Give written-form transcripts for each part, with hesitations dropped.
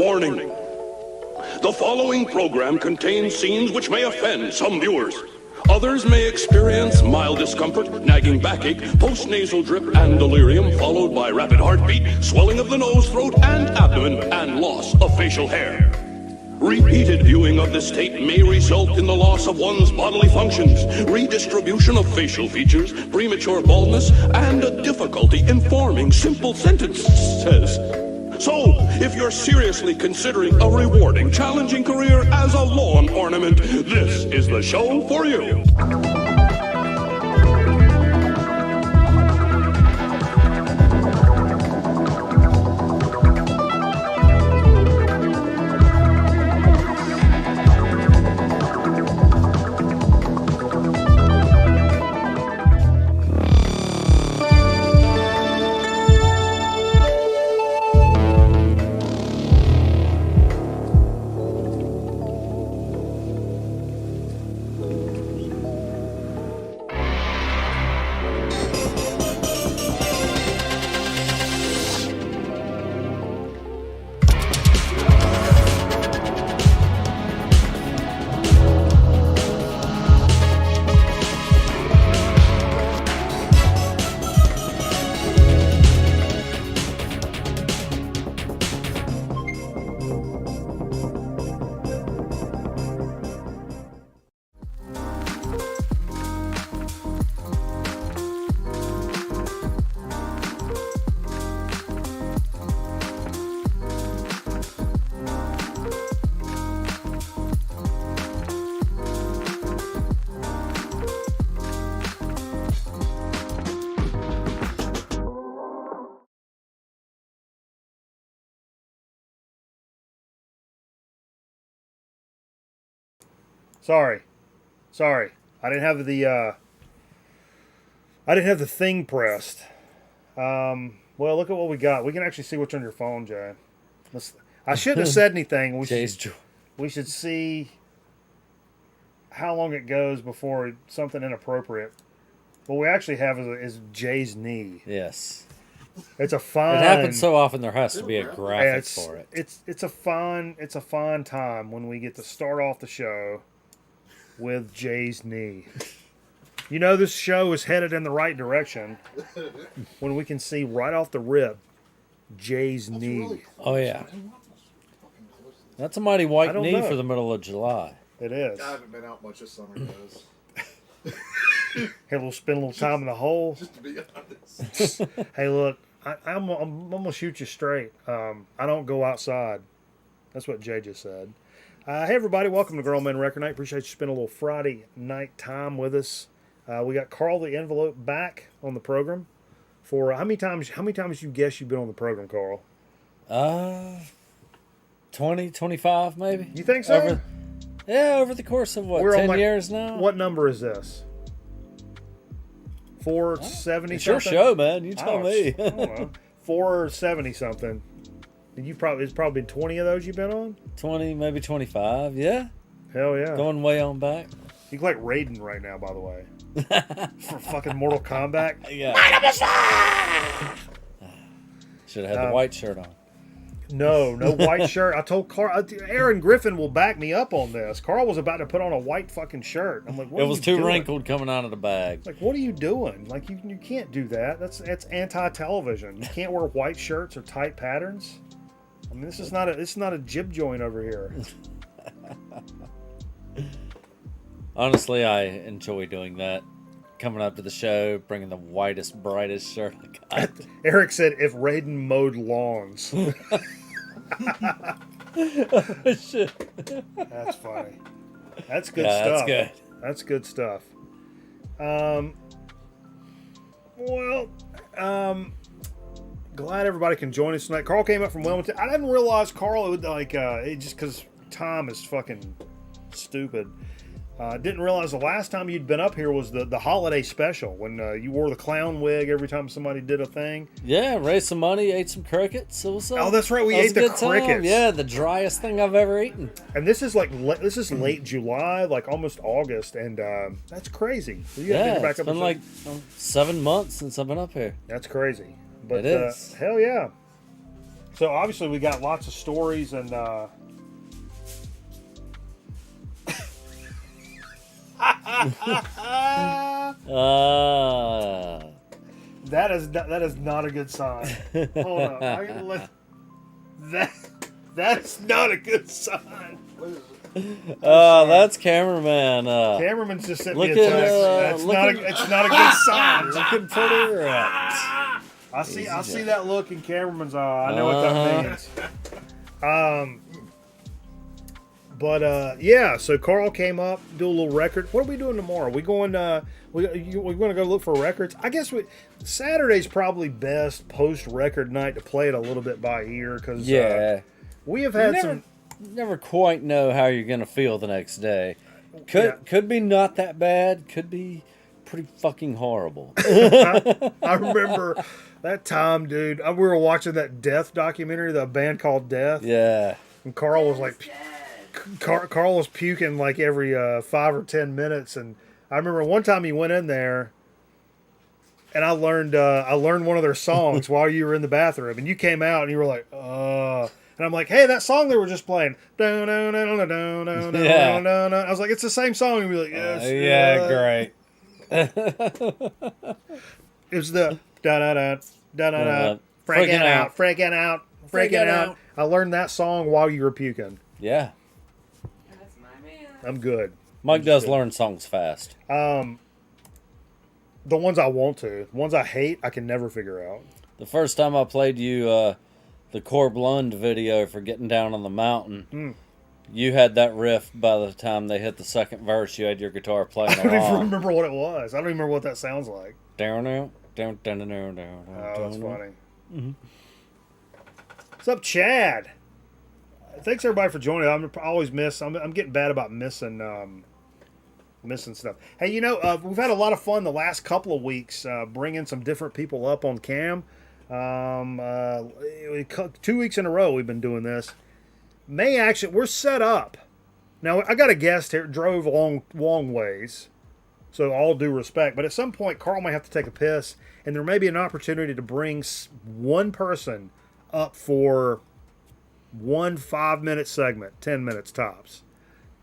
Warning. The following program contains scenes which may offend some viewers. Others may experience mild discomfort, nagging backache, post-nasal drip, and delirium, followed by rapid heartbeat, swelling of the nose, throat, and abdomen, and loss of facial hair. Repeated viewing of this tape may result in the loss of one's bodily functions, redistribution of facial features, premature baldness, and a difficulty in forming simple sentences. So, if you're seriously considering a rewarding, challenging career as a lawn ornament, this is the show for you. Sorry. I didn't have the thing pressed. Well, look at what we got. We can actually see what's on your phone, Jay. I shouldn't have said anything. We should see how long it goes before something inappropriate. What we actually have is Jay's knee. Yes. It's a fun. It happens so often. There has to be a graphic for it. It's a fun time when we get to start off the show with Jay's knee. You know, this show is headed in the right direction when we can see right off the rip Jay's knee. Oh, yeah. That's a mighty white knee for the middle of July. It is. I haven't been out much this summer, guys. Hey, we'll spend a little time in the hole. Just to be honest. Hey, look, I'm going to shoot you straight. I don't go outside. That's what Jay just said. Hey, everybody. Welcome to Girl Men Record Night. Appreciate you spending a little Friday night time with us. We got Carl the Envelope back on the program. For how many times you guess you've been on the program, Carl? 20, 25 maybe. You think so? Over the course of what, 10 years now? What number is this? 470 It's something? your show, man. You tell me. I don't know. 470 something. It's probably been 20 of those you've been on? 20, maybe 25. Yeah. Hell yeah. Going way on back. You look like Raiden right now, by the way. For fucking Mortal Kombat. Yeah. Should have had the white shirt on. No white shirt. I told Carl, Aaron Griffin will back me up on this. Carl was about to put on a white fucking shirt. I'm like, what? It was too wrinkled coming out of the bag. Like, what are you doing? Like, you can't do that. That's anti-television. You can't wear white shirts or tight patterns. I mean, this is not a jib joint over here. Honestly, I enjoy doing that. Coming up to the show, bringing the whitest, brightest shirt I got. Eric said, if Raiden mowed lawns. Shit. That's funny. That's good stuff. That's good. That's good stuff. Glad everybody can join us tonight. Carl came up from Wilmington. I didn't realize Carl would just because Tom is fucking stupid. Didn't realize the last time you'd been up here was the holiday special when you wore the clown wig every time somebody did a thing. Yeah, raised some money, ate some crickets. So what's up? Oh, that's right. We ate the crickets. Time. Yeah, the driest thing I've ever eaten. And this is late July, like almost August, and that's crazy. So you yeah, it's been like 7 months since I've been up here. That's crazy. But it is. Hell yeah. So obviously we got lots of stories and that is not a good sign. Hold on. That's not a good sign. That's cameraman. Cameraman's just sent me Look a at, text. It's not a good sign. Looking pretty rough. I see that look in cameraman's eye. I know what that means. But yeah, so Carl came up, do a little record. What are we doing tomorrow? We going we're going to go look for records. I guess Saturday's probably best post record night to play it a little bit by ear because we have had never quite know how you're going to feel the next day. Could be not that bad. Could be pretty fucking horrible. I remember that time, dude. We were watching that Death documentary, the band called Death. Yeah. And Carl was like, Carl was puking like every 5 or 10 minutes. And I remember one time he went in there, and I learned one of their songs while you were in the bathroom, and you came out and you were like, and I'm like, hey, that song they were just playing. I was like, it's the same song. And we were like, yes. Great. It was the da-da-da, freaking out. I learned that song while you were puking. Yeah. That's my man. I'm good. Mike does learn songs fast. The ones I want to. The ones I hate, I can never figure out. The first time I played you the Corb Lund video for Getting Down on the Mountain, you had that riff by the time they hit the second verse. You had your guitar playing I don't along. even remember what it was. I don't even remember what that sounds like. Down. Oh, that's funny. Mm-hmm. What's up, Chad? Thanks everybody for joining. I always miss. I'm getting bad about missing stuff. Hey, we've had a lot of fun the last couple of weeks bringing some different people up on cam. 2 weeks in a row we've been doing this. We're set up. Now, I got a guest here, drove long ways, so all due respect, but at some point Carl may have to take a piss, and there may be an opportunity to bring one person up for one 5-minute segment, 10 minutes tops.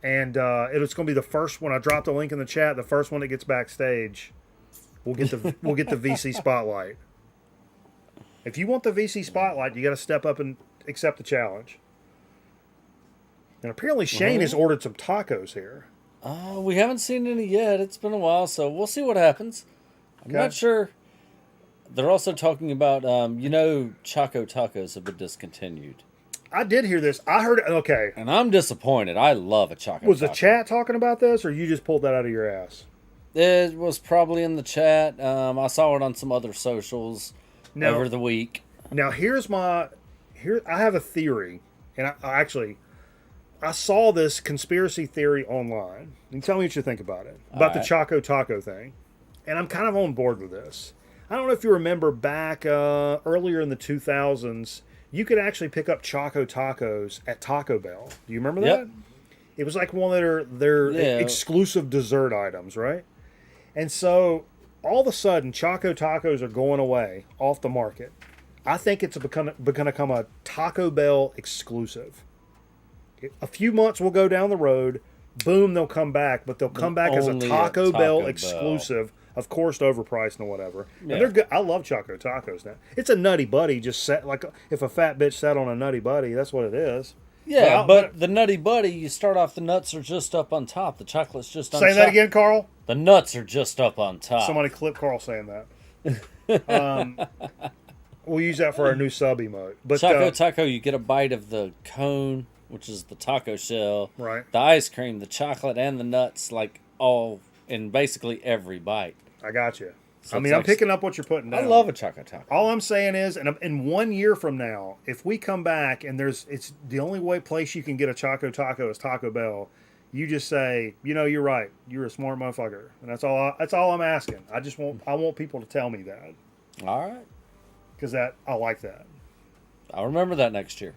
And it's going to be the first one. I dropped a link in the chat. The first one that gets backstage, we'll get the VC spotlight. If you want the VC spotlight, you got to step up and accept the challenge. And apparently Shane has ordered some tacos here. We haven't seen any yet. It's been a while, so we'll see what happens. I'm not sure. They're also talking about, Choco Tacos have been discontinued. I did hear this. I heard it. Okay. And I'm disappointed. I love a Choco Was Taco. the chat talking about this, or you just pulled that out of your ass? It was probably in the chat. I saw it on some other socials over the week. Now, I have a theory, and I saw this conspiracy theory online. And tell me what you think about it. About the Choco Taco thing. And I'm kind of on board with this. I don't know if you remember back earlier in the 2000s, you could actually pick up Choco Tacos at Taco Bell. Do you remember that? It was like one of their exclusive dessert items, right? And so all of a sudden, Choco Tacos are going away off the market. I think it's going to become a Taco Bell exclusive. A few months will go down the road. Boom, they'll come back, but they'll come back as a Taco Bell exclusive. Of course, overpriced and whatever. Yeah. And they're good. I love Choco Tacos now. It's a Nutty Buddy, just set like if a fat bitch sat on a Nutty Buddy, that's what it is. Yeah, but the Nutty Buddy, you start off, the nuts are just up on top. The chocolate's just on top. Say that again, Carl. The nuts are just up on top. Somebody clip Carl saying that. We'll use that for our new sub emote. But Choco Taco, you get a bite of the cone, which is the taco shell. Right. The ice cream, the chocolate, and the nuts, like all in basically every bite. I got you. So I'm picking up what you're putting down. I love a Choco Taco. All I'm saying is, and in 1 year from now, if we come back and it's the only place you can get a Choco Taco is Taco Bell, you just say, you're right. You're a smart motherfucker, and that's all I'm asking. I want people to tell me that. All right. Because I like that. I'll remember that next year.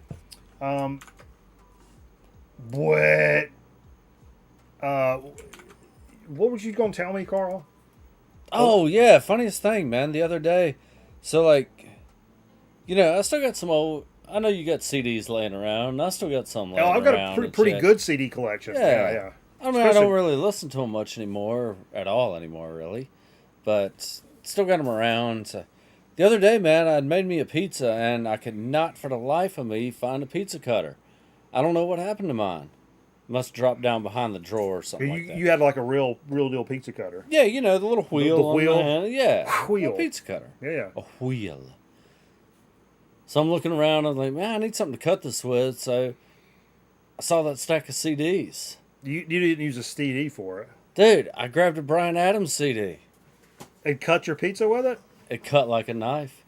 What? What was you gonna tell me, Carl? Oh, yeah. Funniest thing, man. The other day. So, I still got some old... I know you got CDs laying around. I still got some laying Oh, around. I've got a pretty good CD collection. Yeah. I mean, I don't really listen to them much anymore, at all anymore, really. But still got them around. So. The other day, man, I'd made me a pizza, and I could not for the life of me find a pizza cutter. I don't know what happened to mine. Must drop down behind the drawer or something like that. You had like a real deal pizza cutter. Yeah, you know, the little wheel. The wheel? On the hand. Yeah. Wheel. A pizza cutter. Yeah. A wheel. So I'm looking around, I'm like, man, I need something to cut this with. So I saw that stack of CDs. You didn't use a CD for it. Dude, I grabbed a Bryan Adams CD. And cut your pizza with it? It cut like a knife.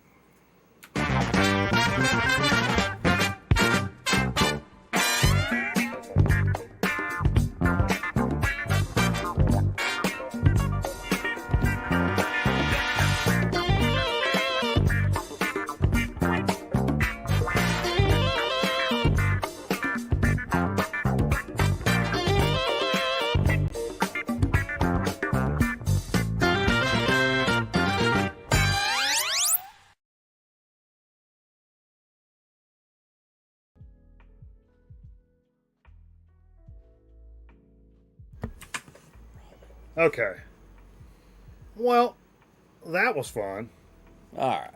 Okay. Well, that was fun. All right.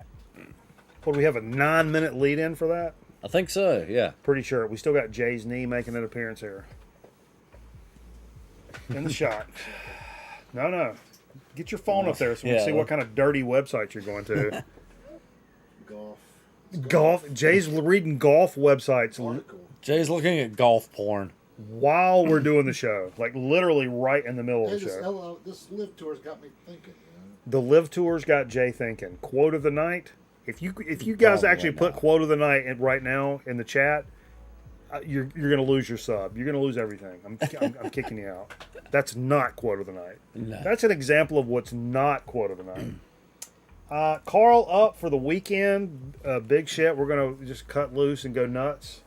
What, do we have a 9-minute lead in for that? I think so, yeah. Pretty sure. We still got Jay's knee making an appearance here. In the shot. No. Get your phone up there so we can see what kind of dirty websites you're going to. Golf. Jay's reading golf websites Jay's looking at golf porn. while we're doing the show. Like literally right in the middle of the show. This live tour's got me thinking. The live tours got Jay thinking. Quote of the night. If you guys actually put quote of the night right now in the chat, you're gonna lose your sub. You're gonna lose everything. I'm kicking you out. That's not quote of the night. No. That's an example of what's not quote of the night. Carl up for the weekend. Big shit. We're gonna just cut loose and go nuts.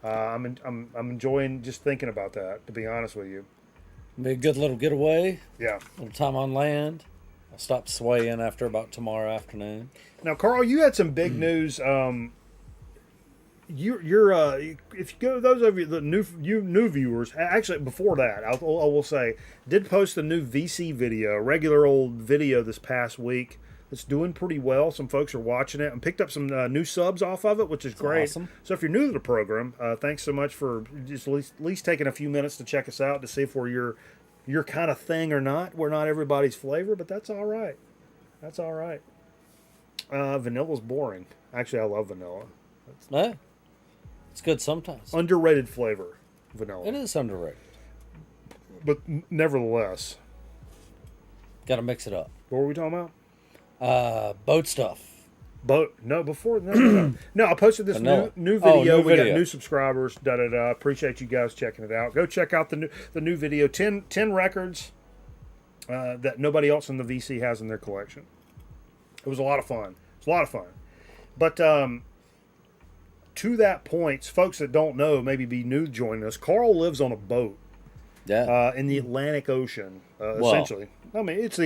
I'm enjoying just thinking about that. To be honest with you. Be a good little getaway. Yeah. A little time on land. I'll stop swaying after about tomorrow afternoon. Now, Carl, you had some big news. You're if you go, those of you the new viewers. Actually, before that, I will say, did post a new VC video, regular old video this past week. It's doing pretty well. Some folks are watching it and picked up some new subs off of it, which is great. Awesome. So if you're new to the program, thanks so much for just at least taking a few minutes to check us out to see if we're your kind of thing or not. We're not everybody's flavor, but that's all right. That's all right. Vanilla's boring. Actually, I love vanilla. Yeah. It's good sometimes. Underrated flavor, vanilla. It is underrated. But nevertheless. Got to mix it up. What were we talking about? Boat stuff. No, I posted this Vanilla. new video. New We got video. new subscribers. Appreciate you guys checking it out. Go check out the new video. 10 records that nobody else in the VC has in their collection. It was a lot of fun. It's a lot of fun. But to that point, folks that don't know, maybe be new joining us. Carl lives on a boat. Yeah. In the Atlantic Ocean, essentially. I mean, it's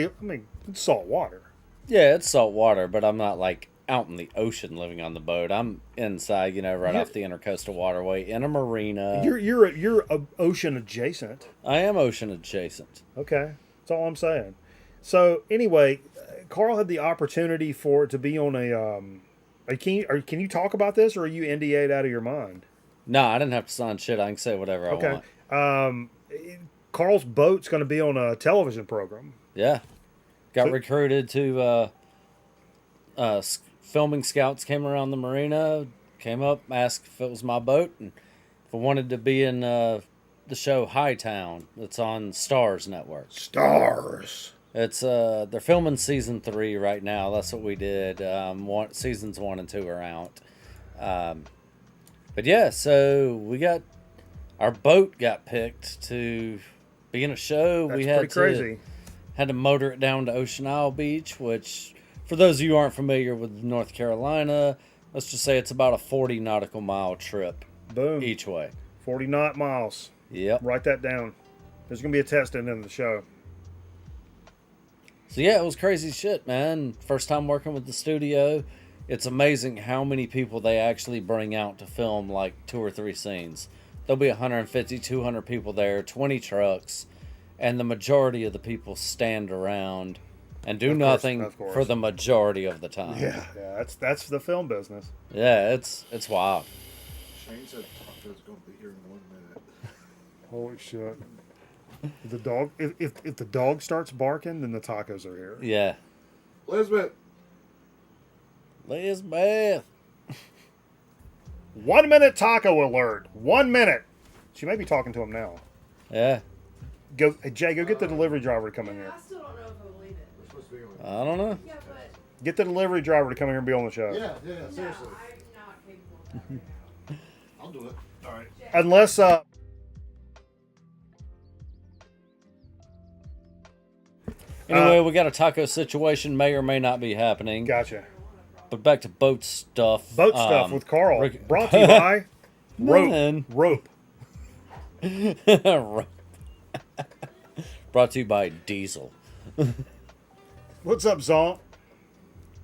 salt water. Yeah, it's salt water, but I'm not like out in the ocean living on the boat. I'm inside, right off the intercoastal waterway in a marina. You're ocean adjacent. I am ocean adjacent. Okay, that's all I'm saying. So anyway, Carl had the opportunity to be on a. Can you talk about this, or are you NDA'd out of your mind? No, I didn't have to sign shit. I can say whatever I want. Carl's boat's going to be on a television program. Yeah. Got recruited to filming scouts came around the marina, came up, asked if it was my boat, and if I wanted to be in the show Hightown that's on Starz Network. Stars. It's they're filming season 3 right now. That's what we did. Seasons 1 and 2 are out. But yeah, so our boat got picked to be in a show. That's we pretty crazy. Had to motor it down to Ocean Isle Beach, which, for those of you who aren't familiar with North Carolina, let's just say it's about a 40 nautical mile trip. Boom. Each way. 40 knot miles. Yep. Write that down. There's going to be a test in the show. So yeah, it was crazy shit, man. First time working with the studio. it's amazing how many people they actually bring out to film like 2 or 3 scenes. There'll be 150, 200 people there, 20 trucks, and the majority of the people stand around and do nothing for the majority of the time. Yeah, that's the film business. Yeah, it's wild. Shane said Taco's going to be here in 1 minute. Holy shit! The dog. If the dog starts barking, then the tacos are here. Yeah. Elizabeth. 1 minute taco alert. 1 minute. She may be talking to him now. Yeah. Go, hey, Jay. Go get the delivery driver to come in here. I still don't know if I believe it. We're supposed to be on. I don't know. Yeah, but Get the delivery driver to come here and be on the show. Yeah, no, seriously. I'm not capable of that right now. I'll do it. All right. Unless Anyway, we got a taco situation, may or may not be happening. Gotcha. But back to boat stuff. Boat stuff with Carl. Rick- Brought to you by Man. Rope. Brought to you by Diesel. What's up, Zonk?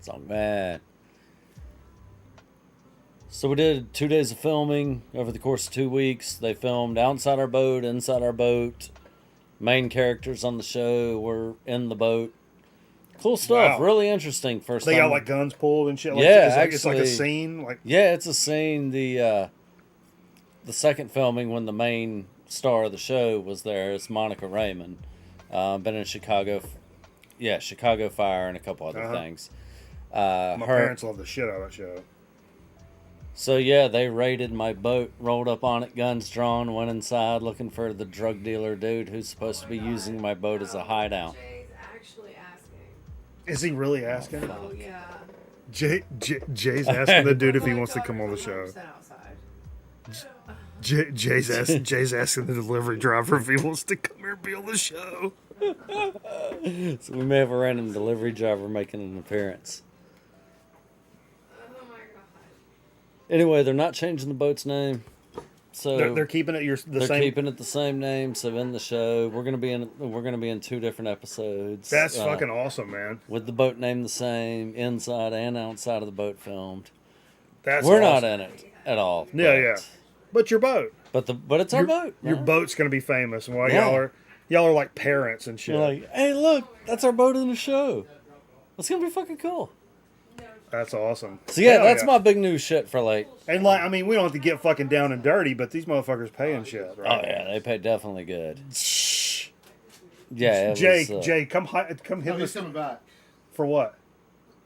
So, man. So we did 2 days of filming over the course of 2 weeks. They filmed outside our boat, inside our boat. Main characters on the show were in the boat. Cool stuff. Wow. Really interesting. First They time. got like guns pulled and shit. Like, Yeah, it's like a actually- scene. Like Yeah, it's a scene. The second filming when the main star of the show was there is Monica Raymond. Been in Chicago. Chicago Fire and a couple other things. my parents love the shit out of that show. So yeah, they raided my boat, rolled up on it, guns drawn, went inside looking for the drug dealer dude who's supposed to be using my boat as a hideout. Jay's actually asking. Is he really asking? Oh, yeah. Jay's asking the dude if he wants to come on the show. Outside. Jay's asking the delivery driver if he wants to come here and be on the show. So we may have a random delivery driver making an appearance. Oh my god. Anyway, they're not changing the boat's name. So They're keeping it the they're same. keeping it the same name. So in the show, we're gonna be in 2 different episodes. That's fucking awesome, man. With the boat name the same, inside and outside of the boat filmed. We're Not in it at all. Yeah. But your boat. But it's our boat. Your man. boat's gonna be famous, and while Yeah. y'all are like parents and shit. You're like, hey, look, that's our boat in the show. It's gonna be fucking cool. That's awesome. So yeah, Hell that's my big news shit for like. And like, I mean, we don't have to get fucking down and dirty, but these motherfuckers paying shit, Oh right? yeah, they pay definitely good. Yeah, it Jay, was, Jay, come hit No, he's us coming back for what?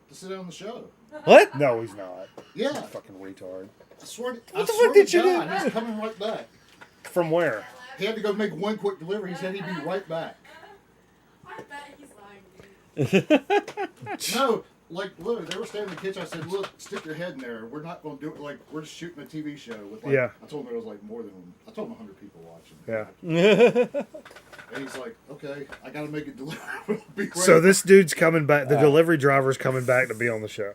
to sit on the show. What? No, he's not. Yeah. Fucking retard. I swear to, What the fuck did you do? He's coming right back. From where? He had to go make one quick delivery. He said he'd be right back. I bet he's lying to me. No, like, literally, they were standing in the kitchen. I said, look, stick your head in there. We're not going to do it. Like, we're just shooting a TV show with, like, Yeah. I told him there was, like, more than, I told him 100 people watching. Yeah. And he's like, okay, I got to make it deliver. Be great. So this dude's coming back. The delivery driver's coming back to be on the show.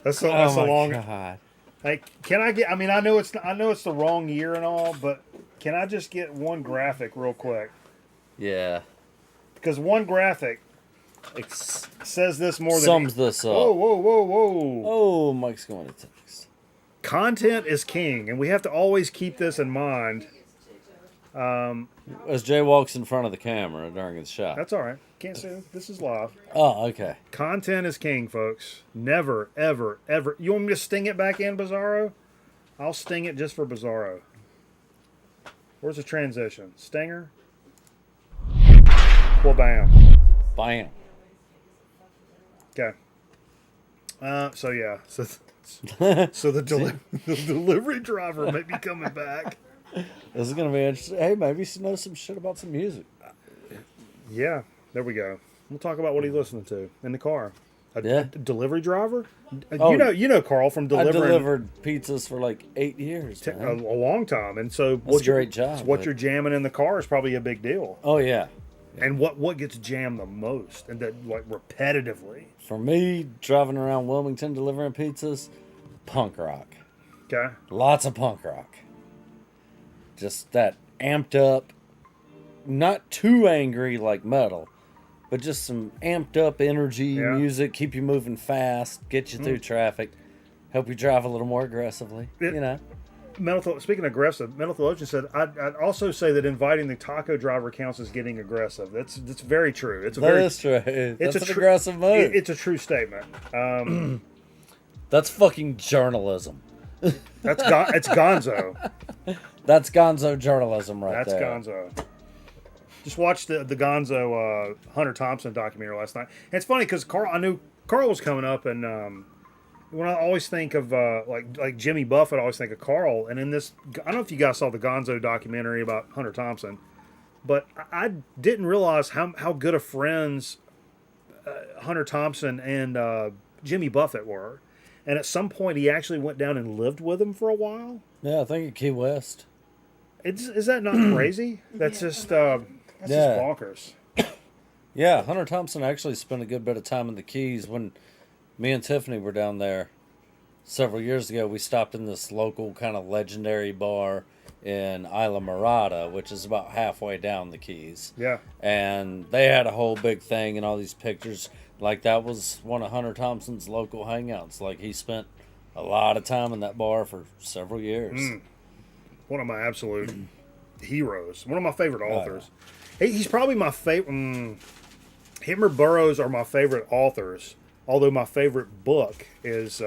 That's a long. God. Hey, can I get? I mean, I know it's the wrong year and all, but can I just get one graphic real quick? Yeah. Because one graphic says this more than Sums this up. Whoa! Oh, Mike's going to text. Content is king, and we have to always keep this in mind. As Jay walks in front of the camera during his shot. That's all right. Can't say this is live. Oh, okay. Content is king, folks. Never, ever, ever. You want me to sting it back in, Bizarro? I'll sting it just for Bizarro. Where's the transition? Stinger? Well, bam. Bam. Okay. So yeah. So the delivery driver may be coming back. This is going to be interesting. Hey, maybe he knows some shit about some music. Yeah. There we go. We'll talk about what he's listening to in the car. Yeah. A delivery driver? Oh, you know Carl from I delivering delivered pizzas for like 8 years, a man. long time, and so That's a great job. what but- you're jamming in the car is probably a big deal. Oh, yeah. And what gets jammed the most, and that like repetitively. For me, driving around Wilmington delivering pizzas, punk rock. Okay. Lots of punk rock. Just that amped up, not too angry like metal, but just some amped up energy Yeah. music, keep you moving fast, get you through traffic, help you drive a little more aggressively. It- You know, Speaking of aggressive, Mental Theologian said, I'd also say that inviting the taco driver counts as getting aggressive. That's very true. It's a very that's true. That's an tru- aggressive move. It's a true statement. That's fucking journalism. It's Gonzo. That's Gonzo journalism right That's there. Gonzo. Just watched the Gonzo Hunter Thompson documentary last night. And it's funny because I knew Carl was coming up, and when I always think of like Jimmy Buffett, I always think of Carl. And in this, I don't know if you guys saw the Gonzo documentary about Hunter Thompson, but I didn't realize how good of friends Hunter Thompson and Jimmy Buffett were. And at some point, he actually went down and lived with him for a while. Yeah, I think at Key West. Is that not crazy? That's just just bonkers. Yeah, Hunter Thompson actually spent a good bit of time in the Keys. When me and Tiffany were down there several years ago, we stopped in this local kind of legendary bar in Isla Mirada, which is about halfway down the Keys. Yeah. And they had a whole big thing and all these pictures. Like, that was one of Hunter Thompson's local hangouts. Like, he spent a lot of time in that bar for several years. One of my absolute heroes. One of my favorite authors. He's probably my favorite. Him or Burroughs are my favorite authors. Although my favorite book is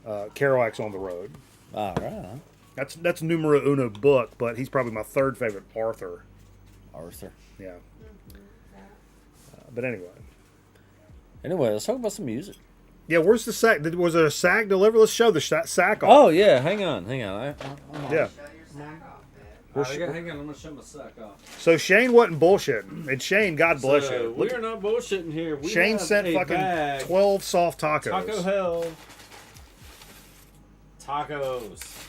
Kerouac's On the Road. All right. That's numero uno book, but he's probably my third favorite author. Arthur. Yeah. But anyway. Anyway, let's talk about some music. Yeah, where's the sack? Was there a sack delivered? Let's show the sack off. Oh, yeah. Hang on. Yeah. Show your sack off, bitch. Hang on. I'm going to show my sack off. So Shane wasn't bullshitting. And Shane, God bless you. We are not bullshitting here. We Shane have sent a fucking bag. 12 soft tacos. Taco Hell. Tacos.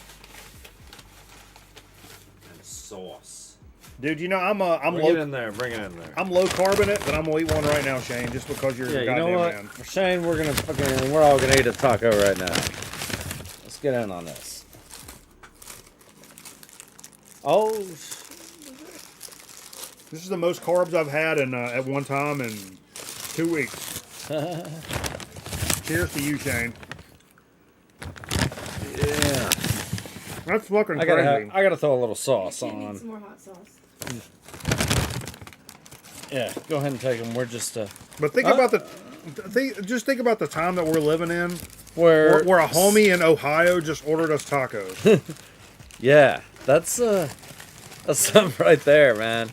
And sauce. Dude, you know I'm Bring it low in there. Bring it in there. I'm low carbonate, but I'm gonna eat one right now, Shane, just because you're Yeah, a you goddamn know what? man. For Shane, we're all gonna eat a taco right now. Let's get in on this. Oh, This is the most carbs I've had in at one time in 2 weeks. Cheers to you, Shane. yeah. That's fucking I crazy. gotta throw a little sauce You need on. some more hot sauce. Yeah, go ahead and take them. We're just But think about just think about the time that we're living in, where where a homie in Ohio just ordered us tacos. yeah, that's something right there, man.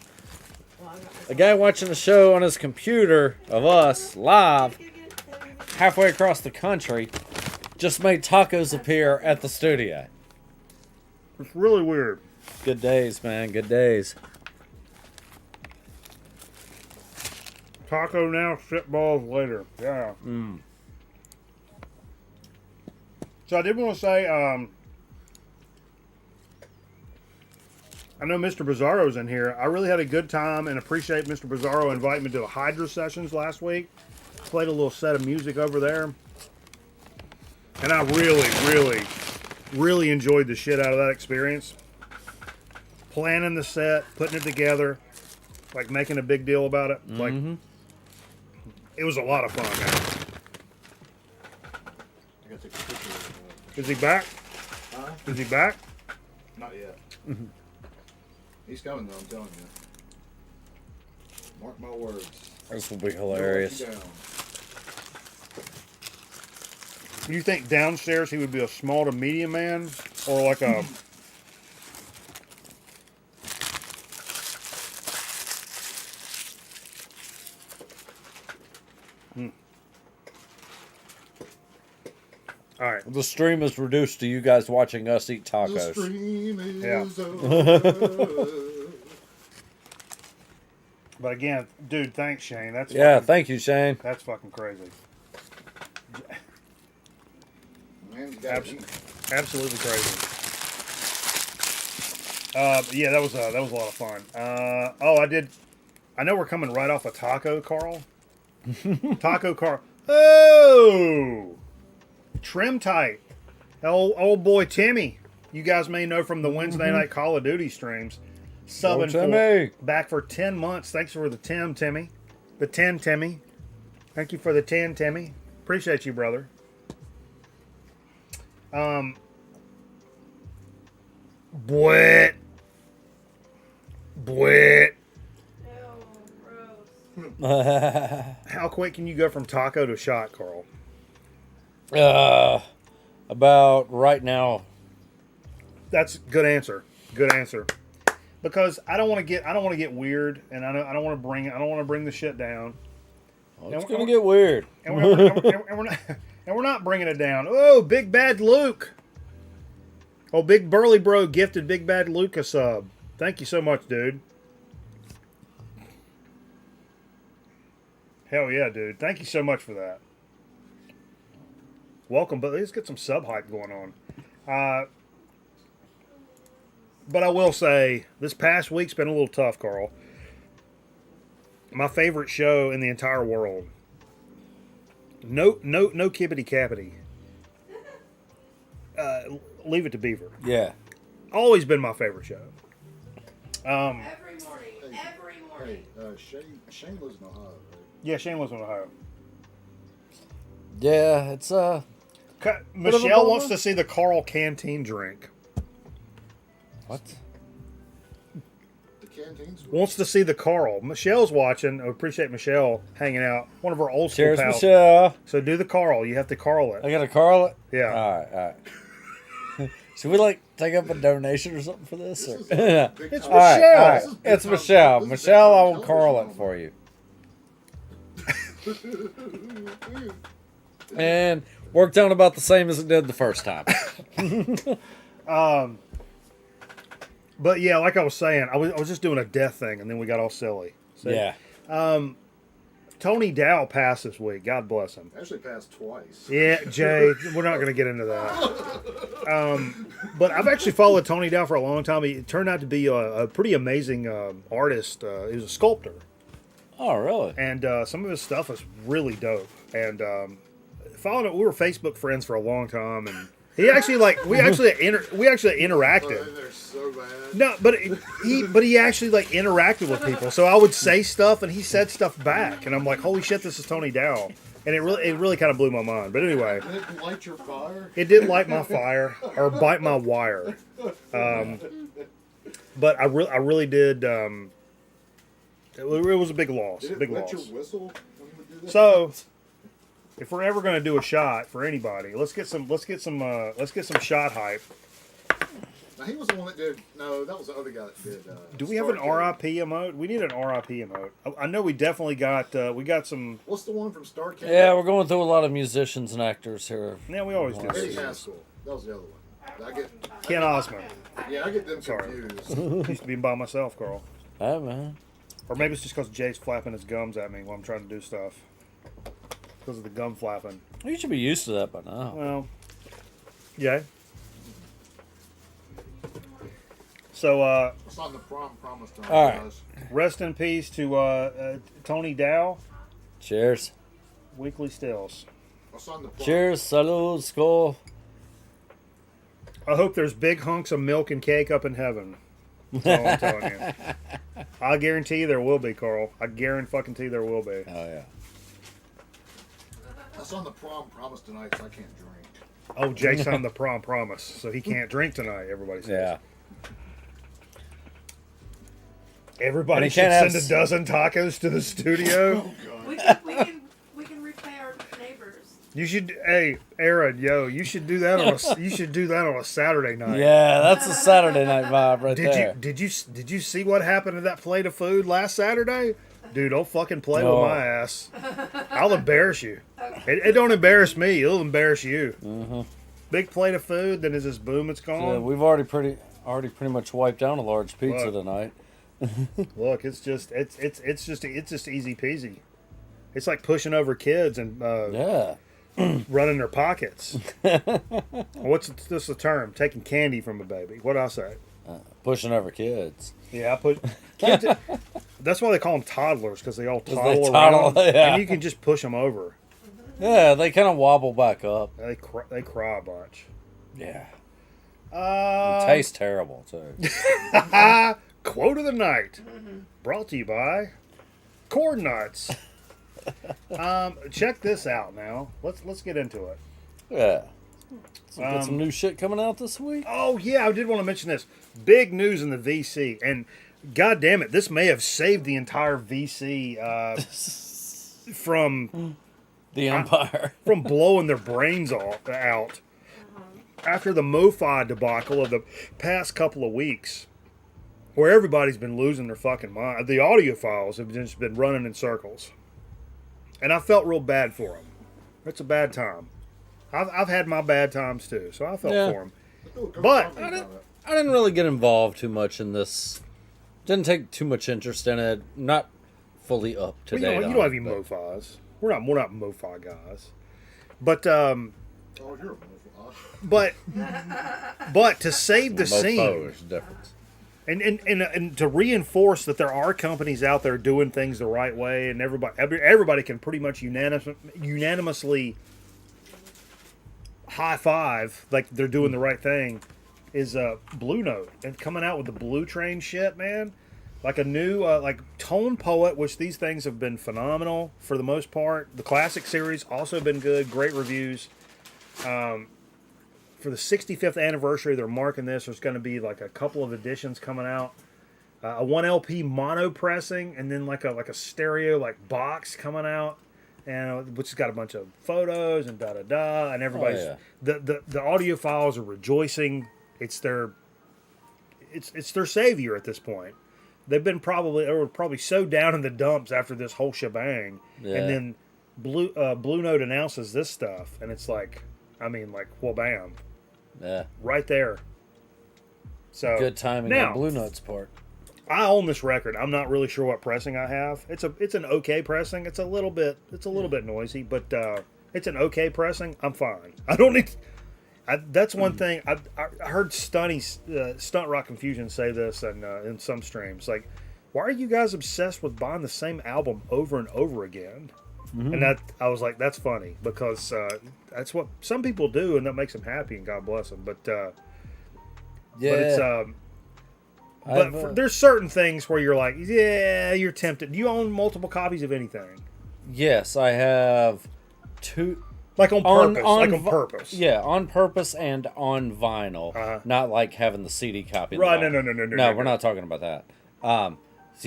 Well, I got this A guy watching the show on his computer of us live halfway across the country just made tacos appear at the studio. It's really weird. Good days, man. Good days. Taco now, shit balls later. Yeah. So I did want to say, I know Mr. Bizarro's in here. I really had a good time and appreciate Mr. Bizarro inviting me to the Hydra sessions last week. Played a little set of music over there. And I really enjoyed the shit out of that experience. Planning the set, putting it together, like making a big deal about it. Like, it was a lot of fun, man. I gotta take a picture of Is he back? Huh? Is he back? Not yet. He's coming though, I'm telling you. Mark my words. This will be He'll hilarious. let you down. You think downstairs he would be a small to medium man? Or like a... All right. The stream is reduced to you guys watching us eat The tacos. stream is Yeah. over. But again, dude, thanks, Shane. That's Yeah, fucking, thank you, Shane. that's fucking crazy. Man, you gotta Abs- eat. Absolutely crazy. Yeah, that was a lot of fun. I know we're coming right off a taco, Carl. Taco Carl. Oh, trim tight. Old boy Timmy. You guys may know from the Wednesday night Call of Duty streams. Subbing Timmy. back for 10 months. Thanks for the Timmy. The 10, Timmy. Thank you for the 10, Timmy. Appreciate you, brother. Bwit. Ew, gross. How quick can you go from taco to shot, Carl? About right now. That's a good answer. Good answer. Because I don't want to get weird, and I don't want to bring the shit down. Well, it's gonna get weird. And we're not bringing it down. Oh, Big Bad Luke. Oh, Big Burly Bro gifted Big Bad Luke a sub. Thank you so much, dude. Hell yeah, dude. Thank you so much for that. Welcome, but let's get some sub hype going on. But I will say, this past week's been a little tough, Carl. My favorite show in the entire world. No kibbity cappity. Leave It to Beaver. Yeah. Always been my favorite show. Every morning. Hey, Shane lives in Ohio, right? Yeah, Shane lives in Ohio. Yeah, it's Michelle wants to see the Carl Canteen drink. What? The canteens. Wants to see the Carl. Michelle's watching. I appreciate Michelle hanging out. One of our old school Cheers, pals. Michelle. So do the Carl. You have to Carl it. I gotta Carl it. Yeah. All right. Should we take up a donation or something for this? This is Or? big It's time. All right, Michelle. all right. This is big It's time. Michelle. This is Michelle, big I time will Carl it television. for you. And worked out about the same as it did the first time. But yeah, like I was saying, I was just doing a death thing, and then we got all silly. So, Yeah. Tony Dow passed this week. God bless him. Actually passed twice. Yeah, Jay, we're not going to get into that. But I've actually followed Tony Dow for a long time. He turned out to be a pretty amazing artist. He was a sculptor, Oh, really? and some of his stuff is really dope. And followed it. We were Facebook friends for a long time, and he actually we actually interacted. Oh, they're so bad. No, but he actually interacted with people. So I would say stuff, and he said stuff back, and I'm like, holy shit, this is Tony Dow, and it really kind of blew my mind. But anyway, Did it light your fire? it didn't light my fire or bite my wire, but I really did. It was a big loss, Did it big wet loss. your whistle when you would do that? So, if we're ever gonna do a shot for anybody, let's get some shot hype. Now he was the one that did. No, that was the other guy that did. Do we have an RIP emote? We need an RIP emote. I know we definitely got some. What's the one from Starcade? Yeah, we're going through a lot of musicians and actors here. Yeah, we always do. Eddie Haskell. That was the other one. Ken Osmond. I get them Sorry. confused. Used to be by myself, Carl. Hey, man. Or maybe it's just because Jay's flapping his gums at me while I'm trying to do stuff. Because of the gum flapping. You should be used to that by now. Well, yeah. So, It's on the prom promise time. All right. guys. rest in peace to Tony Dow. Cheers. Weekly Stills. It's on the prom. Cheers. Salud. Skull. I hope there's big hunks of milk and cake up in heaven. That's all I'm telling you. I guarantee you there will be, Carl. I guarantee there will be. Oh, yeah. That's on the prom promise tonight, so I can't drink. Oh, Jay signed the prom promise, so he can't drink tonight, everybody says. Yeah. Everybody And he should can't send have a dozen tacos to the studio. We can repay our neighbors. You should, hey, Aaron, you should do that on a Saturday night. Yeah, that's a Saturday night vibe right Did there. you see what happened to that plate of food last Saturday? Dude, don't fucking play No. with my ass. I'll embarrass you. It don't embarrass me. It'll embarrass you. Mm-hmm. Big plate of food, then is this boom? It's gone. So we've already pretty much wiped down a large pizza Look. tonight. Look, it's just easy peasy. It's like pushing over kids and Yeah. running their pockets. What's this the term? Taking candy from a baby. What I say? Pushing over kids. Yeah, I put kids. That's why they call them toddlers, because they all they toddle toddle, around, yeah. and you can just push them over. Yeah, they kind of wobble back up. They cry a bunch. Yeah. It tastes terrible, too. Quote of the night, brought to you by Corn Nuts. Check this out now. Let's get into it. Yeah. So got some new shit coming out this week. Oh yeah, I did want to mention this. Big news in the VC, and god damn it, this may have saved the entire VC from The Empire. from blowing their brains out after the MoFi debacle of the past couple of weeks, where everybody's been losing their fucking mind. The audio files have just been running in circles, and I felt real bad for them. It's a bad time. I've had my bad times too, so I felt for them. But I didn't really get involved too much in this. Didn't take too much interest in it. Not fully up to well, date. you don't have any MoFis. We're not MoFi guys. But Oh, you're a but to save the scene. There's a difference. And to reinforce that there are companies out there doing things the right way, and everybody can pretty much unanimously high five like they're doing the right thing, is Blue Note and coming out with the Blue Train shit, man. Like a new like Tone Poet, which these things have been phenomenal for the most part. The classic series also been good, great reviews. For the 65th anniversary, they're marking this. There's going to be like a couple of editions coming out. A 1 LP mono pressing, and then like a stereo like box coming out, and which has got a bunch of photos and da da da, and everybody's the audiophiles are rejoicing. It's their savior at this point. They've been probably so down in the dumps after this whole shebang, and then Blue Note announces this stuff, and it's like, I mean, like, well, bam. Yeah. Right there. So Good timing now, on Blue Note's part. I own this record. I'm not really sure what pressing I have. It's an okay pressing. It's a little bit noisy, but it's an okay pressing. I'm fine. I don't need. That's one thing. I heard Stunt Rock Confusion say this in some streams. Like, why are you guys obsessed with buying the same album over and over again? Mm-hmm. And I was like, that's funny, because that's what some people do, and that makes them happy, and God bless them. But there's certain things where you're like, yeah, you're tempted. Do you own multiple copies of anything? Yes, I have two. Like on purpose. Yeah, on purpose and on vinyl. Not like having the CD copy. Right, no. No, we're not talking about that. So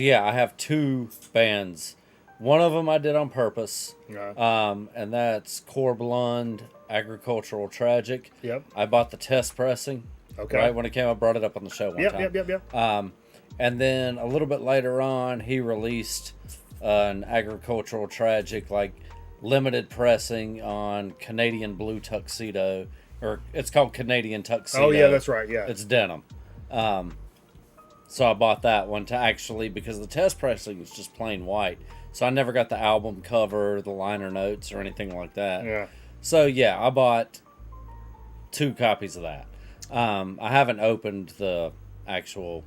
yeah, I have two bands. One of them I did on purpose, and that's Core Blonde, Agricultural Tragic. Yep. I bought the test pressing. Okay. Right when it came, I brought it up on the show one time. Yep. And then a little bit later on, he released an Agricultural Tragic, like, limited pressing on Canadian Blue Tuxedo, or it's called Canadian Tuxedo. Oh yeah, that's right. Yeah. It's denim. So I bought that one to actually, because the test pressing is just plain white. So I never got the album cover, the liner notes, or anything like that. Yeah. So yeah, I bought 2 copies of that. I haven't opened the actual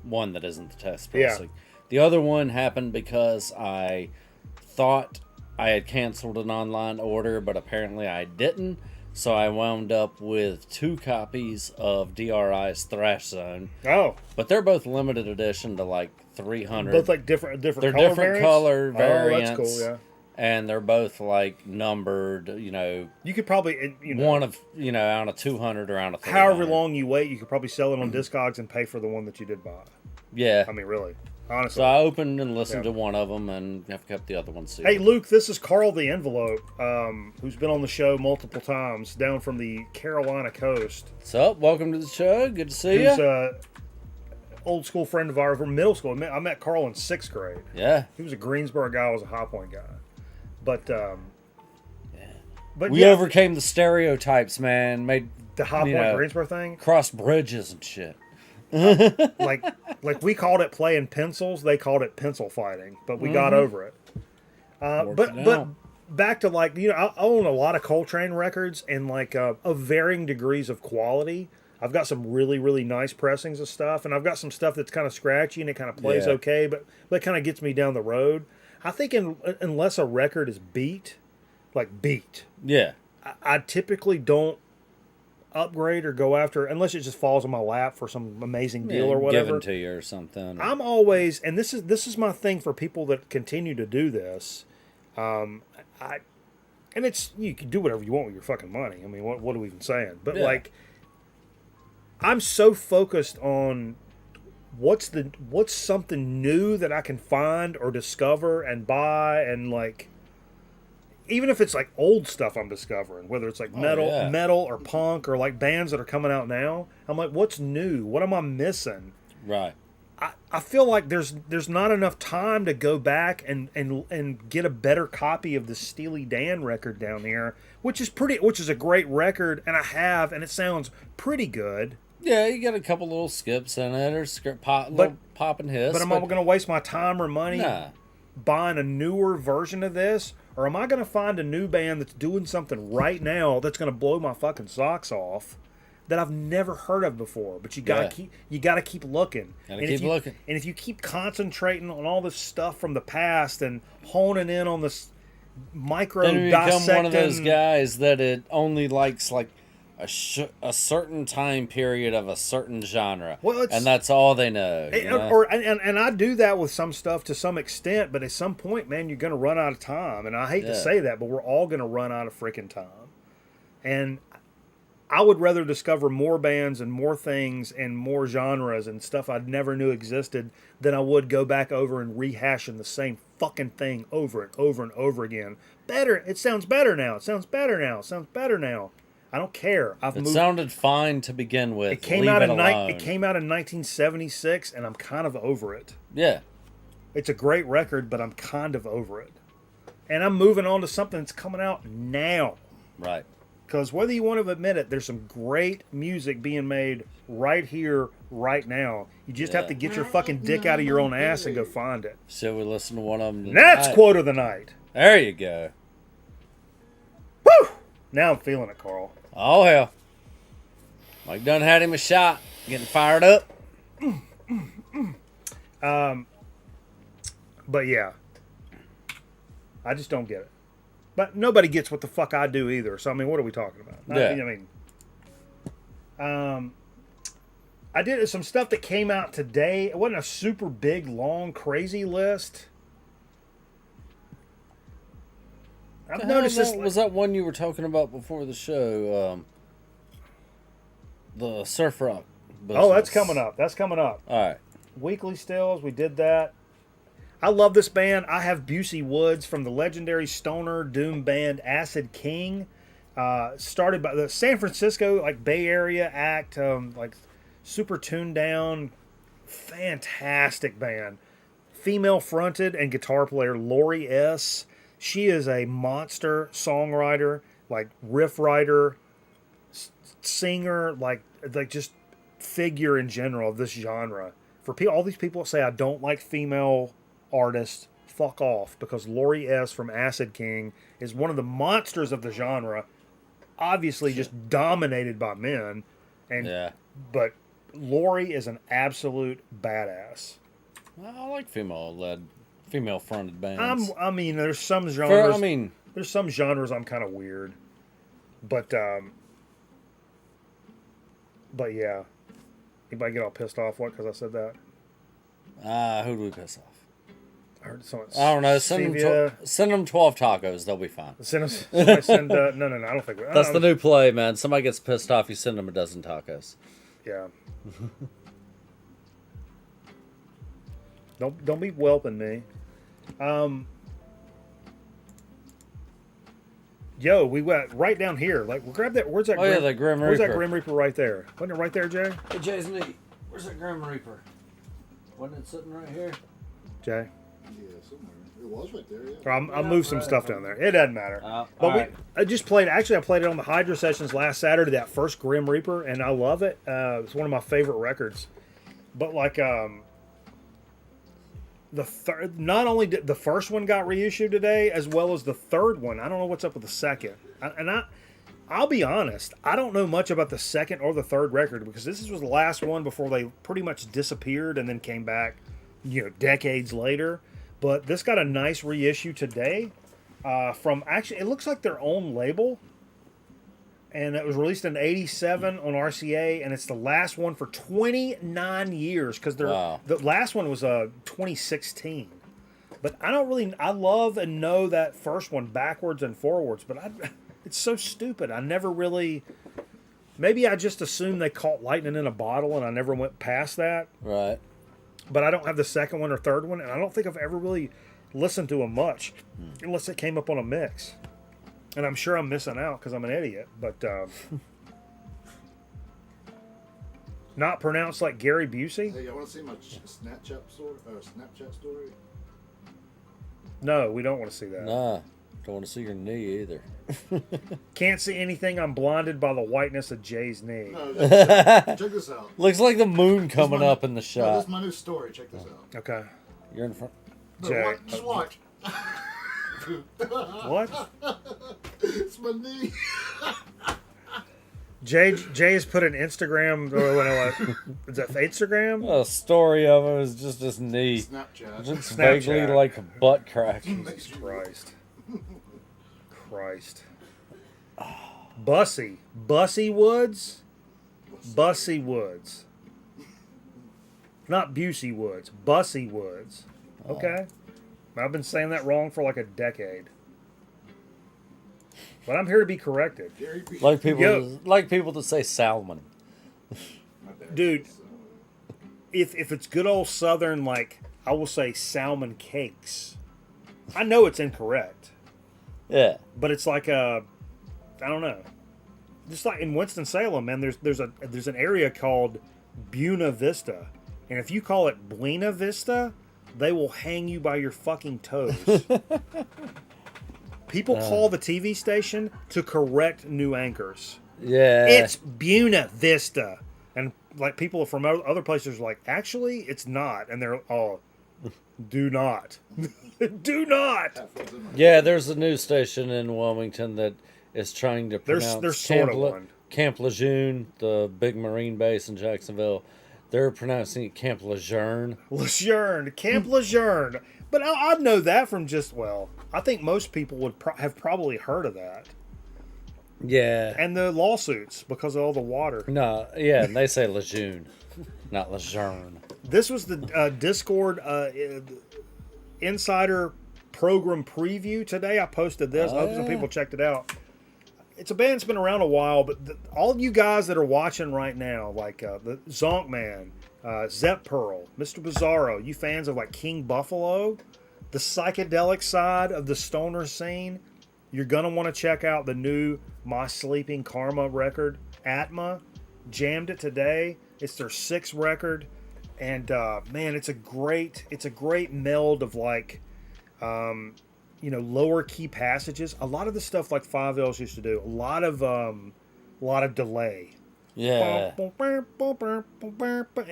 one that isn't the test pressing. Yeah. The other one happened because I thought I had canceled an online order, but apparently I didn't. So I wound up with 2 copies of DRI's Thrash Zone. Oh. But they're both limited edition to like 300. Both like different They're color different variants? color variants. Oh, that's cool, yeah. And they're both like numbered, you know. You could probably, one of, out of 200 or out of 300. However long you wait, you could probably sell it on Discogs and pay for the one that you did buy. Yeah. I mean, really. Honestly. So I opened and listened to one of them, and have kept the other one sealed. Hey, Luke, this is Carl the Envelope, who's been on the show multiple times, down from the Carolina coast. What's up? Welcome to the show. Good to see you. He's an old school friend of ours from middle school. I met Carl in 6th grade. Yeah. He was a Greensboro guy. I was a High Point guy. But we overcame the stereotypes, man. Made the High Point Greensboro thing. Crossed bridges and shit. like we called it playing pencils, they called it pencil fighting, but we got over it. But back to I own a lot of Coltrane records and like of varying degrees of quality. I've got some really, really nice pressings of stuff, and I've got some stuff that's kind of scratchy and it kind of plays okay, but it kind of gets me down the road. I think unless a record is beat, yeah, I typically don't upgrade or go after unless it just falls in my lap for some amazing deal or whatever. Given to you or something. I'm always, and this is my thing for people that continue to do this. And it's, you can do whatever you want with your fucking money. I mean, what are we even saying? But Yeah. like, I'm so focused on what's something new that I can find or discover and buy, and like, even if it's like old stuff I'm discovering, whether it's like metal or punk or like bands that are coming out now, I'm like, what's new? What am I missing? Right. I feel like there's not enough time to go back and get a better copy of the Steely Dan record down here, which is a great record, and it sounds pretty good. Yeah, you got a couple little skips in it, or pop and hiss. But am I going to waste my time or money Nah. buying a newer version of this, or am I going to find a new band that's doing something right now that's going to blow my fucking socks off, that I've never heard of before? But you gotta keep looking. Looking. And if you keep concentrating on all this stuff from the past and honing in on this micro Then you become dissecting, one of those guys that it only likes like a certain time period of a certain genre, and that's all they know. And I do that with some stuff to some extent, but at some point, man, you're going to run out of time. And I hate to say that, but we're all going to run out of freaking time. And I would rather discover more bands and more things and more genres and stuff I never knew existed than I would go back over and rehashing the same fucking thing over and over and over again. Better. It sounds better now. It sounds better now. It sounds better now. I don't care. It sounded fine to begin with. It came out in 1976, and I'm kind of over it. Yeah. It's a great record, but I'm kind of over it. And I'm moving on to something that's coming out now. Right. Because whether you want to admit it, there's some great music being made right here, right now. You just have to get your fucking dick out of your own ass and go find it. Shall we listen to one of them tonight? That's quote of the night. There you go. Woo! Now I'm feeling it, Carl. Oh, hell. Mike done had him a shot. Getting fired up. But yeah. I just don't get it. But nobody gets what the fuck I do either. So, I mean, what are we talking about? I did some stuff that came out today. It wasn't a super big, long, crazy list. I've noticed this. Was that one you were talking about before the show? The surf rock business. Oh, that's coming up. All right. Weekly Stills, we did that. I love this band. I have Busey Woods from the legendary stoner doom band Acid King. Started by the San Francisco, like Bay Area act, like super tuned down, fantastic band. Female fronted and guitar player Lori S. She is a monster songwriter, like riff writer, singer, like just figure in general of this genre. For all these people that say I don't like female artists, fuck off, because Lori S. from Acid King is one of the monsters of the genre, obviously just dominated by men, but Lori is an absolute badass. I like female-fronted bands. I mean, there's some genres. There's some genres I'm kind of weird, but yeah. Anybody get all pissed off? What? Because I said that. Who do we piss off? I heard someone. I don't know. Send them 12 tacos. They'll be fine. No. I don't think that's the new play, man. Somebody gets pissed off, you send them a dozen tacos. Yeah. Don't be whelping me. Yo, we went right down here. Like, we'll grab that. Where's that? The Grim Reaper. Where's that Grim Reaper right there? Wasn't it right there, Jay? Hey, Jay's neat. Where's that Grim Reaper? Wasn't it sitting right here? Jay? Yeah, somewhere. It was right there, yeah. I'll move some stuff down there. It doesn't matter. I just played. Actually, I played it on the Hydra sessions last Saturday. That first Grim Reaper, and I love it. It's one of my favorite records. But like, not only did the first one got reissued today, as well as the third one. I don't know what's up with the second. I'll be honest. I don't know much about the second or the third record because this was the last one before they pretty much disappeared and then came back, decades later. But this got a nice reissue today from actually, it looks like their own label. And it was released in '87 on RCA, and it's the last one for 29 years because the last one was 2016. But I don't really. I love and know that first one backwards and forwards, but it's so stupid. I never really. Maybe I just assumed they caught lightning in a bottle, and I never went past that. Right. But I don't have the second one or third one, and I don't think I've ever really listened to them much, unless it came up on a mix. And I'm sure I'm missing out because I'm an idiot. But not pronounced like Gary Busey. Hey, y'all want to see my Snapchat story? No, we don't want to see that. Nah. Don't want to see your knee either. Can't see anything. I'm blinded by the whiteness of Jay's knee. No, check this out. Looks like the moon coming up in the No, this shot. is my new story. Check this out. Okay. You're in front. No, Jay. just watch. What? It's my knee. Jay has put an Instagram. Is that Instagram? A story of it is just his knee. Snapchat. Looks Snapchat. vaguely like a butt crack. Jesus Christ. Bussy Woods. Bussy Woods. Not Busey Woods. Bussy Woods. Okay. I've been saying that wrong for like a decade. But I'm here to be corrected. Gary B. Like people, Yo. like people that say salmon. My bad. Dude, if it's good old Southern, like, I will say salmon cakes. I know it's incorrect. Yeah. But it's like I don't know. Just like in Winston-Salem, man, there's an area called Buena Vista. And if you call it Buena Vista, they will hang you by your fucking toes. People call the TV station to correct new anchors. Yeah. It's Buena Vista. And like people from other places are like, actually, it's not. And they're all, do not. Do not. Yeah, there's a news station in Wilmington that is trying to pronounce There's sort of one. Camp Lejeune, the big Marine base in Jacksonville. They're pronouncing it Camp Lejeune. Lejeune, Camp Lejeune. But I know that from just, well, I think most people would have probably heard of that. Yeah. And the lawsuits because of all the water. No, yeah, they say Lejeune, not Lejeune. This was the Discord Insider program preview today. I posted this. I hope some people checked it out. It's a band that's been around a while, but all of you guys that are watching right now, like the Zonk Man, Zep Pearl, Mr. Bizarro, you fans of like King Buffalo, the psychedelic side of the stoner scene, you're going to want to check out the new My Sleeping Karma record, Atma. Jammed it today. It's their 6th record. And man, it's a great meld of like, lower key passages. A lot of the stuff like 5Ls used to do. A lot of delay. Yeah. And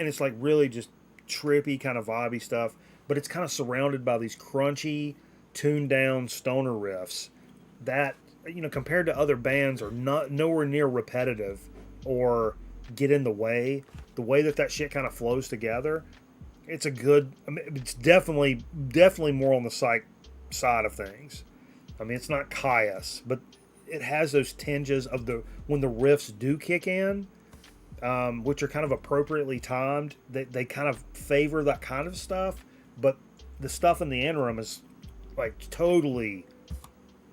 it's like really just trippy kind of vibey stuff. But it's kind of surrounded by these crunchy, tuned down stoner riffs that, compared to other bands are nowhere near repetitive or get in the way. The way that shit kind of flows together, it's it's definitely more on the psych side of things. I mean, it's not Caius, but it has those tinges of when the riffs do kick in, which are kind of appropriately timed. They kind of favor that kind of stuff, but the stuff in the interim is like totally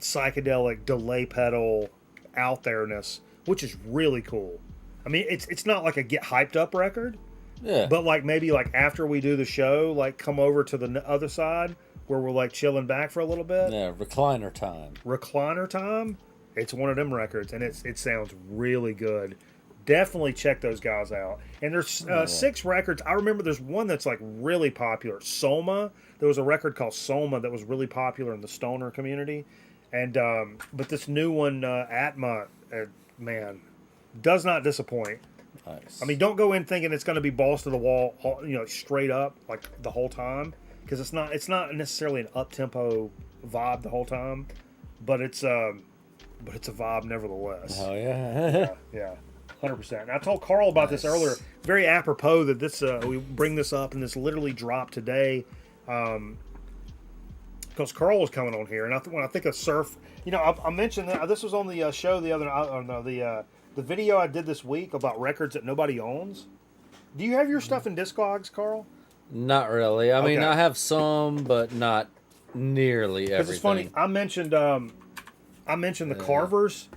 psychedelic delay pedal out there-ness, which is really cool. I mean, it's not like a get hyped up record, Yeah. but like maybe like after we do the show, like come over to the other side where we're like chilling back for a little bit. Yeah, recliner time. Recliner time. It's one of them records, and it sounds really good. Definitely check those guys out. And there's 6 records. I remember there's one that's like really popular. Soma. There was a record called Soma that was really popular in the stoner community, and but this new one, Atma, man, does not disappoint. Nice. I mean, don't go in thinking it's going to be balls to the wall, straight up like the whole time, because it's not necessarily an up tempo vibe the whole time, but it's a vibe nevertheless. Oh yeah. Yeah, 100%. And I told Carl about this earlier. Very apropos that this we bring this up, and this literally dropped today, because Carl was coming on here, and when I think of surf, I mentioned that this was on the show the other the video I did this week about records that nobody owns. Do you have your stuff in Discogs, Carl? Not really. I mean, Okay. I have some, but not nearly everything. Because it's funny, I mentioned the Carvers.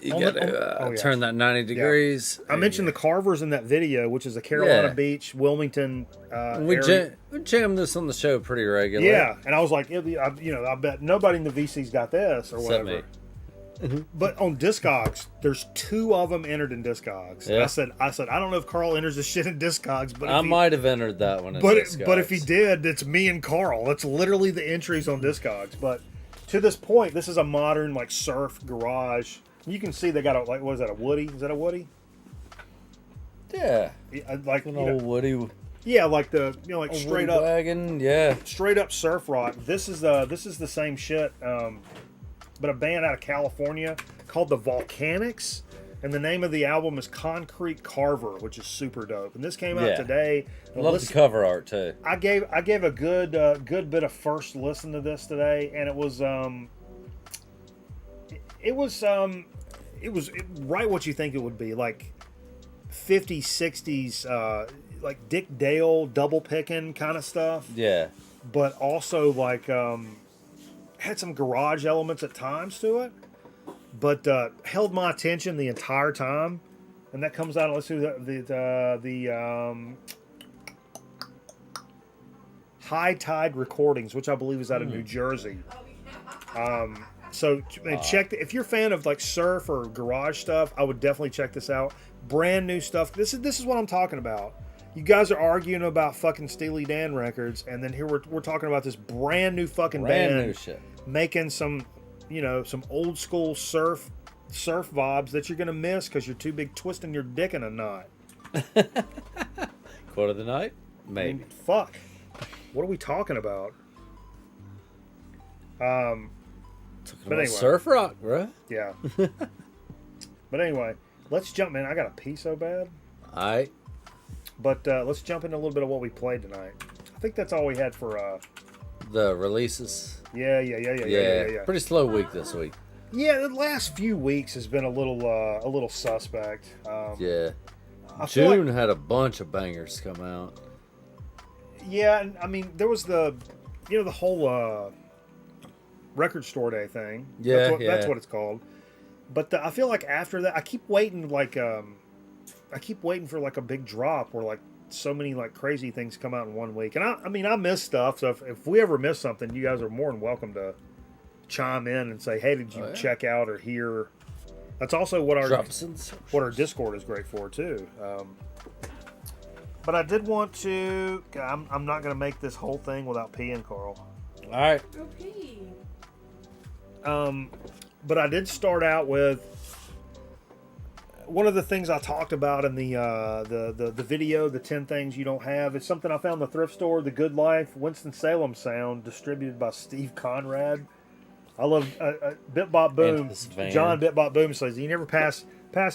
You on got the- to oh, yeah. turn that 90 degrees. I mentioned the Carvers in that video, which is a Carolina Yeah. Beach, Wilmington. We area. jam this on the show pretty regularly. Yeah, and I was like, I bet nobody in the VC's got this or Except whatever. me. But on Discogs, there's 2 of them entered in Discogs. And Yeah. I said, I don't know if Carl enters this shit in Discogs, but I might have entered that one. but if he did, it's me and Carl. That's literally the entries on Discogs. But to this point, this is a modern like surf garage. You can see they got a like, what is that, a Woody? Is that a Woody? Yeah. Like An you know, old Woody, yeah, like the like old straight Woody up wagon. Yeah. straight up surf rock. This is the same shit, but a band out of California called the Volcanics, and the name of the album is Concrete Carver, which is super dope. And this came out Yeah. today. And Love the cover art too. I gave a good bit of first listen to this today, and it was right what you think it would be, like 50s, 60s, like Dick Dale double picking kind of stuff. Yeah. But also like had some garage elements at times to it, but held my attention the entire time. And that comes out. Let's see the High Tide Recordings, which I believe is out of New Jersey. So check if you're a fan of like surf or garage stuff, I would definitely check this out. Brand new stuff. This is what I'm talking about. You guys are arguing about fucking Steely Dan records, and then here we're talking about this brand new fucking Brand band new shit. making some old school surf vibes that you're gonna miss because you're too big twisting your dick in a knot. Quote of the night? I Maybe. mean, fuck. What are we talking about? Talking but about anyway. surf rock, bro. Yeah. But anyway, let's jump, man. I got to pee so bad. All right. But let's jump into a little bit of what we played tonight. I think that's all we had for. The releases. Yeah. Pretty slow week this week. Yeah, the last few weeks has been a little suspect. Yeah. I feel June like- had a bunch of bangers come out. Yeah, and I mean there was the whole record store day thing. Yeah, That's what it's called. But I feel like after that, I keep waiting for like a big drop where like so many like crazy things come out in one week. And I mean I miss stuff, so if we ever miss something, you guys are more than welcome to chime in and say, hey, did you check out or hear? That's also what our Discord is great for too. But I did want to. I'm not going to make this whole thing without peeing, Carl. All right. Go pee. But I did start out with one of the things I talked about in the video, the 10 things you don't have. It's something I found in the thrift store, The Good Life Winston-Salem sound, distributed by Steve Conrad. I love Bit Bop Boom. John Bit Bop Boom says you never pass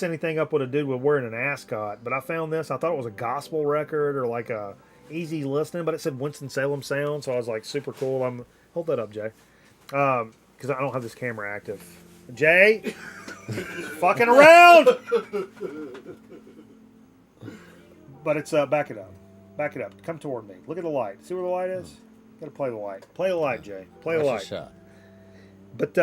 anything up with a dude with wearing an ascot. But I found this. I thought it was a gospel record or like a easy listening, but it said Winston-Salem sound, so I was like super cool. Hold that up, Jay, because I don't have this camera active. Jay, fucking around. But it's back it up. Come toward me. Look at the light. See where the light is? Gotta play the light. Play the light, Jay. Play the light. Shot. But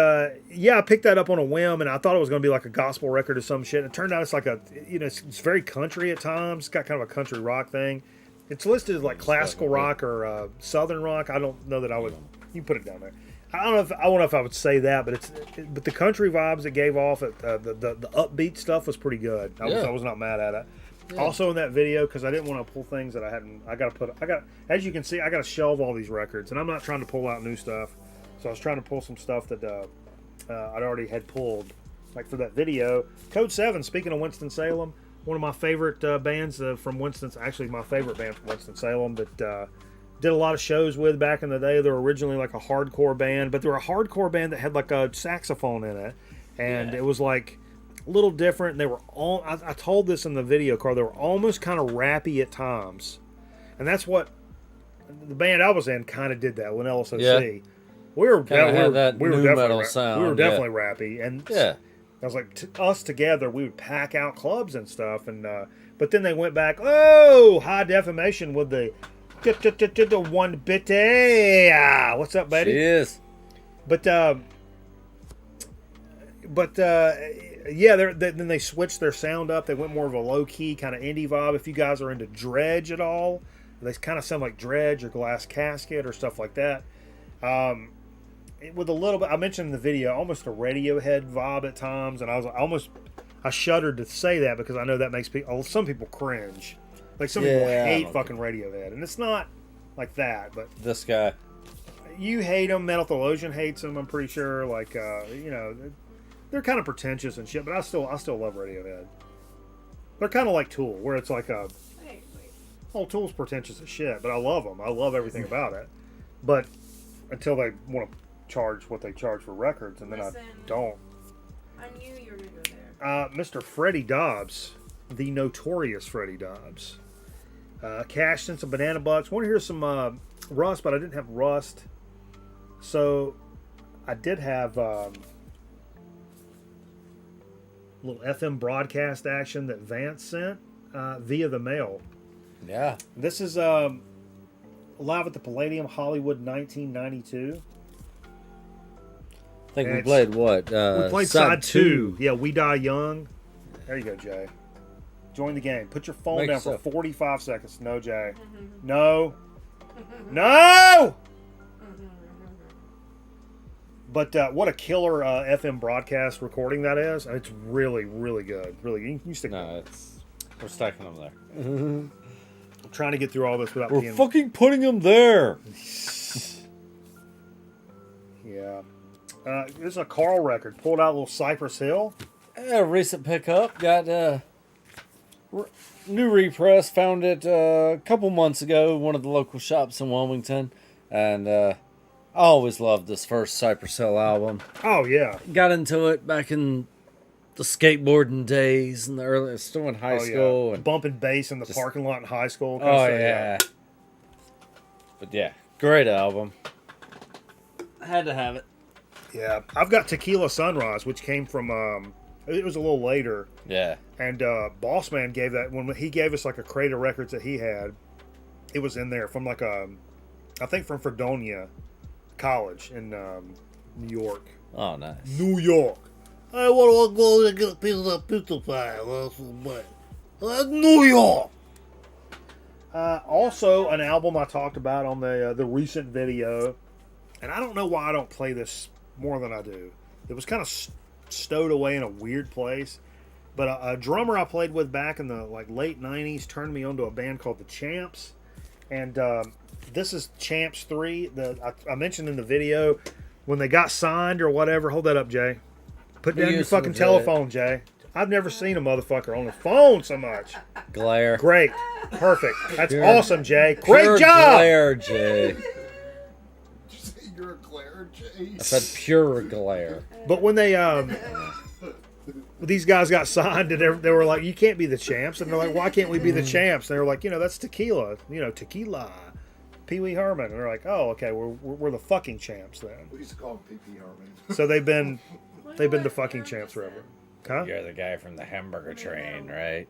yeah, I picked that up on a whim, and I thought it was going to be like a gospel record or some shit. It turned out it's like it's very country at times. It's got kind of a country rock thing. It's listed as like classical rock or southern rock. I don't know that I would. You can put it down there. I don't know if I would say that, but but the country vibes it gave off, the upbeat stuff was pretty good. I was not mad at it. Yeah. Also in that video, because I didn't want to pull things that I hadn't. As you can see, I got to shelve all these records, and I'm not trying to pull out new stuff. So I was trying to pull some stuff that I'd already had pulled, like for that video. Code 7, speaking of Winston-Salem, one of my favorite bands from actually my favorite band from Winston-Salem that did a lot of shows with back in the day. They were originally like a hardcore band, but they were a hardcore band that had like a saxophone in it. And it was like a little different. And they were all, I told this in the video, Carl, they were almost kind of rappy at times. And that's what the band I was in kind of did that when LSOC. Yeah. We were definitely rappy, and I was like, us together, we would pack out clubs and stuff, and but then they went back, high definition with the The one bitty. What's up, buddy? Cheers. But yeah, then they switched their sound up. They went more of a low key kind of indie vibe. If you guys are into Dredge at all, they kind of sound like Dredge or Glass Casket or stuff like that. With a little bit, I mentioned in the video, almost a Radiohead vibe at times, and I shuddered to say that because I know that makes some people cringe. Like some people hate fucking Radiohead, and it's not like that. But this guy, you hate them. Metal Theologian hates them. I'm pretty sure. Like they're kind of pretentious and shit, but I still love Radiohead. They're kind of like Tool, where it's like Tool's pretentious as shit, but I love them. I love everything about it. But until they want to charge what they charge for records, and then I don't. I knew you were gonna go there. Mr. Freddie Dobbs, the notorious Freddie Dobbs, cashed in some banana bucks. Want to hear some Rust, but I didn't have Rust, so I did have little FM broadcast action that Vance sent via the mail. Yeah. This is live at the Palladium, Hollywood, 1992. I think we played what? We played side 2. Yeah, We Die Young. There you go, Jay. Join the game. Put your phone down for 45 seconds. No, Jay. No. No! But what a killer FM broadcast recording that is. It's really, really good. Really, you stick No, we're stacking them there. I'm trying to get through all this without We're being... fucking putting them there. Yeah. This is a Carl record. Pulled out a little Cypress Hill. Recent pickup. Got new repress. Found it a couple months ago. One of the local shops in Wilmington. And I always loved this first Cypress Hill album. Oh, yeah. Got into it back in the skateboarding days in the early, still in high school. Yeah. And bumping bass in the parking lot in high school. yeah. But yeah, great album. Had to have it. Yeah. I've got Tequila Sunrise, which came from, it was a little later. Yeah. And Boss Man gave that, when he gave us like a crate of records that he had, it was in there from like I think from Fredonia College in New York. Oh, nice. New York. I want to go and get a piece of that pizza pie. That's New York. Also, an album I talked about on the recent video, and I don't know why I don't play this more than I do. It was kind of stowed away in a weird place, but a drummer I played with back in the late '90s turned me onto a band called the Champs, and this is Champs 3. I mentioned in the video when they got signed or whatever. Hold that up, Jay. Put down your fucking telephone, Jay. I've never seen a motherfucker on the phone so much. Glare. Great. Perfect. That's Pure- awesome, Jay. Great Pure job. glare, Jay. Did you say you're a glare, Jay? I said pure glare. But when they these guys got signed and they were like, you can't be the Champs. And they're like, why can't we be the Champs? And they were like, that's tequila. Tequila. Pee Wee Herman. And they're like, oh, okay, we're the fucking Champs then. We used to call him P.P. Herman. So they've been the fucking Champs forever. Huh? You're the guy from the hamburger train, right?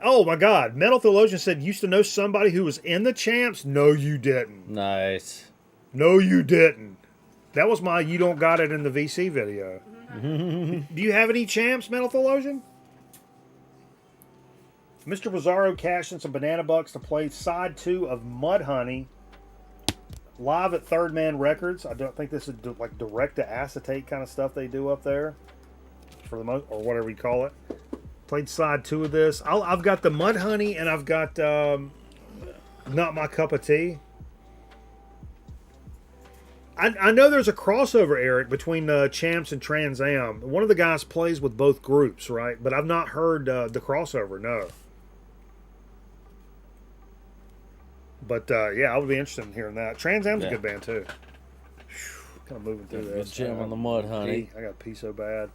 Oh my God. Metal Theologian said, used to know somebody who was in the Champs? No, you didn't. Nice. No, you didn't. That was my You Don't Got It in the VC video. Do you have any Champs, Metal Theologian? Mr. Bizarro cashed in some banana bucks to play side 2 of Mudhoney live at Third Man Records. I don't think this is like direct to acetate kind of stuff they do up there, for the most, or whatever you call it. Played side 2 of this. I've got the Mudhoney and I've got Not My Cup of Tea. I know there's a crossover, Eric, between Champs and Trans Am. One of the guys plays with both groups, right? But I've not heard the crossover, no. But yeah, I would be interested in hearing that. Trans Am's a good band too. Kind of moving through this. Jam on the mud, honey. I got to pee so bad.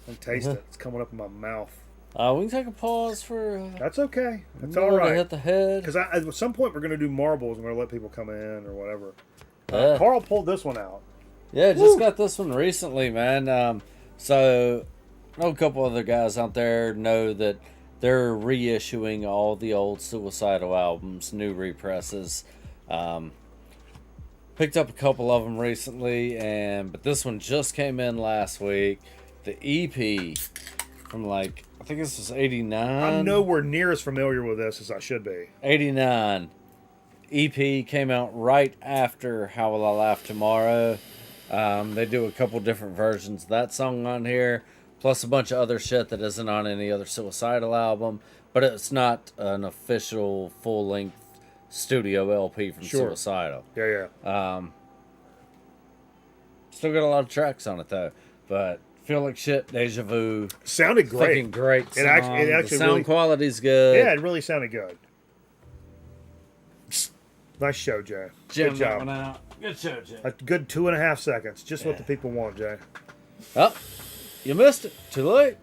I can taste it. It's coming up in my mouth. We can take a pause for. That's okay. That's middle all to right. hit the head. Because at some point we're going to do marbles and we're going to let people come in or whatever. Yeah. Carl pulled this one out. Yeah, just got this one recently, man. So, I know a couple other guys out there know that they're reissuing all the old Suicidal albums, new represses. Picked up a couple of them recently, but this one just came in last week. The EP from I think this was 89. I'm nowhere near as familiar with this as I should be. 89. EP came out right after How Will I Laugh Tomorrow. They do a couple different versions of that song on here, plus a bunch of other shit that isn't on any other Suicidal album, but it's not an official full-length studio LP from Suicidal. Yeah. Still got a lot of tracks on it though, but Feel Like Shit, Deja Vu. Sounded great. Fucking great song. It actually the sound really, quality's good. Yeah, it really sounded good. Nice show, Jay. Jam Good that job. one out. Good show, Jay. A good 2.5 seconds. Just what the people want, Jay. Oh, you missed it. Too late.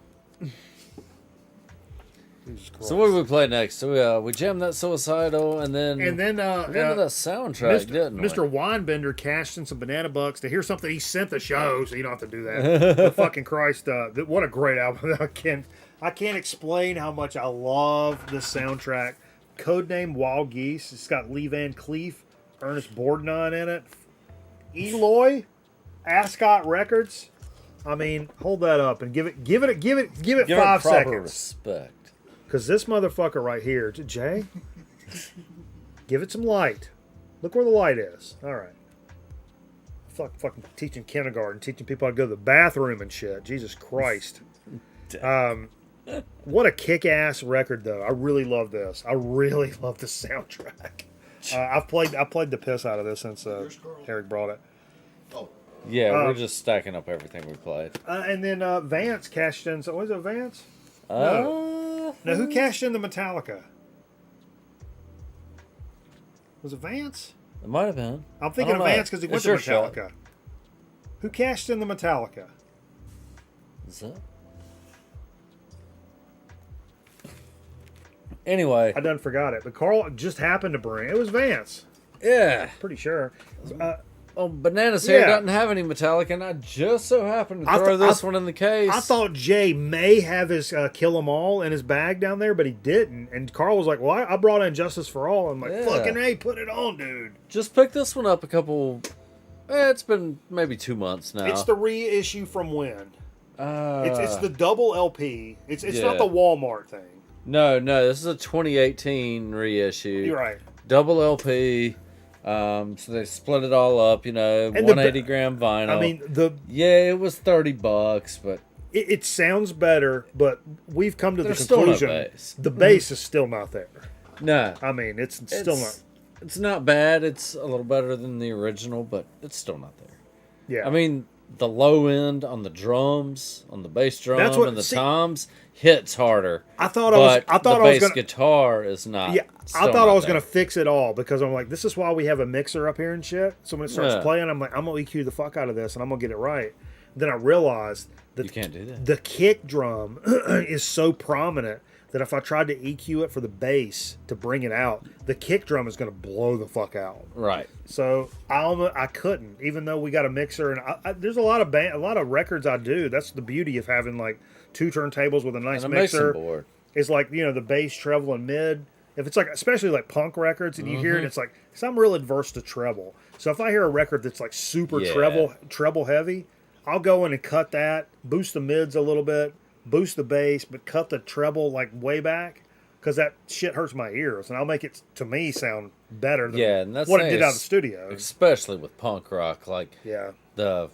Jesus Christ. So what did we play next? So we jammed that Suicidal, and then And then we got into the soundtrack, didn't we? Mr. Winebender cashed in some banana bucks to hear something he sent the show, so you don't have to do that. But fucking Christ, what a great album! I can't explain how much I love this soundtrack. Codename Wild Geese. It's got Lee Van Cleef, Ernest Borgnine in it, Eloy, Ascot Records. I mean, hold that up and give it 5 seconds. Respect. Because this motherfucker right here, Jay, give it some light. Look where the light is. All right. Fucking teaching kindergarten, teaching people how to go to the bathroom and shit. Jesus Christ. What a kick-ass record, though. I really love this. I really love the soundtrack. I played the piss out of this since Eric brought it. Oh, Yeah, we're just stacking up everything we played. And then Vance cashed in. So was it Vance? No, who cashed in the Metallica? Was it Vance? It might have been. I'm thinking I of don't know. Vance because he went It's to your Metallica. show. Who cashed in the Metallica? Is that? Anyway, I done forgot it, but Carl just happened to bring it. Was Vance. yeah. Pretty sure. Oh, Bananas here Yeah. doesn't have any Metallica, and I just so happened to I throw th- this I- one in the case. I thought Jay may have his Kill 'Em All in his bag down there, but he didn't. And Carl was like, well, I brought in Justice for All. I'm like, Yeah. fucking hey, put it on, dude. Just picked this one up a couple. It's been maybe 2 months now. It's the reissue from when? It's the double LP. It's Yeah. not the Walmart thing. No, this is a 2018 reissue. You're right. Double LP. So they split it all up, And 180 gram vinyl. I mean, yeah, it was $30, but it sounds better, but we've come to the There's still no conclusion bass. the bass is still not there. no, I mean, it's still not. It's not bad. It's a little better than the original, but it's still not there. Yeah. I mean, the low end on the drums, on the bass drum, That's what- and the see- toms hits harder. I thought I was the gonna. bass guitar is not. Yeah, still I thought not I was there. gonna fix it all because I'm like, this is why we have a mixer up here and shit. So when it starts Yeah. playing, I'm like, I'm gonna EQ the fuck out of this and I'm gonna get it right. Then I realized that You can't do that. the kick drum is so prominent that if I tried to EQ it for the bass to bring it out, the kick drum is gonna blow the fuck out. Right. So I couldn't, even though we got a mixer and there's a lot of records I do. That's the beauty of having like 2 turntables with a nice And a mixing mixer. board. Is like the bass, treble, and mid. If it's like especially like punk records and you hear Mm-hmm. it, it's like because I'm real adverse to treble. So if I hear a record that's like super Yeah. treble heavy, I'll go in and cut that, boost the mids a little bit, boost the bass, but cut the treble like way back because that shit hurts my ears, and I'll make it to me sound better than And that's what it did nice. out of the studio. Especially with punk rock, like Yeah. the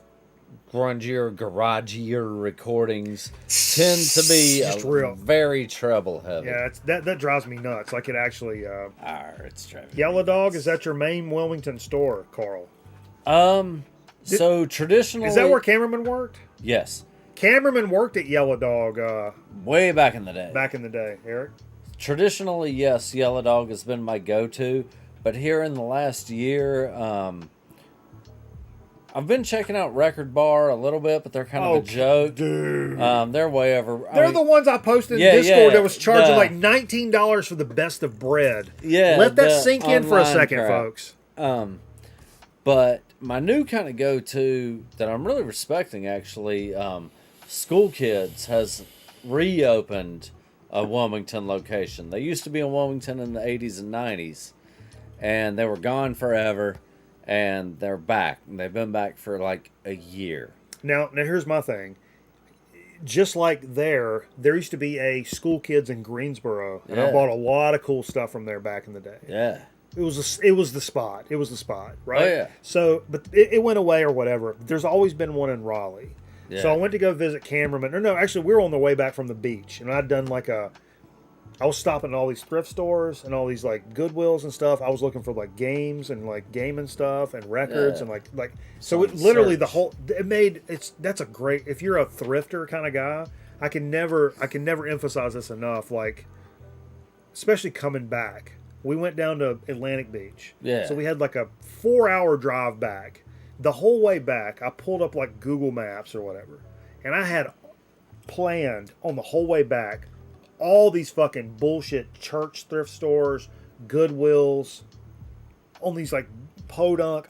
grungier, garagier recordings tend to be Just real. very treble heavy. Yeah, that drives me nuts. Like it actually. It's treble. Yellow Dog, is that your main Wilmington store, Carl? So traditionally, Is that where Cameraman worked? Yes, Cameraman worked at Yellow Dog way back in the day. back in the day, Eric. Traditionally, yes, Yellow Dog has been my go-to, but here in the last year, I've been checking out Record Bar a little bit, but they're kind of a joke. Dude. They're way over. They're the ones I posted yeah, in Discord yeah, that was charging the- like $19 for the best of bread. Yeah, Let that the sink in for a online second, crap. folks. But my new kind of go-to that I'm really respecting, actually, School Kids has reopened a Wilmington location. They used to be in Wilmington in the 80s and 90s, and they were gone forever, and they're back. And they've been back for like a year. Now here's my thing. Just like there used to be a School Kids in Greensboro, and I bought a lot of cool stuff from there back in the day. Yeah. It was the spot. It was the spot, right? Oh, yeah. So, but it went away or whatever. There's always been one in Raleigh. Yeah. So I went to go visit cameraman. Or no, actually, we were on the way back from the beach, and I'd done I was stopping at all these thrift stores and all these like Goodwills and stuff. I was looking for like games and like gaming stuff and records and like so it literally that's a great, if you're a thrifter kind of guy, I can never emphasize this enough, like especially coming back. We went down to Atlantic Beach. Yeah. So we had like a 4-hour drive back. The whole way back, I pulled up like Google Maps or whatever, and I had planned on the whole way back all these fucking bullshit church thrift stores, Goodwills, on these like podunk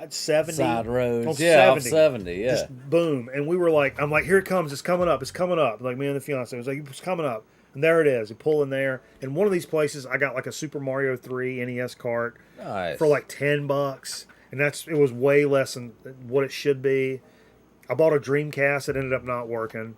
70 Side roads. on Off 70, yeah. Just boom. And we were like, I'm like, here it comes, it's coming up. Like me and the fiance was like, it's coming up. And there it is. You pull in there. And one of these places, I got like a Super Mario 3 NES cart Nice. for like $10. And it was way less than what it should be. I bought a Dreamcast that ended up not working.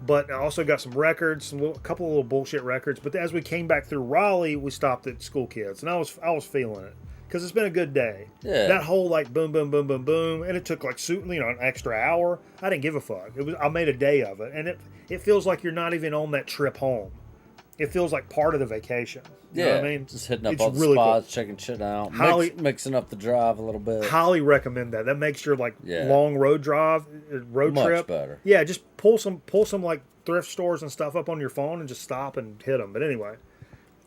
But I also got some records, a couple of little bullshit records. But as we came back through Raleigh, we stopped at School Kids. And I was feeling it. Because it's been a good day. Yeah. That whole like boom, boom, boom, boom, boom. And it took like an extra hour. I didn't give a fuck. I made a day of it. And it feels like you're not even on that trip home. It feels like part of the vacation. You know what I mean? Just hitting up It's all the really spots, cool. checking shit out, Highly- mixing up the drive a little bit. Highly recommend that. That makes your like Yeah. long road Much trip better. Yeah, just pull some like thrift stores and stuff up on your phone and just stop and hit them. But anyway,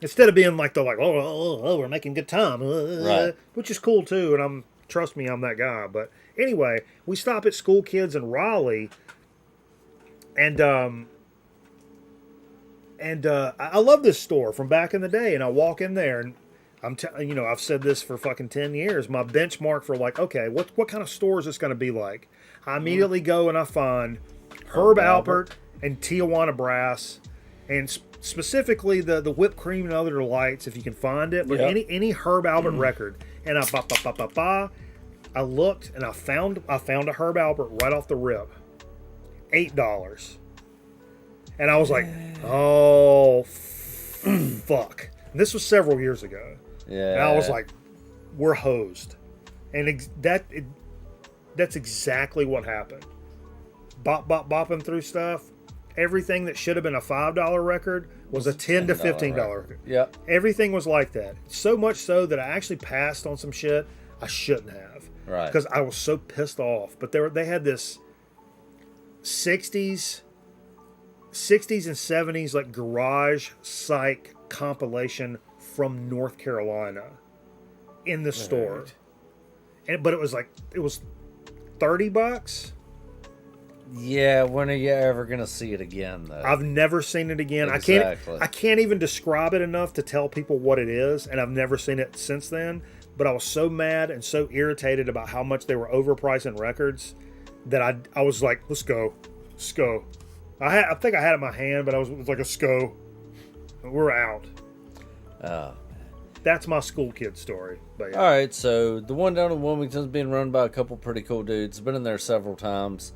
instead of being like we're making good time, Right. which is cool too. And trust me, I'm that guy. But anyway, we stop at School Kids in Raleigh, and I love this store from back in the day. And I walk in there, and I've said this for fucking 10 years. My benchmark for like, okay, what kind of store is this going to be like? I immediately go and I find Herb Alpert and Tijuana Brass, and specifically the whipped cream and other delights, if you can find it. But Yep. any Herb Alpert record, and I looked and I found a Herb Alpert right off the rip, $8. And I was like, oh, fuck. And this was several years ago. Yeah. And I was like, we're hosed. And that's exactly what happened. Bopping through stuff. Everything that should have been a $5 record was a $10 to $15 record. Yep. Everything was like that. So much so that I actually passed on some shit I shouldn't have. Right. Because I was so pissed off. But they had this 60s and 70s like garage psych compilation from North Carolina in the store. But it was $30. Yeah, when are you ever gonna see it again, though? I've never seen it again. Exactly. I can't even describe it enough to tell people what it is, and I've never seen it since then. But I was so mad and so irritated about how much they were overpricing records that I was like, let's go. I think I had it in my hand, but it was like, let's go. We're out. Oh. That's my School Kid story. But yeah. All right, so the one down in Wilmington's being run by a couple pretty cool dudes. Been in there several times.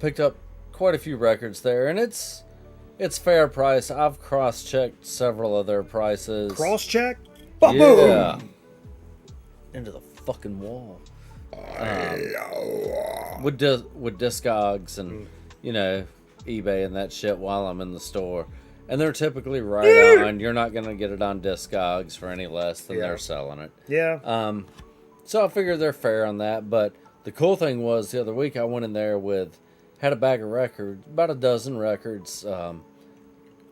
Picked up quite a few records there, and it's fair price. I've cross-checked several of their prices. Cross-check? Yeah. Into the fucking wall. With Discogs and, eBay and that shit while I'm in the store. And they're typically right on. You're not going to get it on Discogs for any less than they're selling it. Yeah. So I figure they're fair on that. But the cool thing was the other week I went in there had a bag of records, about a dozen records,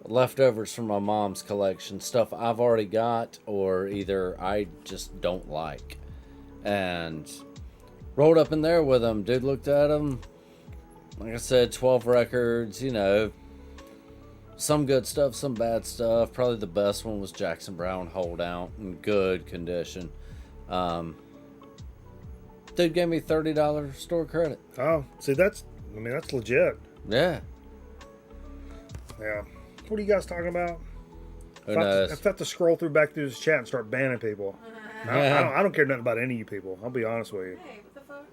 leftovers from my mom's collection, stuff I've already got or either I just don't like. And rolled up in there with them. Dude looked at them. Like I said, 12 records, some good stuff, some bad stuff. Probably the best one was Jackson Browne Holdout in good condition. Dude gave me $30 store credit. Oh, see, that's legit. Yeah. Yeah. What are you guys talking about? Who If I knows? have to scroll back through this chat and start banning people. I don't care nothing about any of you people. I'll be honest with you. Hey, what the fuck?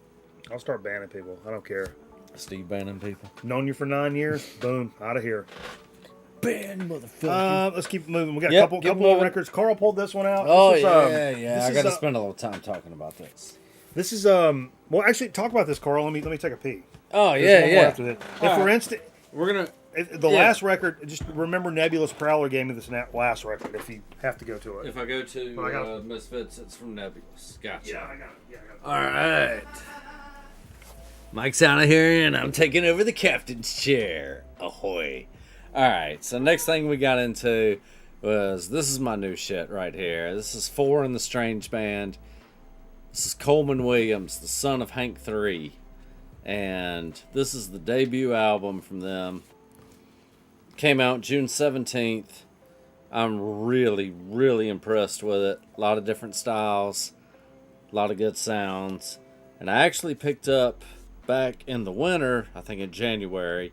I'll start banning people. I don't care. Steve banning people. Known you for 9 years. Boom. Out of here. Ban, motherfucker. Let's keep moving. We got Yep, a keep couple more moving. records. Carl pulled this one out. Oh, This is, yeah. I this got to is, spend a little time talking about this. This is well, actually, talk about this, Carl. Let me take a peek. Oh, There's yeah, one more yeah. after this. All If, for right. instance, We're going to... the Yeah. last record, just remember Nebulous Prowler gave me this last record. If you have to go to it. If I go to Well, I got- Misfits, it's from Nebulous. Gotcha. Yeah, I got it. Yeah, I got it. All right. Mike's out of here, and I'm taking over the captain's chair. Ahoy. All right, so next thing we got into was, this is my new shit right here. This is Four in the Strange Band. This is Coleman Williams, the son of Hank 3. And this is the debut album from them. Came out June 17th. I'm really, really impressed with it. A lot of different styles. A lot of good sounds. And I actually picked up back in the winter, I think in January,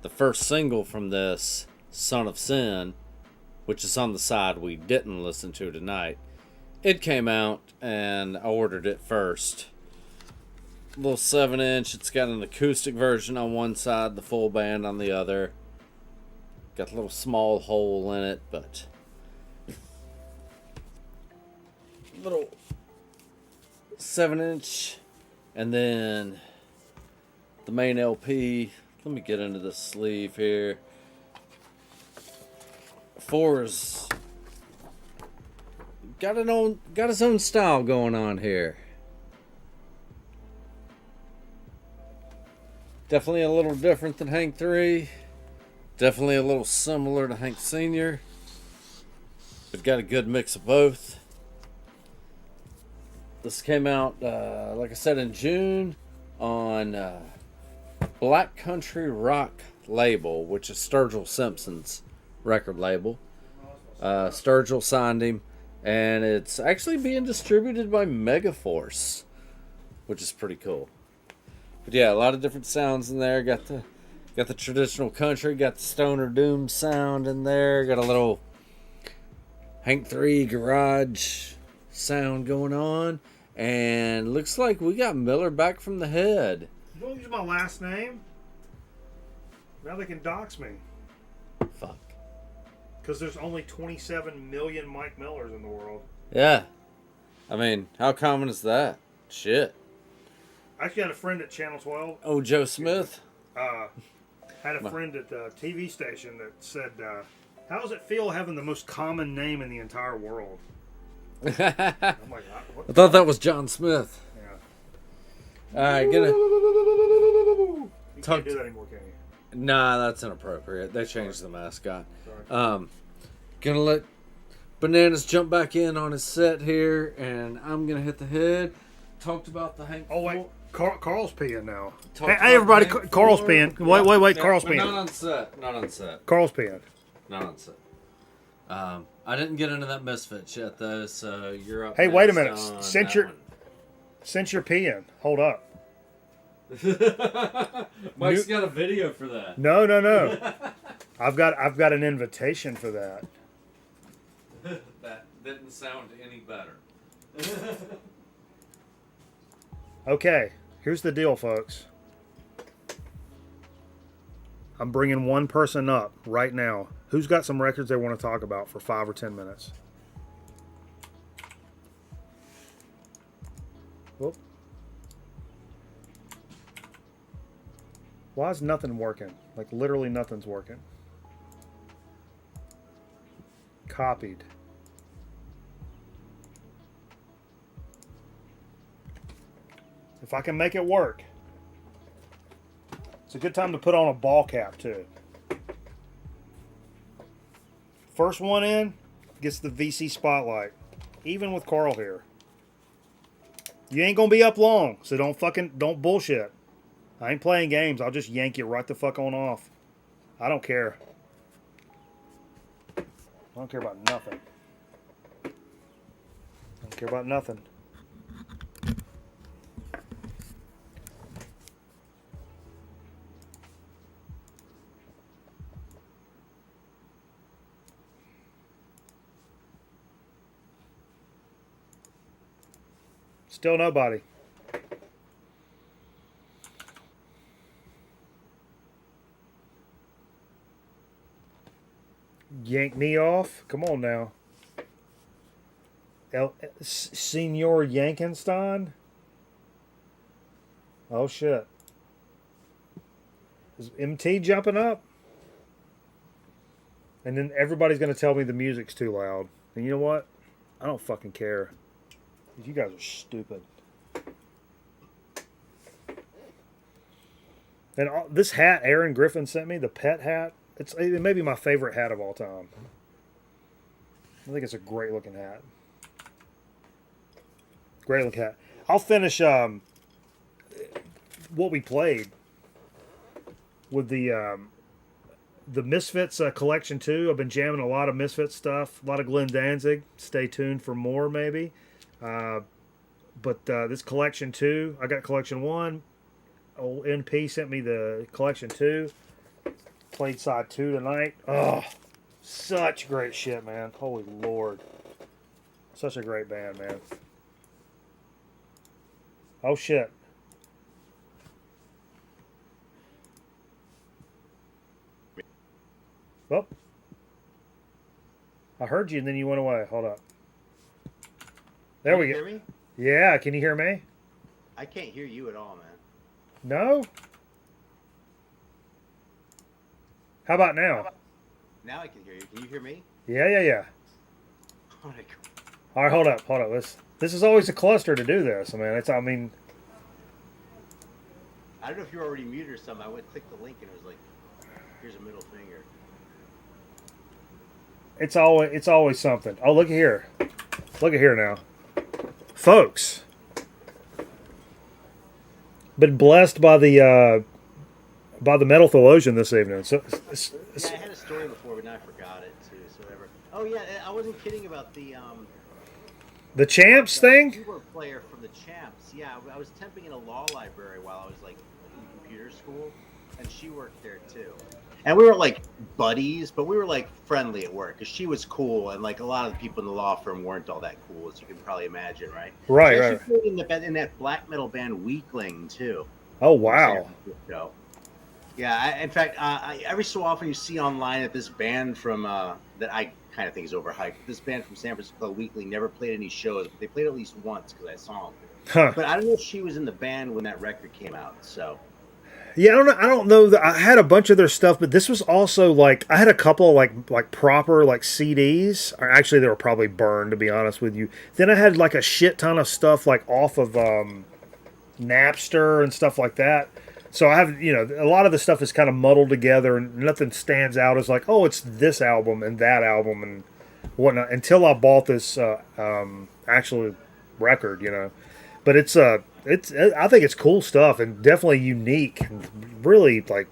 the first single from this, Son of Sin, which is on the side we didn't listen to tonight. It came out and I ordered it first. Little 7-inch. It's got an acoustic version on one side, the full band on the other. Got a little small hole in it, but little 7-inch. And then the main LP. Let me get into the sleeve here. Four's got his own style going on here. Definitely a little different than Hank 3. Definitely a little similar to Hank Sr. But got a good mix of both. This came out, like I said, in June on Black Country Rock label, which is Sturgill Simpson's record label. Sturgill signed him, and it's actually being distributed by Megaforce, which is pretty cool. But yeah, a lot of different sounds in there. Got the traditional country, got the stoner doom sound in there. Got a little Hank 3 garage sound going on, and looks like we got Miller back from the head. You don't use my last name. Now they can dox me. Fuck. Because there's only 27 million Mike Millers in the world. Yeah. I mean, how common is that? Shit. I actually had a friend at Channel 12. Oh, Joe Smith? Had a friend at the TV station that said, how does it feel having the most common name in the entire world? I'm like, what? I thought that was John Smith. Yeah. Alright, gonna... You Talk can't do that anymore, can you? Nah, that's inappropriate. They changed the mascot. Sorry. Gonna let Bananas jump back in on his set here, and I'm gonna hit the head. Talked about the Hank. Oh, wait. Carl's peeing now. Talked Hey, everybody. about Hank Carl's Ford. peeing. Wait. Yeah, Carl's but peeing. Not on set. Not on set. Carl's peeing. Not on set. I didn't get into that Misfits yet, though, so you're up. Hey, wait a next minute. on Since that you're- one. Since you're peeing, hold up. Mike's got a video for that. No. I've got an invitation for that. That didn't sound any better. Okay, here's the deal, folks. I'm bringing one person up right now. Who's got some records they want to talk about for 5 or 10 minutes? Whoop. Why is nothing working? Like, literally nothing's working. Copied. If I can make it work. It's a good time to put on a ball cap, too. First one in gets the VC spotlight. Even with Carl here. You ain't gonna be up long, so don't bullshit. I ain't playing games. I'll just yank you right the fuck on off. I don't care. I don't care about nothing. I don't care about nothing. Still nobody. Yank me off. Come on now. Senor Yankenstein? Oh, shit. Is MT jumping up? And then everybody's going to tell me the music's too loud. And you know what? I don't fucking care. You guys are stupid. And this hat Aaron Griffin sent me, the pet hat, it may be my favorite hat of all time. I think it's a great looking hat. Great looking hat. I'll finish what we played with the Misfits Collection 2. I've been jamming a lot of Misfits stuff, a lot of Glenn Danzig. Stay tuned for more, maybe. But this Collection 2, I got Collection 1. Old NP sent me the Collection 2. Played side 2 tonight. Oh, such great shit, man. Holy Lord. Such a great band, man. Oh, shit. Well, I heard you and then you went away. Hold up. There we go. Can you hear me? Yeah, can you hear me? I can't hear you at all, man. No? How about now? Now I can hear you. Can you hear me? Yeah. All right, cool. All right, hold up. This is always a cluster to do this. I mean, I don't know if you were already muted or something. I went click the link and it was like, here's a middle finger. it's always something. Oh, look at here. Look at here now. Folks. Been blessed by the metal theologian this evening. So Yeah, I had a story before, but now I forgot it too. So whatever. Oh yeah, I wasn't kidding about the Champs thing? keyboard player from the Champs. Yeah, I was temping in a law library while I was like in computer school, and she worked there too. And we were like buddies, but we were like friendly at work because she was cool, and like a lot of the people in the law firm weren't all that cool, as you can probably imagine, right? Right. She played in that black metal band Weakling too. Oh, wow. Yeah, in fact, every so often you see online that this band from that I kind of think is overhyped. This band from San Francisco, Weekly, never played any shows, but they played at least once because I saw them. Huh. But I don't know if she was in the band when that record came out. So Yeah, I don't know. I had a bunch of their stuff, but this was also like I had a couple like proper like CDs. Or actually, they were probably burned, to be honest with you. Then I had like a shit ton of stuff like off of Napster and stuff like that. So I have, a lot of the stuff is kind of muddled together, and nothing stands out as like, oh, it's this album and that album and whatnot. Until I bought this actual record, But I think it's cool stuff and definitely unique and really like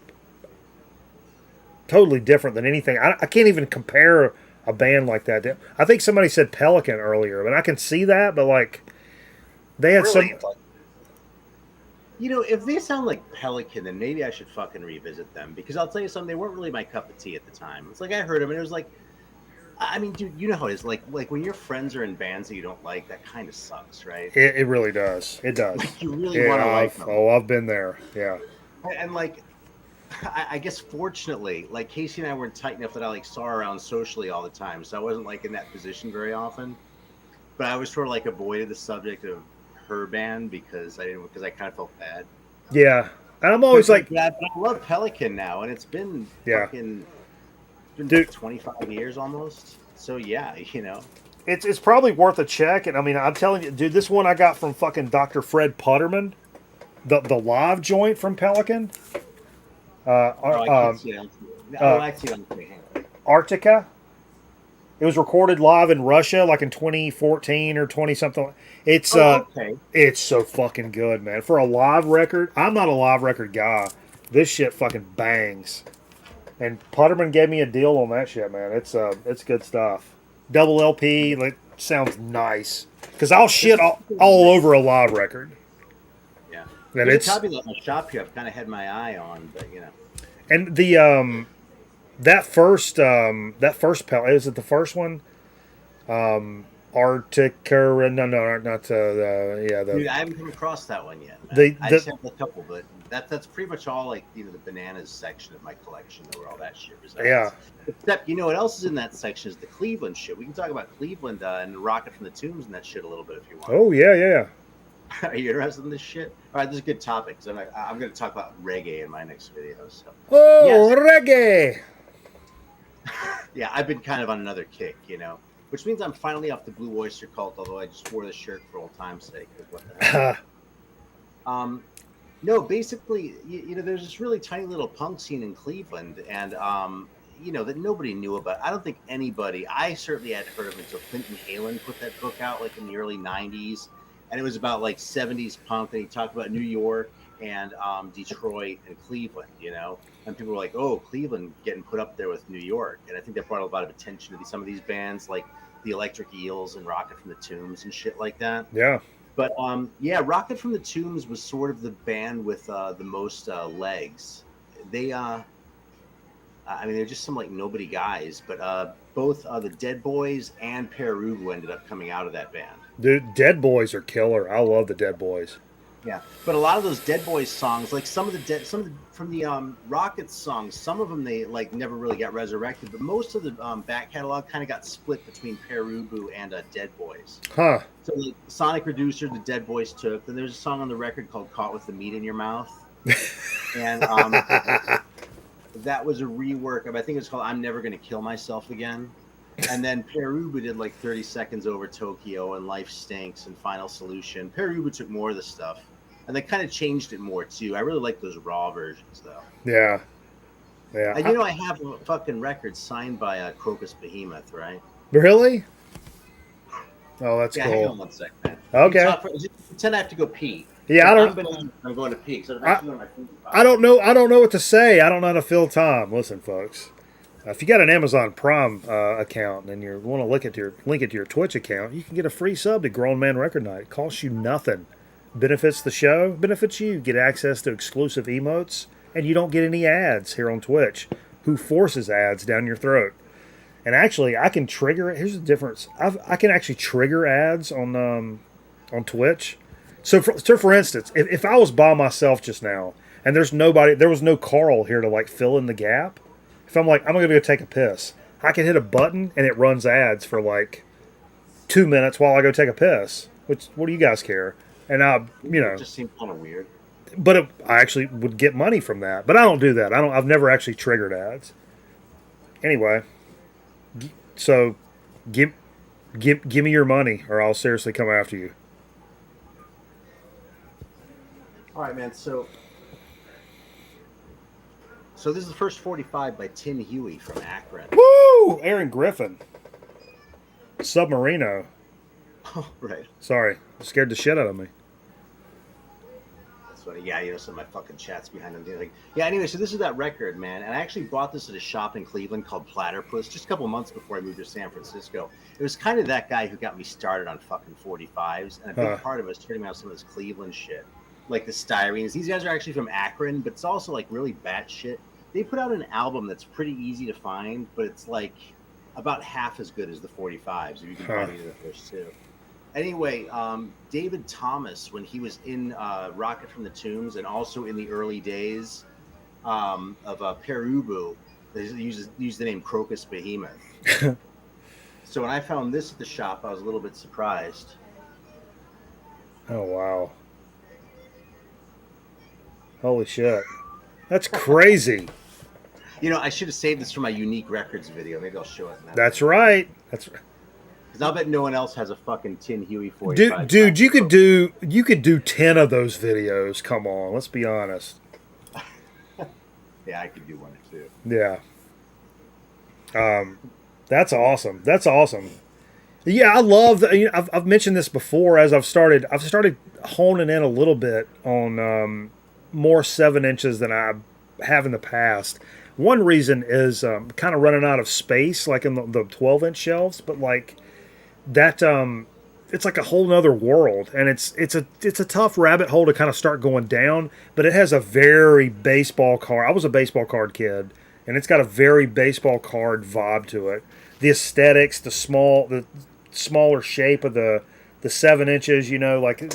totally different than anything. I can't even compare a band like that. I think somebody said Pelican earlier, but I can see that. But like they had really? If they sound like Pelican, then maybe I should fucking revisit them, because I'll tell you something, they weren't really my cup of tea at the time. It's like I heard them and it was like, I mean, dude, you know how it is. Like when your friends are in bands that you don't like, that kind of sucks, right? It really does. It does. Like you really want to like them. Oh, I've been there. Yeah. And like, I guess fortunately, like Casey and I weren't tight enough that I like saw her around socially all the time, so I wasn't like in that position very often. But I was sort of like avoided the subject of her band because I kind of felt bad. Yeah, and I'm always like, yeah, but I love Pelican now, and it's been fucking dude, 25 years almost. So yeah, it's probably worth a check. And I mean, I'm telling you, dude, this one I got from fucking Dr. Fred Putterman, the live joint from Pelican. I see it. I see it. Arctica. It was recorded live in Russia, like in 2014 or 20 something. It's okay. It's so fucking good, man. For a live record, I'm not a live record guy. This shit fucking bangs. And Putterman gave me a deal on that shit, man. It's good stuff. Double LP, like sounds nice. Because I'll shit all over a live record. Yeah. And it's probably like my shop here. I've kind of had my eye on, but And the that first Pellet, is it the first one? Arctica. No, not yeah. Dude, I haven't come across that one yet. I just have a couple, but that's pretty much all like the bananas section of my collection, where all that shit resides. Yeah. Except what else is in that section is the Cleveland shit. We can talk about Cleveland and Rocket from the Tombs and that shit a little bit if you want. Oh yeah. Are you interested in this shit? All right, this is a good topic because I'm going to talk about reggae in my next video. So. Oh, yes. reggae! Yeah, I've been kind of on another kick, which means I'm finally off the Blue Oyster cult. Although I just wore the shirt for old time's sake. What the hell? No, basically, there's this really tiny little punk scene in Cleveland, and that nobody knew about. I don't think anybody. I certainly hadn't heard of it until Clinton Halen put that book out, like in the early '90s. And it was about like 70s punk, and he talked about New York and Detroit and Cleveland, and people were like, oh, Cleveland getting put up there with New York. And I think that brought a lot of attention to some of these bands like the Electric Eels and Rocket from the Tombs and shit like that. Yeah. But Rocket from the Tombs was sort of the band with the most legs. They, they're just some like nobody guys, but both the Dead Boys and Perubu ended up coming out of that band. Dude, Dead Boys are killer. I love the Dead Boys. Yeah, but a lot of those Dead Boys songs, like some of the Rockets songs, some of them they like never really got resurrected, but most of the back catalog kind of got split between Perubu and Dead Boys. Huh. So like Sonic Reducer, the Dead Boys took. Then there's a song on the record called "Caught with the Meat in Your Mouth," and that was a rework of, I think it's called "I'm Never Gonna Kill Myself Again." And then Perubu did like 30 Seconds Over Tokyo and Life Stinks and Final Solution. Perubu took more of the stuff, and they kind of changed it more too. I really like those raw versions though. Yeah. And I have a fucking record signed by Crocus Behemoth, right? Really? Oh, that's cool. Hang on one second, man. Okay. Pretend I have to go pee. Yeah, I'm going to pee. So I don't know what to say. I don't know how to fill time. Listen, folks. If you got an Amazon Prime account and you want to link it to your Twitch account, you can get a free sub to Grown Man Record Night. It costs you nothing. Benefits the show, benefits you. Get access to exclusive emotes, and you don't get any ads here on Twitch. Who forces ads down your throat? And actually, I can trigger it. Here's the difference. I can actually trigger ads on Twitch. So for instance, if I was by myself just now and there was no Carl here to like fill in the gap. If I'm like, I'm going to go take a piss, I can hit a button and it runs ads for like 2 minutes while I go take a piss. Which, what do you guys care? And it just seems kind of weird. But I actually would get money from that. But I don't do that. I've never actually triggered ads. Anyway, so give me your money, or I'll seriously come after you. All right, man. So this is the first 45 by Tim Huey from Akron. Woo! Aaron Griffin. Submarino. Oh, right. Sorry. Scared the shit out of me. That's funny. Yeah, some of my fucking chats behind them. Like, yeah, anyway, so this is that record, man. And I actually bought this at a shop in Cleveland called Platypus just a couple months before I moved to San Francisco. It was kind of that guy who got me started on fucking 45s. And a big part of it was turning me on some of this Cleveland shit. Like the Styrenes. These guys are actually from Akron, but it's also like really bad shit. They put out an album that's pretty easy to find, but it's like about half as good as the 45s, if you can find either of the first two. Anyway, David Thomas, when he was in Rocket from the Tombs and also in the early days of Perubu, they used the name Crocus Behemoth. So when I found this at the shop, I was a little bit surprised. Oh, wow. Holy shit. That's crazy. I should have saved this for my Unique Records video. Maybe I'll show it. That's right. That's right. Because I'll bet no one else has a fucking Tin Huey 45. Dude, you could do 10 of those videos. Come on, let's be honest. Yeah, I could do one or two. Yeah. That's awesome. That's awesome. Yeah, I love. I've mentioned this before. As I've started honing in a little bit on more 7 inches than I have in the past. One reason is kind of running out of space, like in the 12-inch shelves, but like that, it's like a whole nother world, and it's a tough rabbit hole to kind of start going down. But it has a very baseball card. I was a baseball card kid, and it's got a very baseball card vibe to it. The aesthetics, the smaller shape of the 7 inches, you know, like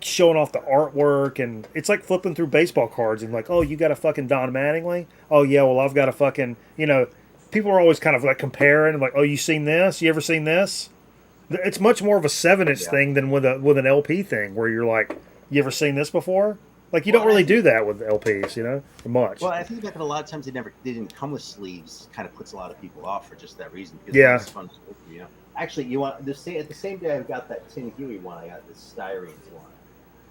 showing off the artwork, and it's like flipping through baseball cards and like, oh, you got a fucking Don Mattingly? Oh yeah, well I've got a fucking, you know, people are always kind of like comparing, like, oh, you seen this? You ever seen this? It's much more of a 7-inch thing than with an LP thing, where you're like, you ever seen this before? Like, you don't really do that with LPs, you know, much. Well, I think that a lot of times they didn't come with sleeves. Kind of puts a lot of people off for just that reason. Because Yeah. it's fun, you know. Actually, you want at the same day I got that Tim Huey one. I got this Styrene one.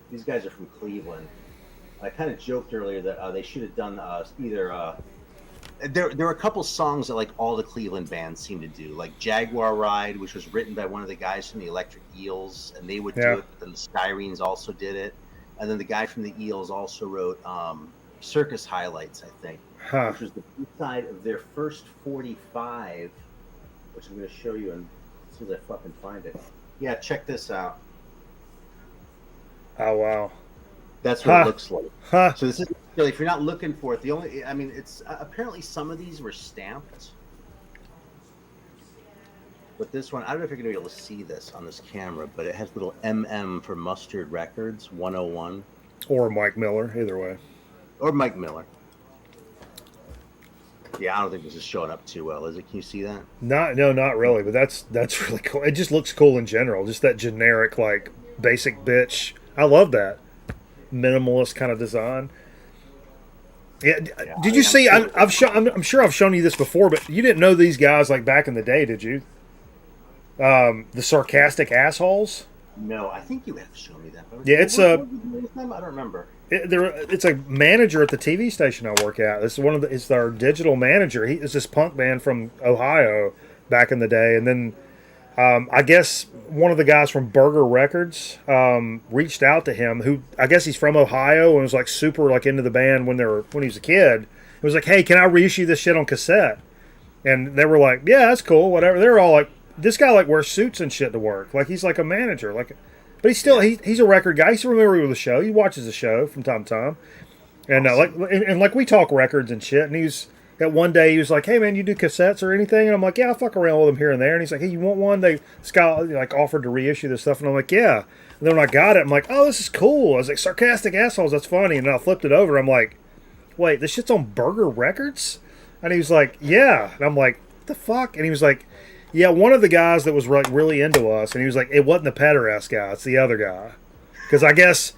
These guys are from Cleveland. I kind of joked earlier that they should have done either. There were a couple songs that like all the Cleveland bands seem to do, like Jaguar Ride, which was written by one of the guys from the Electric Eels, and they would do it. But then the Styrenes also did it, and then the guy from the Eels also wrote Circus Highlights, I think, which was the B-side of their first 45, which I'm going to show you and see if I fucking find it. Yeah, check this out. Oh wow, that's what it looks like. So this is really, if you're not looking for it, it's apparently some of these were stamped, but this one, I don't know if you're gonna be able to see this on this camera, but it has little MM for Mustard Records 101, or Mike Miller, either way, or Mike Miller. Yeah, I don't think this is showing up too well, is it? Can you see that? No, not really. But that's really cool. It just looks cool in general. Just that generic, like, basic bitch. I love that minimalist kind of design. Yeah. Did you see? I'm sure I've shown you this before, but you didn't know these guys like back in the day, did you? The Sarcastic Assholes. No, I think you have shown me that. Yeah, it's I don't remember. It's a manager at the TV station I work at. It's our digital manager. It's this punk band from Ohio back in the day, and then I guess one of the guys from Burger Records reached out to him. Who I guess he's from Ohio and was like super like into the band when he was a kid. It was like, hey, can I reissue this shit on cassette? And they were like, yeah, that's cool, whatever. They were all like, this guy like wears suits and shit to work. Like he's like a manager, like. But he's a record guy. He's familiar with the show. He watches the show from time to time, and awesome. like we talk records and shit. And one day he was like, "Hey man, you do cassettes or anything?" And I'm like, "Yeah, I fuck around with them here and there." And he's like, "Hey, you want one?" This guy like offered to reissue this stuff, and I'm like, "Yeah." And then when I got it, I'm like, "Oh, this is cool." I was like, "Sarcastic Assholes, that's funny." And then I flipped it over. I'm like, "Wait, this shit's on Burger Records?" And he was like, "Yeah." And I'm like, "What the fuck?" And he was like, yeah, one of the guys that was like really into us, and he was like, it wasn't the pederast guy, it's the other guy. Because I guess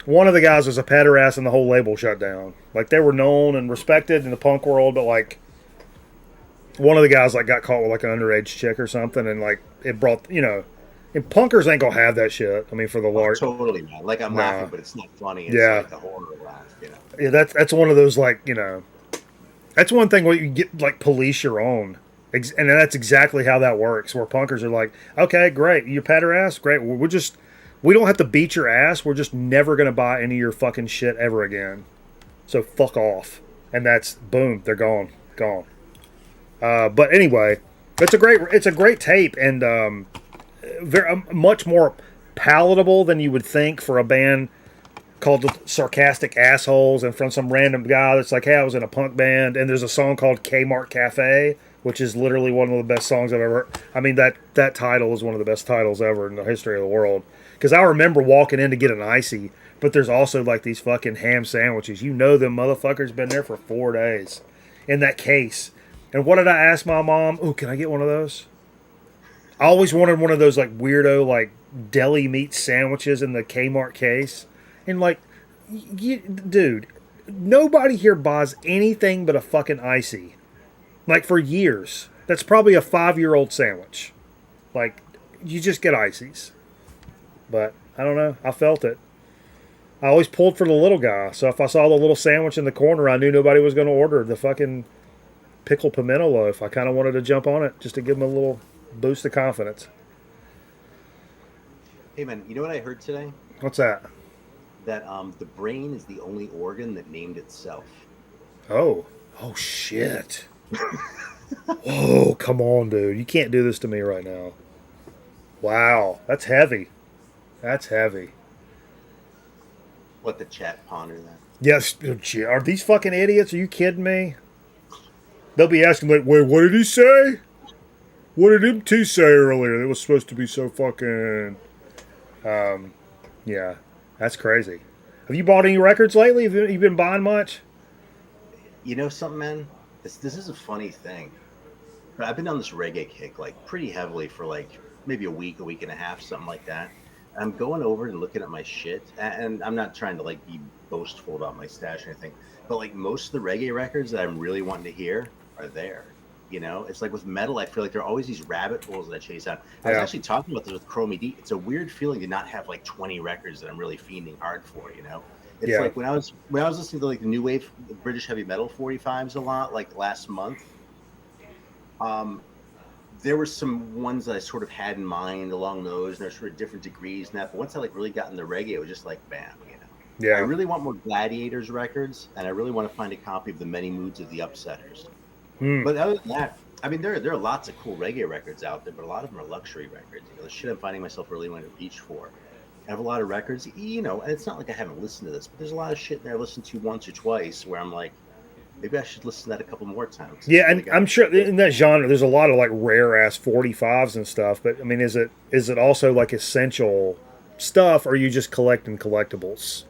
one of the guys was a pederast and the whole label shut down. Like, they were known and respected in the punk world, but like, one of the guys like got caught with like an underage chick or something, and like, it brought, you know, and punkers ain't gonna have that shit. I mean, for the large. Totally, man. Like, I'm laughing, but it's not funny. It's like a horror laugh, you know. Yeah, that's one of those, like, you know, that's one thing where you get, like, police your own. And that's exactly how that works, where punkers are like, okay, great, you pederast, great, we don't have to beat your ass, we're just never going to buy any of your fucking shit ever again. So fuck off. And that's, boom, they're gone. But anyway, it's a great tape, and very much more palatable than you would think for a band called the Sarcastic Assholes, and from some random guy that's like, hey, I was in a punk band, and there's a song called Kmart Cafe, which is literally one of the best songs I've ever heard. I mean, that title is one of the best titles ever in the history of the world. Because I remember walking in to get an icy, but there's also like these fucking ham sandwiches. You know them motherfuckers been there for 4 days in that case. And what did I ask my mom? Oh, can I get one of those? I always wanted one of those like weirdo like deli meat sandwiches in the Kmart case. And like, dude, nobody here buys anything but a fucking icy. Like, for years. That's probably a 5-year-old sandwich. Like, you just get ices. But, I don't know. I felt it. I always pulled for the little guy. So if I saw the little sandwich in the corner, I knew nobody was going to order the fucking pickle pimento loaf. I kind of wanted to jump on it just to give them a little boost of confidence. Hey, man, you know what I heard today? What's that? That the brain is the only organ that named itself. Oh, shit. Whoa, come on, dude. You can't do this to me right now. Wow, that's heavy. Let the chat ponder that. Yes, are these fucking idiots? Are you kidding me? They'll be asking, like, wait, what did he say? What did them two say earlier? It was supposed to be so fucking. Yeah, that's crazy. Have you bought any records lately? Have you been buying much? You know something, man? This is a funny thing. But I've been on this reggae kick like pretty heavily for like maybe a week and a half, something like that. I'm going over and looking at my shit, and I'm not trying to like be boastful about my stash or anything, but like most of the reggae records that I'm really wanting to hear are there. You know, it's like with metal, I feel like there are always these rabbit holes that I chase out. I was Yeah. actually talking about this with Chromie D. It's a weird feeling to not have like 20 records that I'm really fiending hard for. You know, it's Yeah. like when I was listening to like the new wave British heavy metal 45s a lot, like last month. There were some ones that I sort of had in mind along those, and there's sort of different degrees and that. But once I like really got into reggae, it was just like bam, you know. I Yeah. really want more Gladiators records, and I really want to find a copy of the Many Moods of the Upsetters. Hmm. But other than that, I mean, there are lots of cool reggae records out there, but a lot of them are luxury records. You know, the shit I'm finding myself really wanting to reach for. I have a lot of records, you know, and it's not like I haven't listened to this, but there's a lot of shit there I listened to once or twice where I'm like, maybe I should listen to that a couple more times. It's Yeah, really and got- I'm sure in that genre there's a lot of like rare ass 45s and stuff. But I mean, is it also like essential stuff, or are you just collecting collectibles?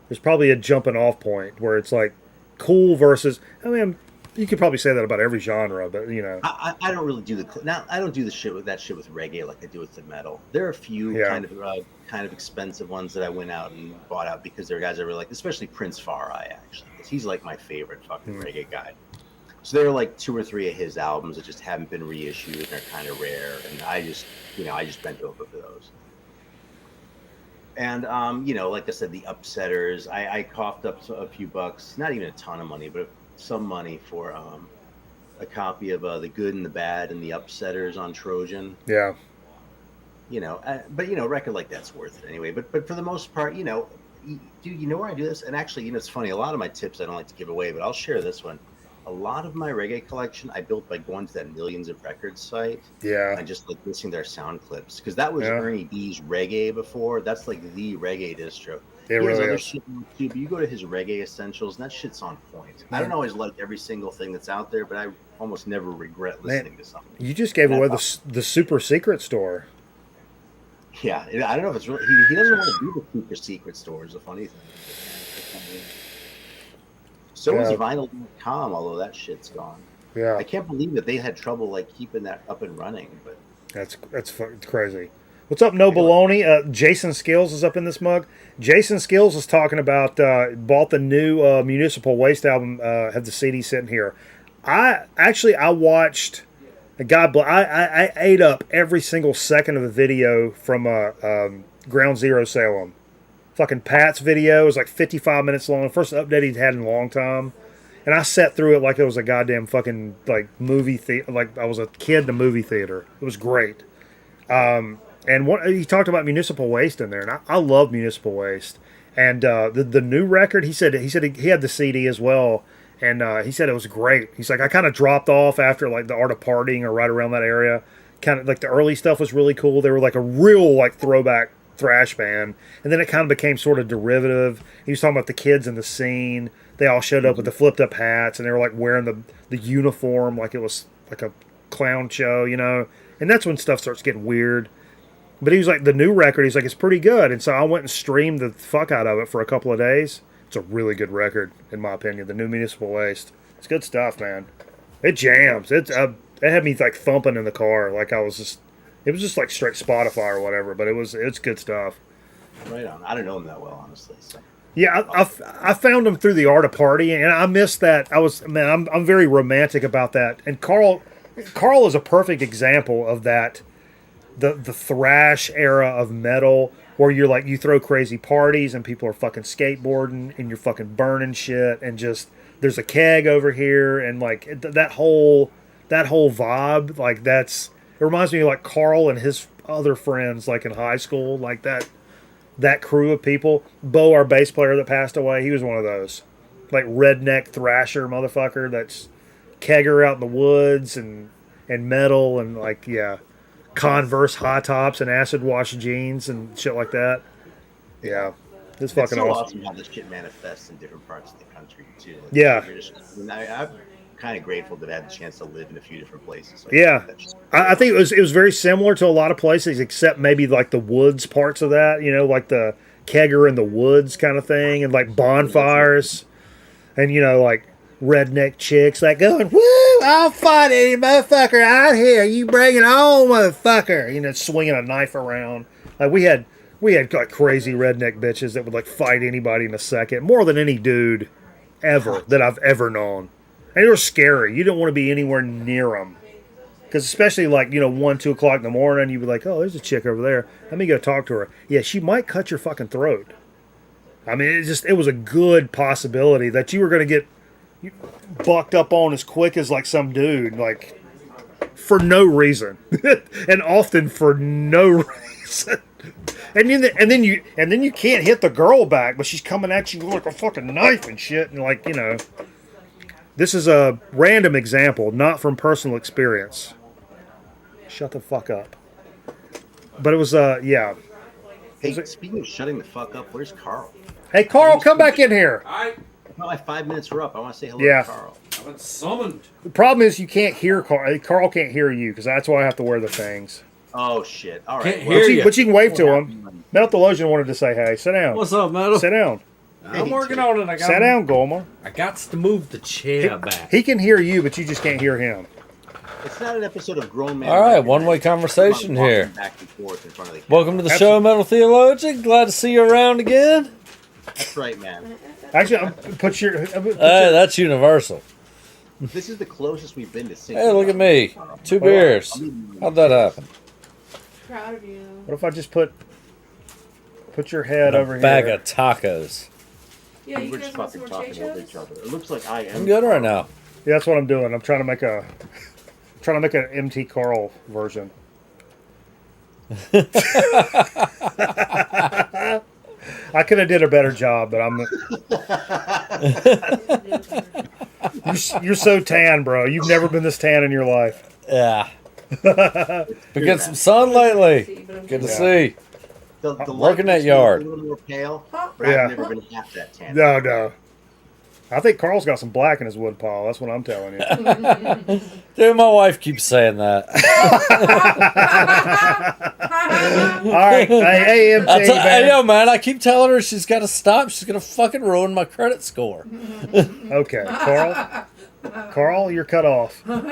There's probably a jumping off point where it's like cool versus. I mean, you could probably say that about every genre, but you know, I don't really do I don't do the shit with reggae like I do with the metal. There are a few Yeah. kind of expensive ones that I went out and bought out because they're guys I really like, especially Prince Farai actually, because he's like my favorite fucking reggae guy. So there are like 2 or 3 of his albums that just haven't been reissued and are kind of rare, and I just bent over for those. And you know, like I said, the Upsetters, I coughed up a few bucks, not even a ton of money, but some money for a copy of The Good and the Bad and the Upsetters on Trojan. yeah, You know, but you know, a record like that's worth it anyway. But for the most part, you know, dude, you know where I do this? And actually, you know, it's funny. A lot of my tips I don't like to give away, but I'll share this one. A lot of my reggae collection I built by going to that Millions of Records site yeah, and just like listening to their sound clips, because that was Yeah. Ernie B's reggae before. That's like the reggae distro. it He has really other is. shit too, but you go to his reggae essentials and that shit's on point. I don't always like every single thing that's out there, but I almost never regret listening to something. You just gave away the super secret store. Yeah, I don't know if it's really. He doesn't want to do the super secret store. Is a funny thing. So is Yeah. vinyl.com, although that shit's gone. Yeah, I can't believe that they had trouble like keeping that up and running. But that's fucking crazy. What's up, No Baloney? Jason Skills is up in this mug. Jason Skills is talking about bought the new Municipal Waste album. Have the CD sitting here. I watched a guy. I ate up every single second of the video from Ground Zero Salem. Fucking Pat's video was like 55 minutes long. First update he'd had in a long time. And I sat through it like it was a goddamn fucking like movie theater. Like I was a kid in a movie theater. It was great. And he talked about municipal waste in there, and I love municipal waste. And the new record, he said he had the CD as well, and he said it was great. He's like, I kind of dropped off after like the Art of Partying or right around that area. Kind of like the early stuff was really cool. They were like a real like throwback thrash band, and then it kind of became sort of derivative. He was talking about the kids in the scene. They all showed up with the flipped up hats, and they were like wearing the uniform like it was like a clown show, you know. And that's when stuff starts getting weird. But he was like, the new record, he's like, it's pretty good. And so I went and streamed the fuck out of it for a couple of days. It's a really good record, in my opinion. The new Municipal Waste. It's good stuff, man. It jams. It had me like thumping in the car. Like it was just like straight Spotify or whatever. But it's good stuff. right on. I don't know him that well, honestly. So. Yeah, I found him through the Art of Partying, and I missed that. I'm very romantic about that. And Carl is a perfect example of that. The thrash era of metal, where you're like, you throw crazy parties and people are fucking skateboarding and you're fucking burning shit, and just there's a keg over here, and like that whole vibe, like it reminds me of like Carl and his other friends like in high school, like that crew of people. Bo, our bass player that passed away, he was one of those like redneck thrasher motherfucker that's kegger out in the woods and metal and like, yeah, Converse high tops and acid wash jeans and shit like that. Yeah, it's fucking so awesome. awesome how this shit manifests in different parts of the country too. Like, Yeah. I kind of grateful that I had the chance to live in a few different places. Like, Yeah. that's just- I think it was very similar to a lot of places, except maybe like the woods parts of that. You know, like the kegger in the woods kind of thing, and like bonfires, and like redneck chicks like going, "Woo! I'll fight any motherfucker out here. You bring it on, motherfucker!" Swinging a knife around. Like we had like crazy redneck bitches that would like fight anybody in a second, more than any dude ever that I've ever known. And they were scary. You didn't want to be anywhere near them. Because especially like, 1, 2 o'clock in the morning, you'd be like, oh, there's a chick over there. Let me go talk to her. Yeah, she might cut your fucking throat. I mean, it was a good possibility that you were going to get bucked up on as quick as like some dude, like for no reason. And often for no reason. And then you can't hit the girl back, but she's coming at you with like a fucking knife and shit, and like, this is a random example, not from personal experience. Shut the fuck up. But it was yeah. Hey, speaking of shutting the fuck up, where's Carl? Hey Carl, come back in here. No, my 5 minutes are up. I want to say hello Yeah. to Carl. I've been summoned. The problem is you can't hear Carl. Carl can't hear you because that's why I have to wear the things. Oh shit! All Can't right. hear well, you. But you can wave to him. Metal Theologian wanted to say hey. Sit down. What's up, Metal? Sit down. I'm working on it. Sit down, Golmar. I got to move the chair back. He can hear you, but you just can't hear him. It's not an episode of Grown Man. All right, Record. one-way It's conversation about walking here. Back and forth in front of the camera. Welcome to the show, Metal Theologian. Glad to see you around again. That's right, man. Actually, put your. Hey, that's universal. This is the closest we've been to singing. Hey, look at me. 2 beers. How'd that happen? Proud of you. What if I just put your head over Bag here? of tacos. Yeah, you We're guys just want some fucking more talking over each chachos? other. It looks like I am. I'm good right now. Yeah, that's what I'm doing. I'm trying to make an MT Carl version. I could have did a better job, but you're so tan, bro. You've never been this tan in your life. Yeah. Been getting some sun lately. Good to see. The Working light that yard. A little more pale, but Yeah. I've never been half that tan. No. I think Carl's got some black in his wood pile. That's what I'm telling you. Dude, my wife keeps saying that. All right. Hey, MT, man. Hey, yo, man, I keep telling her she's got to stop. She's going to fucking ruin my credit score. Okay, Carl, you're cut off. All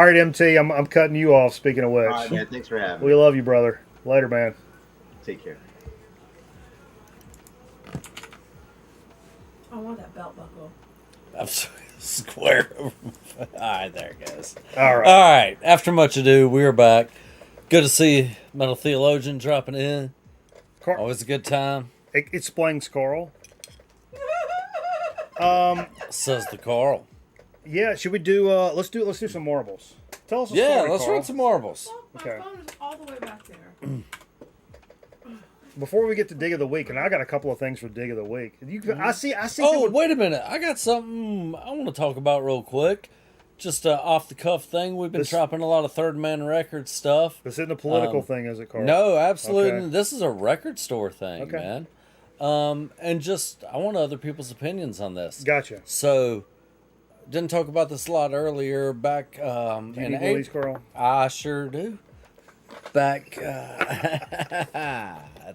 right, MT, I'm cutting you off. Speaking of which, All right, man. Thanks for having me. we love you, brother. Later, man. Take care. I want that belt buckle. I'm square. All right, there it goes. All right. All right, after much ado, we're back. Good to see Metal Theologian dropping in. Always a good time. Explains Carl. Says the Carl. Yeah, should we do? Let's do some marbles. Tell us a Yeah, story, let's Carl. run some marbles. Oh, my Okay. phone is all the way back there. Before we get to dig of the week, and I got a couple of things for dig of the week. I see. Oh, wait a minute. I got something I want to talk about real quick. Just off the cuff thing. We've been dropping a lot of Third Man Records stuff. This isn't a political thing, is it, Carl? No, absolutely. Okay. This is a record store thing, Okay. man. And just I want other people's opinions on this. Gotcha. So, didn't talk about this a lot earlier. Back Do you in need one of these, Carl? I sure do. Back, it's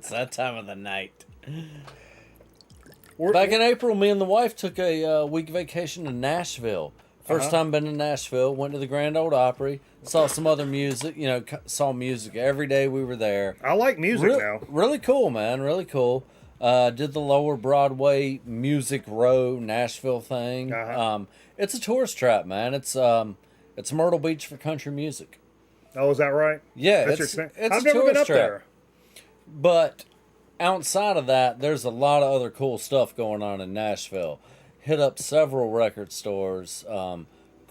that time of the night. Back in April, me and the wife took a week vacation to Nashville. First time been to Nashville. Went to the Grand Ole Opry. Saw some other music. Saw music every day we were there. I like music now. Really cool, man. Really cool. Did the Lower Broadway Music Row Nashville thing. It's a tourist trap, man. It's Myrtle Beach for country music. Oh, is that right? Yeah, That's it's I've a never been tourist up trap. there. But outside of that, there's a lot of other cool stuff going on in Nashville. Hit up several record stores.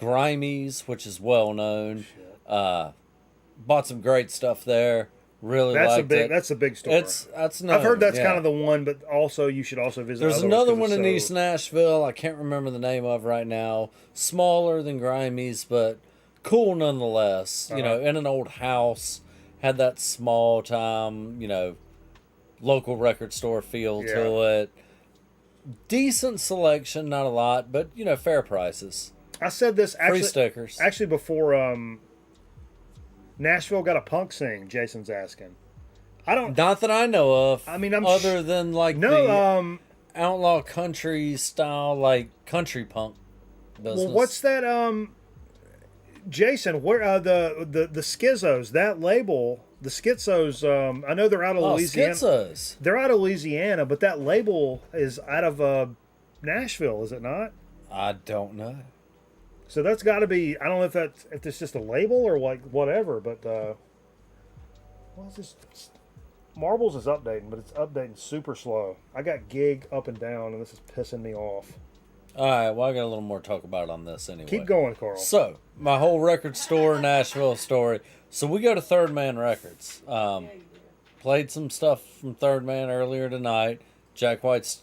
Grimey's, which is well known. Bought some great stuff there. Really liked it. That's a big store. That's known, I've heard that's yeah. kind of the one, but also you should also visit. There's others another 'cause one it's in so- East Nashville. I can't remember the name of right now. Smaller than Grimey's, but cool nonetheless. In an old house. Had that small time, local record store feel to it. Decent selection, not a lot, but fair prices. I said this Free actually. stickers. Actually, before Nashville got a punk sing. Jason's asking. I don't. Not that I know of. I mean, I'm other than like No. the outlaw country style, like country punk business. Well, what's that? Jason, where the Schizos? That label, the Schizos. I know they're out of Louisiana. Schizos. They're out of Louisiana, but that label is out of Nashville, is it not? I don't know. So that's got to be. I don't know if it's just a label or like whatever. But well, it's just Marbles is updating, but it's updating super slow. I got gig up and down, and this is pissing me off. All right, well, I got a little more to talk about on this anyway. Keep going, Carl. So, my whole record store Nashville story. So, we go to Third Man Records. Played some stuff from Third Man earlier tonight. Jack White's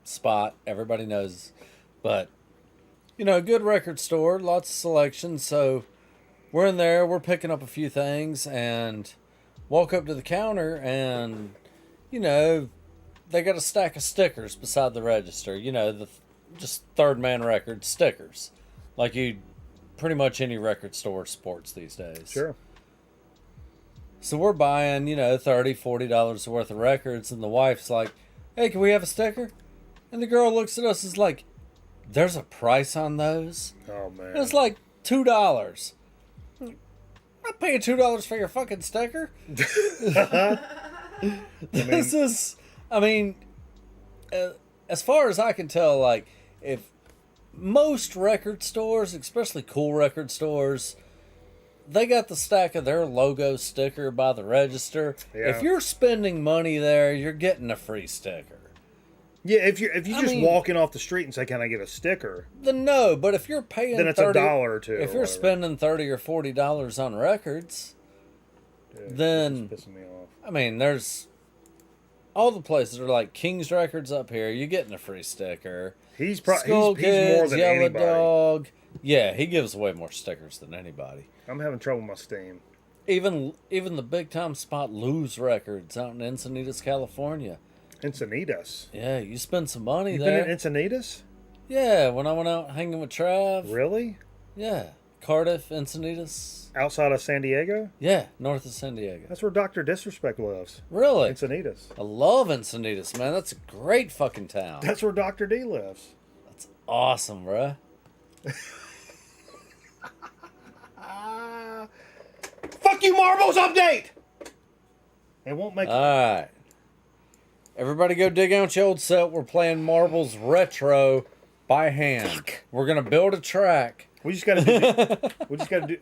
spot, everybody knows. But, you know, good record store, lots of selections. So, we're in there, we're picking up a few things, and walk up to the counter, and, you know, they got a stack of stickers beside the register. You know, just Third Man Records stickers, like you pretty much any record store sports these days. Sure. So we're buying, you know, $30-$40 worth of records, and the wife's like, "Hey, can we have a sticker?" And the girl looks at us and is like, "There's a price on those?" Oh man. And it's like $2. I'm not paying $2 for your fucking sticker. This is, I mean, as far as I can tell, like, if most record stores, especially cool record stores, they got the stack of their logo sticker by the register. Yeah. If you're spending money there, you're getting a free sticker. Yeah, if you just mean, walking off the street and say, "Can I get a sticker?" Then no, but if you're paying Then it's $30, a dollar or two. If or you're whatever. spending $30 or $40 on records, Dude, then it's pissing me off. I mean, there's all the places are like King's Records up here. You're getting a free sticker. He's Skull he's Kids, more than Yellow anybody. Dog. Yeah, he gives away more stickers than anybody. I'm having trouble with my Steam. Even the big time spot Lou's Records out in Encinitas, California. Encinitas. Yeah, you spend some money You've there. been in Encinitas? Yeah, when I went out hanging with Trav. Really? Yeah, Cardiff, Encinitas. Outside of San Diego? Yeah, north of San Diego. That's where Dr. Disrespect lives. Really? Encinitas. I love Encinitas, man. That's a great fucking town. That's where Dr. D lives. That's awesome, bruh. Fuck you, Marbles update! It won't make Alright. Everybody go dig out your old set. We're playing Marbles Retro by hand. We're going to build a track. We just gotta do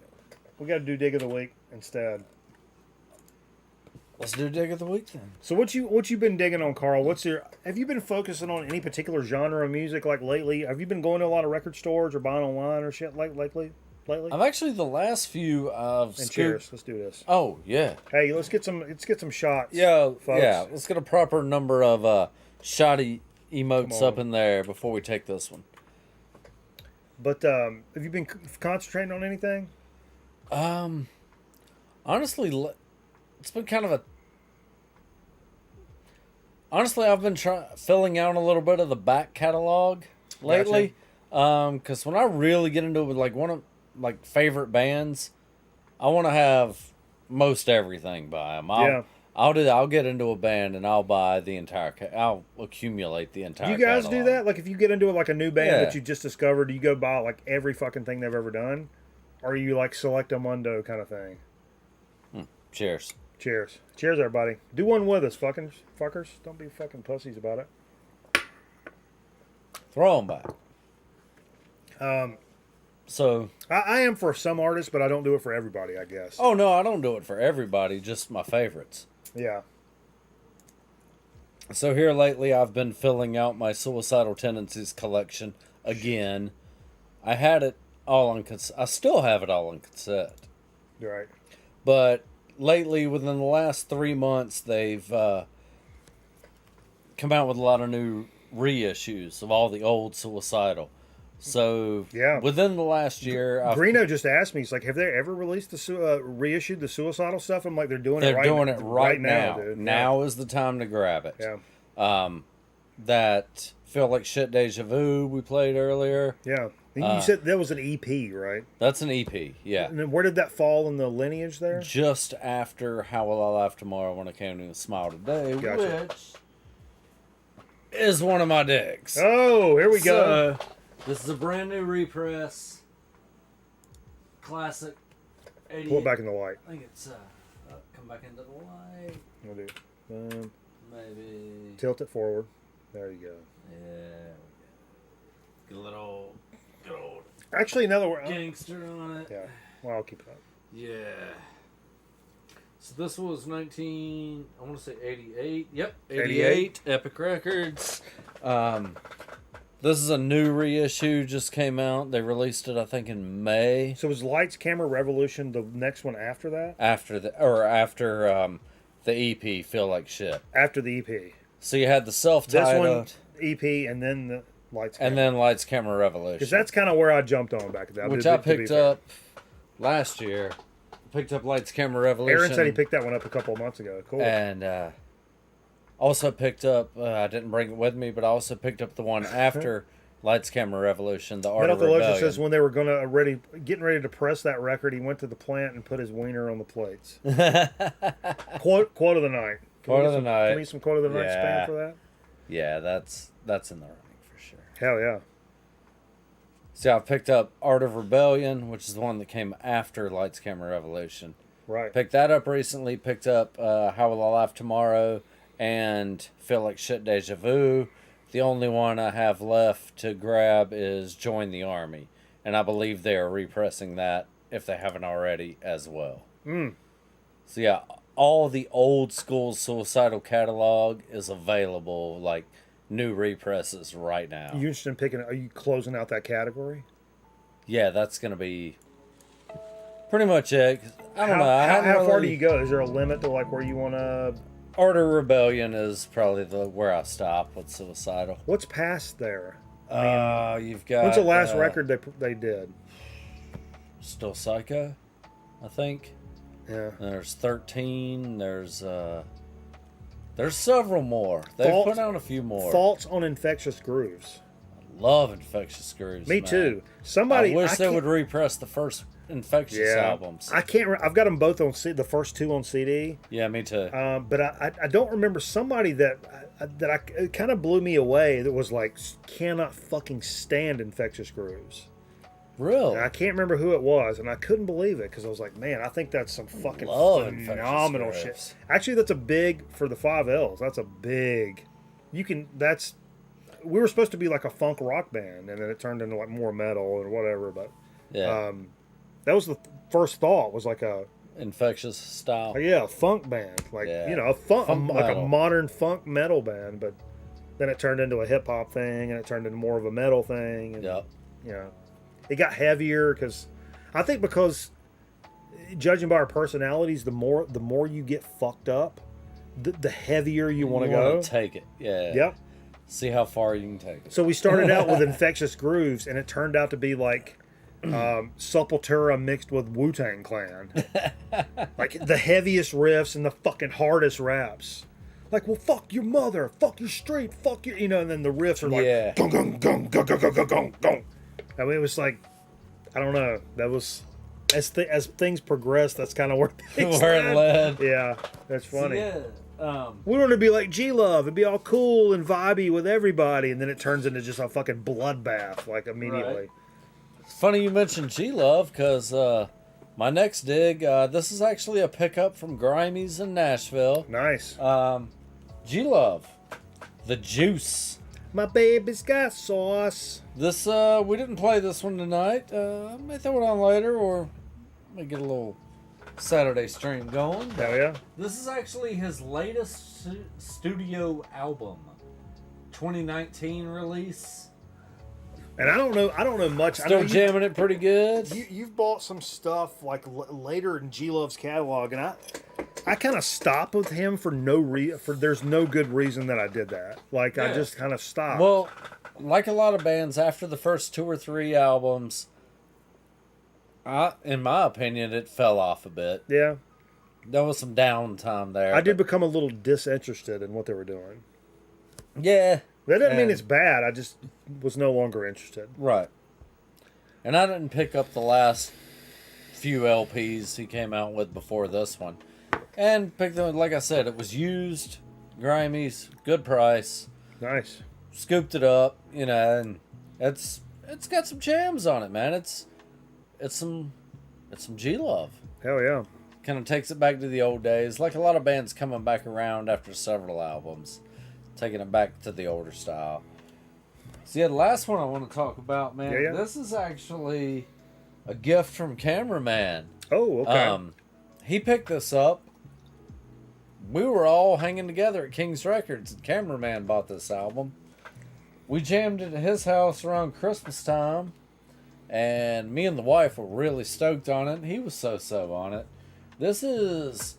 we gotta do dig of the week instead. Let's do dig of the week then. So what you been digging on, Carl? Have you been focusing on any particular genre of music like lately? Have you been going to a lot of record stores or buying online or shit lately? I've actually the last few And cheers. Let's do this. Oh yeah. Hey, let's get some shots. Yeah, folks. yeah. Let's get a proper number of shoddy emotes Come up on. in there before we take this one. But have you been concentrating on anything? Honestly, it's been kind of a. Honestly, I've been filling out a little bit of the back catalog lately. Because when I really get into it with like one of like favorite bands, I want to have most everything by them. I'll get into a band and I'll buy the entire. I'll accumulate the entire. Do you guys do catalog. that? Like if you get into like a new band Yeah. that you just discovered, do you go buy like every fucking thing they've ever done? Or are you like selectamundo kind of thing? Cheers. Cheers. Cheers, everybody. Do one with us, fuckers. Don't be fucking pussies about it. Throw them back. So. I am for some artists, but I don't do it for everybody, I guess. Oh no, I don't do it for everybody. Just my favorites. Yeah. So here lately, I've been filling out my Suicidal Tendencies collection again. I had it all on cassette. I still have it all on cassette. You're right. But lately, within the last 3 months, they've come out with a lot of new reissues of all the old Suicidal. So Yeah. within the last year, Greeno just asked me, he's like, have they ever released reissued the Suicidal stuff? I'm like, they're doing it they're right doing it right now. dude. Now is the time to grab it. Yeah. that Feel Like Shit Deja Vu we played earlier. Yeah. And you said that was an EP, right? That's an EP, yeah. And then where did that fall in the lineage there? Just after How Will I Laugh Tomorrow When I Came to Smile Today, Gotcha. which is one of my digs. Oh, here we go. So, this is a brand new repress. Classic 88. Pull it back in the light. I think it's, come back into the light. We'll do. Maybe. Tilt it forward. There you go. Yeah. Get a little good old Actually, another word. gangster on it. Yeah. Well, I'll keep it up. Yeah. So this was I want to say 88. Yep, 88. Epic Records. This is a new reissue, just came out. They released it, I think, in May. So was Lights, Camera, Revolution the next one after that? After the EP, Feel Like Shit. After the EP. So you had the This self-titled, one, EP, and then the Lights, Camera. and then Lights, Camera, Revolution. Because that's kind of where I jumped on back then. Which I picked up last year. Picked up Lights, Camera, Revolution. Aaron said he picked that one up a couple of months ago. Cool. And also picked up, I didn't bring it with me, but I also picked up the one after Lights, Camera, Revolution, The Art of Medical Legend Rebellion. says when they were getting ready to press that record, he went to the plant and put his wiener on the plates. quote of the night. Quote of the night. Give me some quote of the night Yeah. span for that. Yeah, that's in the running for sure. Hell yeah. See, I picked up Art of Rebellion, which is the one that came after Lights, Camera, Revolution. Right. Picked that up recently. Picked up How Will I Laugh Tomorrow and Feel Like Shit Deja Vu. The only one I have left to grab is Join the Army. And I believe they are repressing that, if they haven't already, as well. So yeah, all the old school Suicidal catalog is available, like new represses right now. You interested in picking? Are you closing out that category? Yeah, that's going to be pretty much it. 'Cause I don't know. How far do you go? Is there a limit to like where you want to? Art of Rebellion is probably where I stop with Suicidal. What's past there? You've got. When's the last record they did? Still Psycho, I think. Yeah. There's 13. There's several more. They've put out a few more. Thoughts on Infectious Grooves. Love Infectious Grooves. Me man. too. I wish they would repress the first Infectious albums. I can't. I've got them both on the first two on CD. Yeah, me too. But I don't remember somebody that it kind of blew me away. That was like cannot fucking stand Infectious Grooves. Really? And I can't remember who it was, and I couldn't believe it because I was like, man, I think that's some fucking Love phenomenal Infectious shit. Grooves. Actually, that's a big for the 5Ls. That's a big. We were supposed to be like a funk rock band, and then it turned into like more metal or whatever. But Yeah. that was the first thought. Was like a Infectious style. a funk band, like Yeah. a funk like a metal. modern funk metal band. But then it turned into a hip hop thing, and it turned into more of a metal thing. And, Yep. it got heavier because judging by our personalities, the more you get fucked up, the heavier you want to go. Take it. Yeah. Yep. See how far you can take it. So we started out with Infectious Grooves, and it turned out to be like Sepultura mixed with Wu-Tang Clan. Like the heaviest riffs and the fucking hardest raps. Like, well, fuck your mother, fuck your street, fuck your, and then the riffs are like, Yeah. gung, gung, gung, gung, gung, gung, gung, gung. I mean, it was like, I don't know. That was, as things progressed, that's kind of where things Where it led. Yeah, that's funny. Yeah. We want to be like G-Love and be all cool and vibey with everybody, and then it turns into just a fucking bloodbath, like, immediately. Right. It's funny you mentioned G-Love, because my next dig, this is actually a pickup from Grimey's in Nashville. Nice. G-Love. The Juice. My baby's got sauce. This, we didn't play this one tonight. I may throw it on later, or may get a little Saturday stream going. Hell yeah. This is actually his latest studio album. 2019 release. And I don't know much. I know Still jamming it pretty good. You've bought some stuff like later in G-Love's catalog, and I kind of stopped with him for there's no good reason that I did that. Like, I just kind of stopped. Well, like a lot of bands, after the first 2 or 3 albums, in my opinion, it fell off a bit. Yeah. There was some downtime there. I did become a little disinterested in what they were doing. Yeah, That doesn't mean And- it's bad. I just was no longer interested. Right. And I didn't pick up the last few LPs he came out with before this one. And picked them, like I said, it was used, grimy, good price. Nice. Scooped it up, and it's got some jams on it, man. It's some G love. Hell yeah. Kind of takes it back to the old days, like a lot of bands coming back around after several albums, taking it back to the older style. So yeah, the last one I want to talk about, man. Yeah. This is actually a gift from Cameraman. Oh, okay. He picked this up. We were all hanging together at King's Records, and Cameraman bought this album. We jammed it at his house around Christmas time, and me and the wife were really stoked on it. He was so on it. This is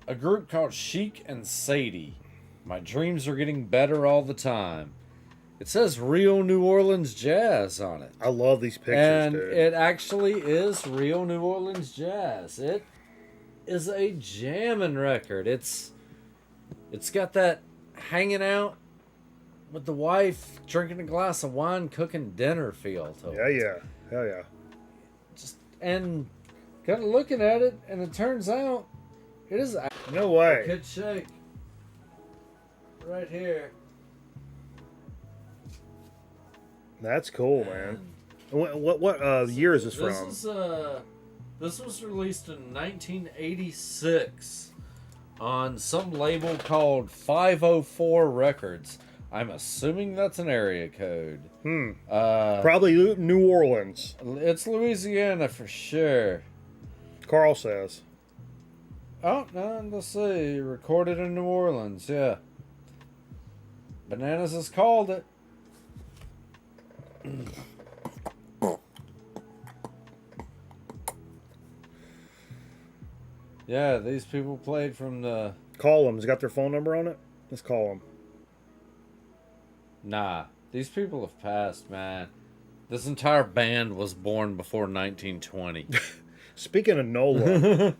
a group called Chic and Sadie. My dreams are getting better all the time. It says Real New Orleans Jazz on it. I love these pictures, And dude. it actually is real New Orleans jazz. It is a jamming record. It's got that hanging out with the wife, drinking a glass of wine, cooking dinner feel to it. Yeah. Hell yeah. And got looking at it, and it turns out it is a No way. good shake. Right here. That's cool, man. What year is this from? This was released in 1986 on some label called 504 Records. I'm assuming that's an area code. Probably New Orleans. It's Louisiana for sure. Carl says. Oh, no, let's see. Recorded in New Orleans, yeah. Bananas has called it. Yeah, these people played from the... Call them. Has it got their phone number on it? Let's call them. Nah, these people have passed, man. This entire band was born before 1920. Speaking of NOLA,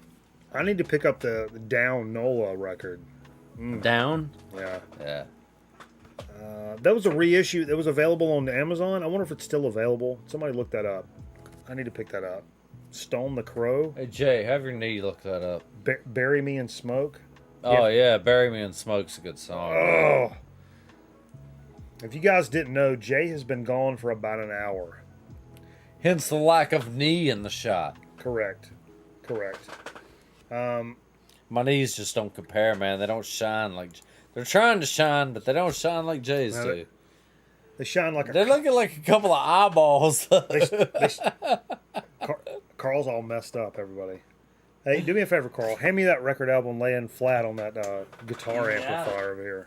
I need to pick up the Down NOLA record. Down? Yeah. Yeah. That was a reissue that was available on Amazon. I wonder if it's still available. Somebody look that up. I need to pick that up. Stone the Crow. Hey, Jay, have your knee look that up. Bury Me in Smoke. Oh, yeah, Bury Me in Smoke's a good song. Oh. If you guys didn't know, Jay has been gone for about an hour. Hence the lack of knee in the shot. Correct. My knees just don't compare, man. They don't shine like... They're trying to shine, but they don't shine like Jay's No, do. They shine like They're a... looking like a couple of eyeballs. Carl's all messed up, everybody. Hey, do me a favor, Carl. Hand me that record album laying flat on that guitar amplifier over here.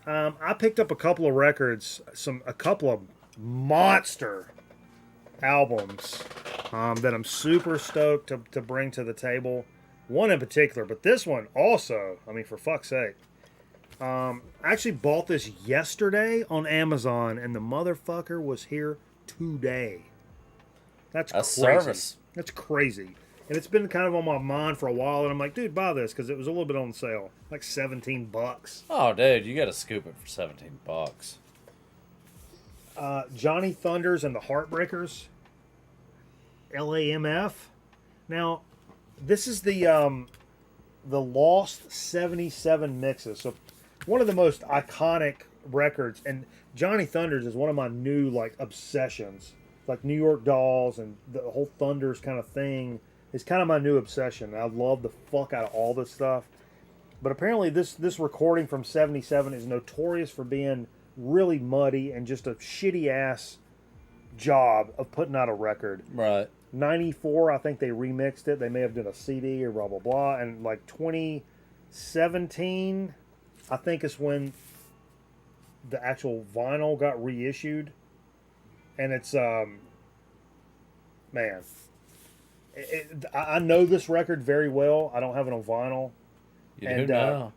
I picked up a couple of records, a couple of monster albums that I'm super stoked to bring to the table. One in particular, but this one also, I mean, for fuck's sake. I actually bought this yesterday on Amazon, and the motherfucker was here today. That's A crazy. service. That's crazy. And it's been kind of on my mind for a while, and I'm like, dude, buy this, because it was a little bit on sale. Like $17. Oh, dude, you got to scoop it for $17. Johnny Thunders and the Heartbreakers. LAMF. Now, this is the Lost 77 mixes. So, one of the most iconic records, and Johnny Thunders is one of my new, like, obsessions. Like New York Dolls and the whole Thunders kind of thing is kind of my new obsession. I love the fuck out of all this stuff. But apparently this recording from 77 is notorious for being really muddy and just a shitty ass job of putting out a record. Right. 94, I think they remixed it. They may have done a CD or blah, blah, blah. And like 2017, I think is when the actual vinyl got reissued. And it's, man, I know this record very well. I don't have it on vinyl. You And, do now.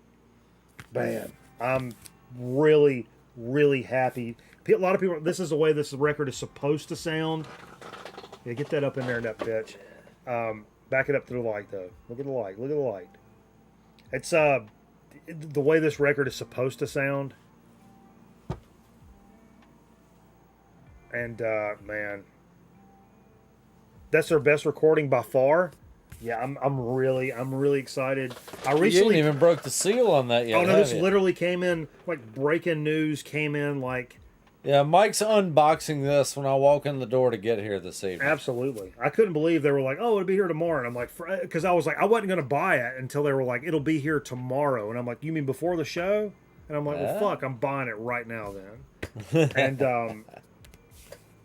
Man, I'm really, really happy. A lot of people, this is the way this record is supposed to sound. Yeah, get that up in there, that bitch. Back it up to the light, though. Look at the light. Look at the light. It's the way this record is supposed to sound. And man, that's their best recording by far. Yeah, I'm really excited. I You recently ain't even broke the seal on that yet. Oh no, have this you? literally came in like breaking news came in like Yeah, Mike's unboxing this when I walk in the door to get here this evening. absolutely. I couldn't believe they were like, "Oh, it'll be here tomorrow." And I'm like, because I was like, I wasn't going to buy it until they were like, "It'll be here tomorrow." And I'm like, "You mean before the show?" And I'm like, "Well, Yeah. fuck, I'm buying it right now then." And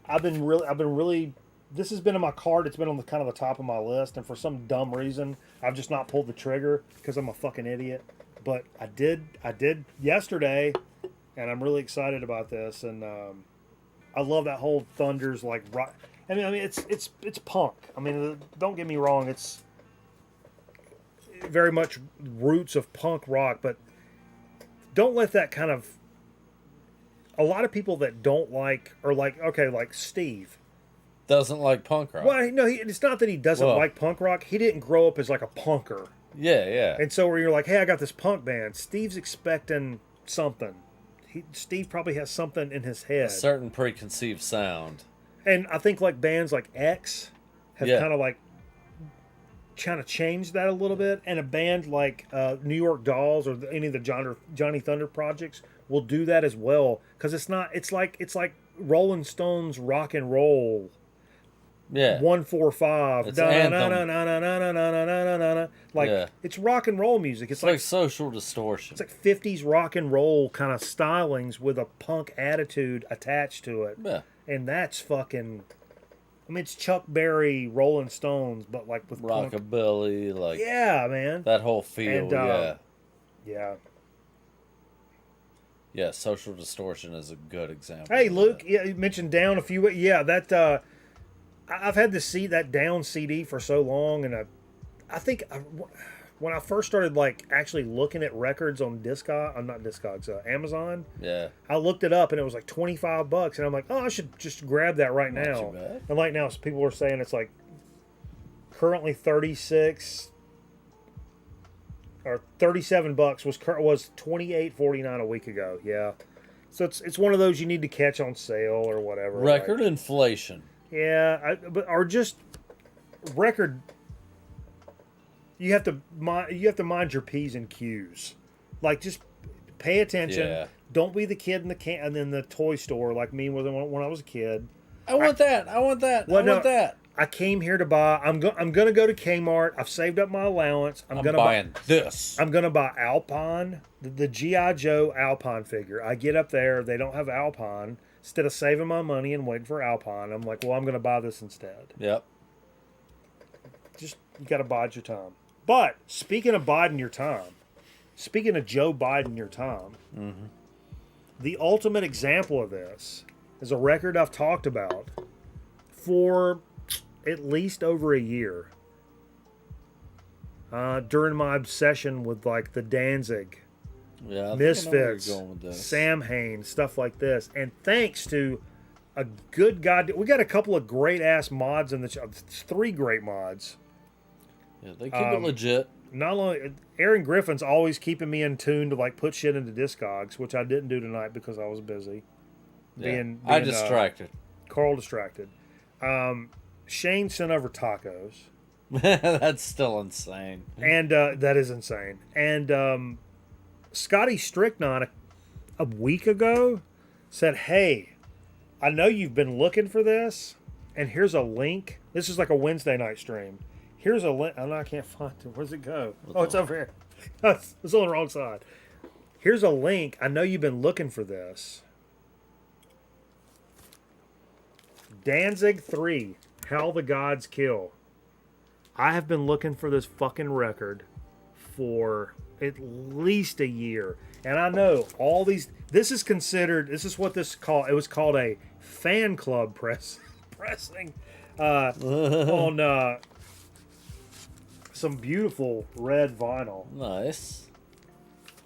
I've been really. This has been in my cart. It's been on the kind of the top of my list, and for some dumb reason, I've just not pulled the trigger because I'm a fucking idiot. But I did yesterday, and I'm really excited about this. And I love that whole Thunder's like rock. I mean, it's punk. I mean, don't get me wrong. It's very much roots of punk rock, but don't let that kind of. A lot of people that don't like or like like Steve. Doesn't like punk rock. Well, no, it's not that he doesn't Well- like punk rock. He didn't grow up as like a punker. Yeah, yeah. And so where you're like, hey, I got this punk band. Steve's expecting something. Steve probably has something in his head. A certain preconceived sound. And I think like bands like X have Yeah. kind of like changed that a little bit. And a band like New York Dolls or any of the Johnny Thunder projects will do that as well. Because it's like Rolling Stones rock and roll. Yeah. 145 It's anthem. like Yeah. it's rock and roll music. It's It's like social distortion. it's like 50s rock and roll kind of stylings with a punk attitude attached to it. Yeah. And that's fucking I mean it's Chuck Berry, Rolling Stones, but like with punk. Rockabilly, like Yeah, man. that whole feel. And, yeah. Yeah. Yeah, social distortion is a good example. Hey of Luke, that. yeah, you mentioned Down a few yeah, that I've had that Down CD for so long, and I think when I first started like actually looking at records on Amazon, Yeah. I looked it up and it was like $25, and I'm like, oh, I should just grab that right Not now. too bad. And like now, people are saying it's like currently 36 or $37 was $28.49 a week ago. Yeah, so it's one of those you need to catch on sale or whatever. Record inflation. Yeah, or just record. You have to mind your P's and Q's. Like just pay attention. Yeah. Don't be the kid in the toy store like me when I was a kid. I want that. I want that. Well, I want no, that. I came here to buy. I'm gonna go to Kmart. I've saved up my allowance. I'm buying this. I'm gonna buy Alpine, the GI Joe Alpine figure. I get up there, they don't have Alpine. Instead of saving my money and waiting for Alpine, I'm like, well, I'm gonna buy this instead. Yep. Just you gotta bide your time. But speaking of biding your time, speaking of Joe Biden your time, the ultimate example of this is a record I've talked about for at least over a year. During my obsession with like the Danzig, Yeah. I think I know where you're Misfits, going with this. Sam Hain, stuff like this. And thanks to a good god, we got a couple of great ass mods in the 3 great mods. Yeah, they keep it legit. Not only Aaron Griffin's always keeping me in tune to like put shit into Discogs, which I didn't do tonight because I was busy. Yeah. I distracted. Carl distracted. Shane sent over tacos, That's still insane. and that is insane. And Scotty Stricknon a week ago said, "Hey, I know you've been looking for this, and here's a link. This is like a Wednesday night stream. Here's a link. I can't find it. Where's it go? Oh, it's over here. It's on the wrong side. Here's a link. I know you've been looking for this. Danzig 3, How the Gods Kill. I have been looking for this fucking record for at least a year. And I know all these, this is what this called, it was called a fan club pressing on some beautiful red vinyl. Nice.